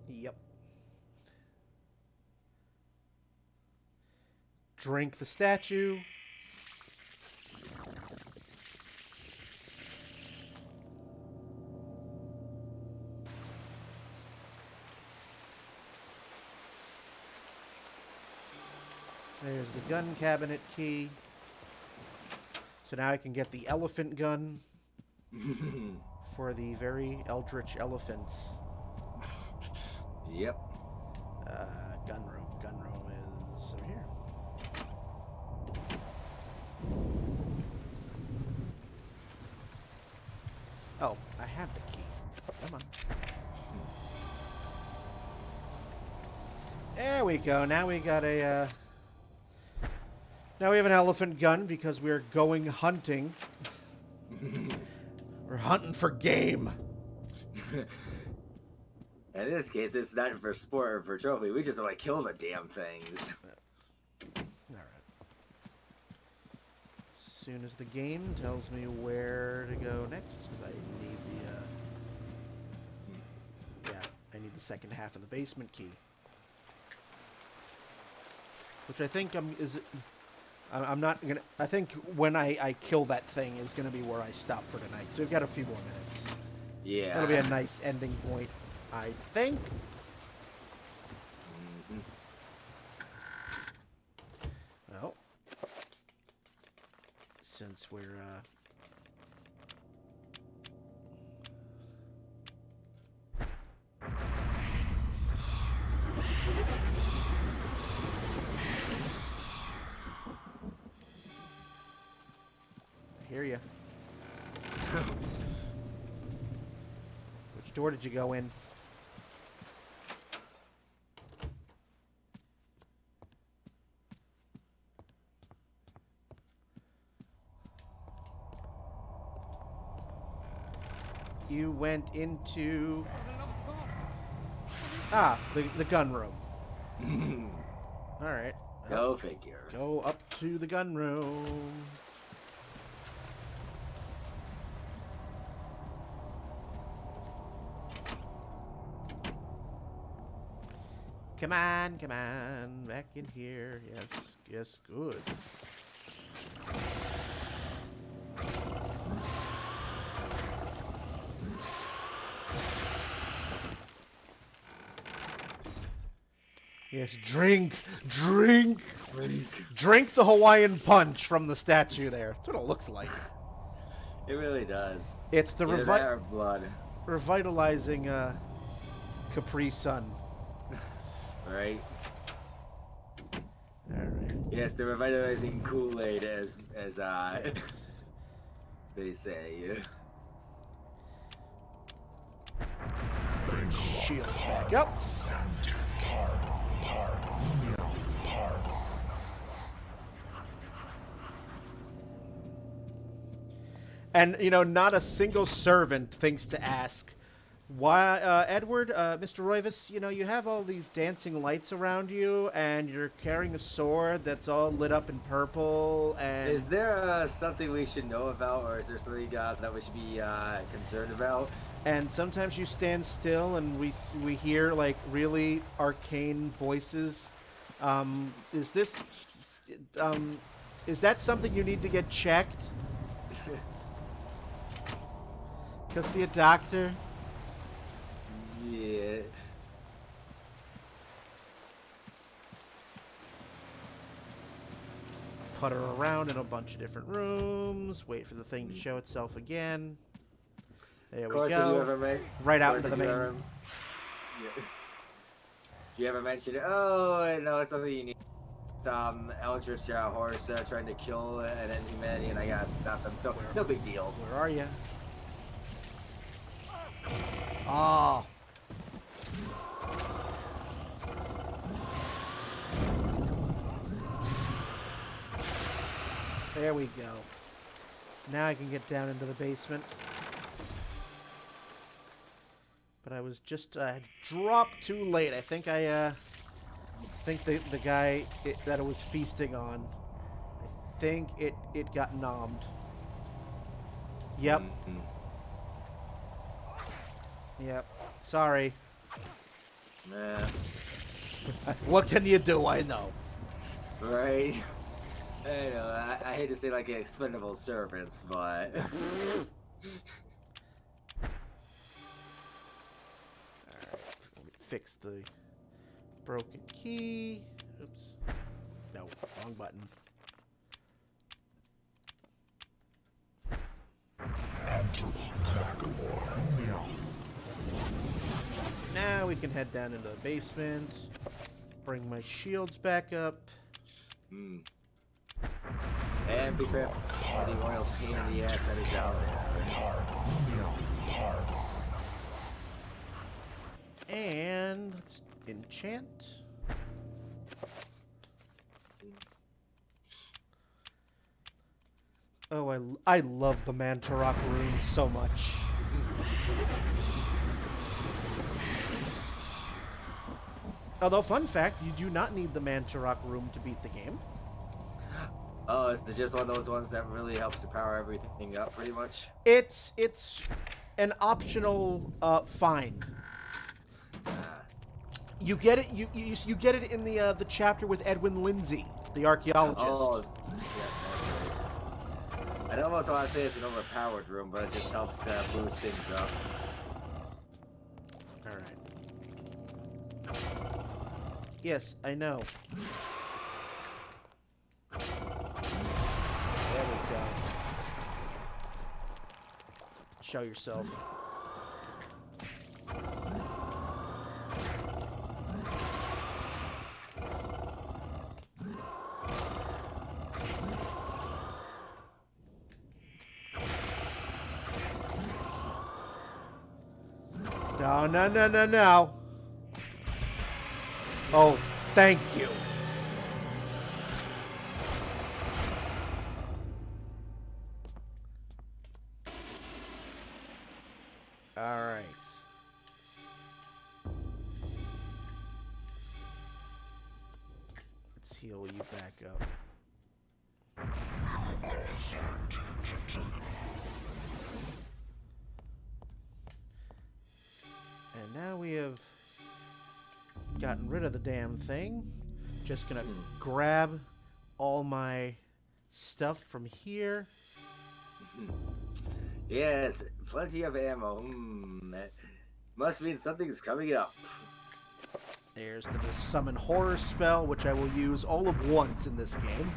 Yep. drink the statue. There's the gun cabinet key. So now I can get the elephant gun for the very eldritch elephants. Yep. Gun room. Gun room is over here. Oh, I have the key. Come on. There we go. Now we got a... Now we have an elephant gun because we're going hunting. We're hunting for game. In this case, it's not for sport or for trophy. We just want to kill the damn things. Alright. As soon as the game tells me where to go next, because I need the, yeah, I need the second half of the basement key. Which I think I'm not gonna, I think when I kill that thing is gonna be where I stop for tonight. So we've got a few more minutes. Yeah. That'll be a nice ending point, I think. Well, since we're I hear ya. Which door did you go in? You went into... Ah, the gun room. Alright. Go figure. Go up to the gun room. Come on, come on. Back in here. Yes, yes, good. Yes, drink, drink, drink the Hawaiian punch from the statue there. That's what it looks like. It really does. It's the blood. Revitalizing Capri Sun. Right. All right. Yes, the revitalizing Kool-Aid, as they say. Shield back up. And, you know, not a single servant thinks to ask, why, Edward, Mr. Roivas, you know, you have all these dancing lights around you, and you're carrying a sword that's all lit up in purple, and... Is there something we should know about, or is there something that we should be concerned about? And sometimes you stand still, and we hear, like, really arcane voices. Is that something you need to get checked? Go see a doctor? Yeah. Putter around in a bunch of different rooms. Wait for the thing to show itself again. There we go. Right out into the main room. Yeah. Do you ever mention, oh, I know it's something you need. Some eldritch horse trying to kill an humanity, and I gotta stop them. So no big deal. Where are you? Oh. There we go. Now I can get down into the basement. But I was just dropped too late. I think the guy that it was feasting on, I think it got nommed. Yep. Yep. Sorry. Nah. What can you do? I know. Right? I know, I hate to say like expendable servants, but... Alright, let me fix the broken key. Oops. No, wrong button. Now we can head down into the basement. Bring my shields back up. And be fair, the royal pain in the ass that is down there. And let's enchant. Oh, I love the Mantarok rune so much. Although, fun fact, you do not need the Mantarok rune to beat the game. Oh, it's just one of those ones that really helps to power everything up, pretty much? It's an optional find. You get it. You get it in the chapter with Edwin Lindsay, the archaeologist. Oh, yeah, that's right. I almost want to say it's an overpowered room, but it just helps boost things up. All right. Yes, I know. There we go. Show yourself. No, no, no, no, no. Oh, thank you. All right. Let's heal you back up. And now we have gotten rid of the damn thing. Just gonna grab all my stuff from here. Yes, plenty of ammo. That must mean something's coming up. There's the summon horror spell, which I will use all of once in this game.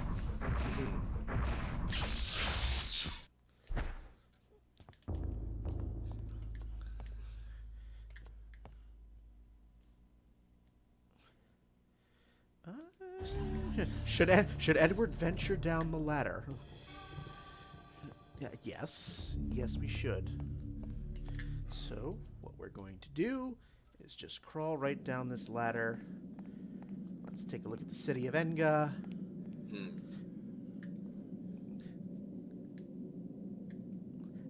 Should Edward venture down the ladder? Yes, we should. So, what we're going to do is just crawl right down this ladder. Let's take a look at the city of Enga.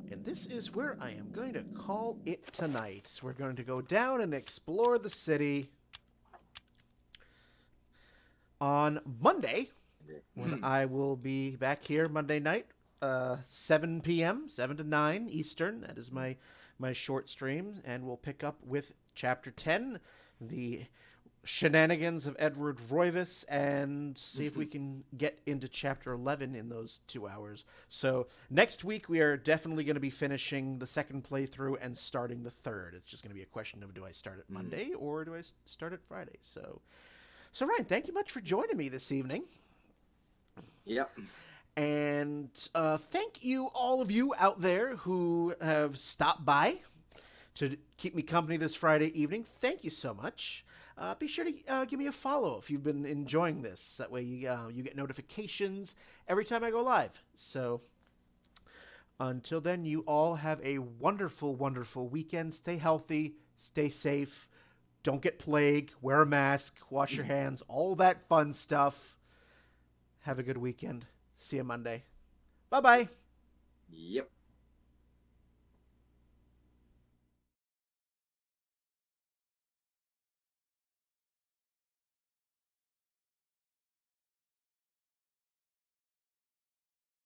And this is where I am going to call it tonight. We're going to go down and explore the city on Monday, when I will be back here Monday night, 7 p.m., 7 to 9 Eastern. That is my short stream, and we'll pick up with Chapter 10, the shenanigans of Edward Roivas, and see if we can get into Chapter 11 in those 2 hours. So next week, we are definitely going to be finishing the second playthrough and starting the third. It's just going to be a question of, do I start it Monday or do I start it Friday? So Ryan, thank you much for joining me this evening. Yep. And thank you, all of you out there who have stopped by to keep me company this Friday evening. Thank you so much. Be sure to give me a follow if you've been enjoying this. That way you get notifications every time I go live. So until then, you all have a wonderful, wonderful weekend. Stay healthy. Stay safe. Don't get plague. Wear a mask. Wash your hands. All that fun stuff. Have a good weekend. See you Monday. Bye-bye. Yep.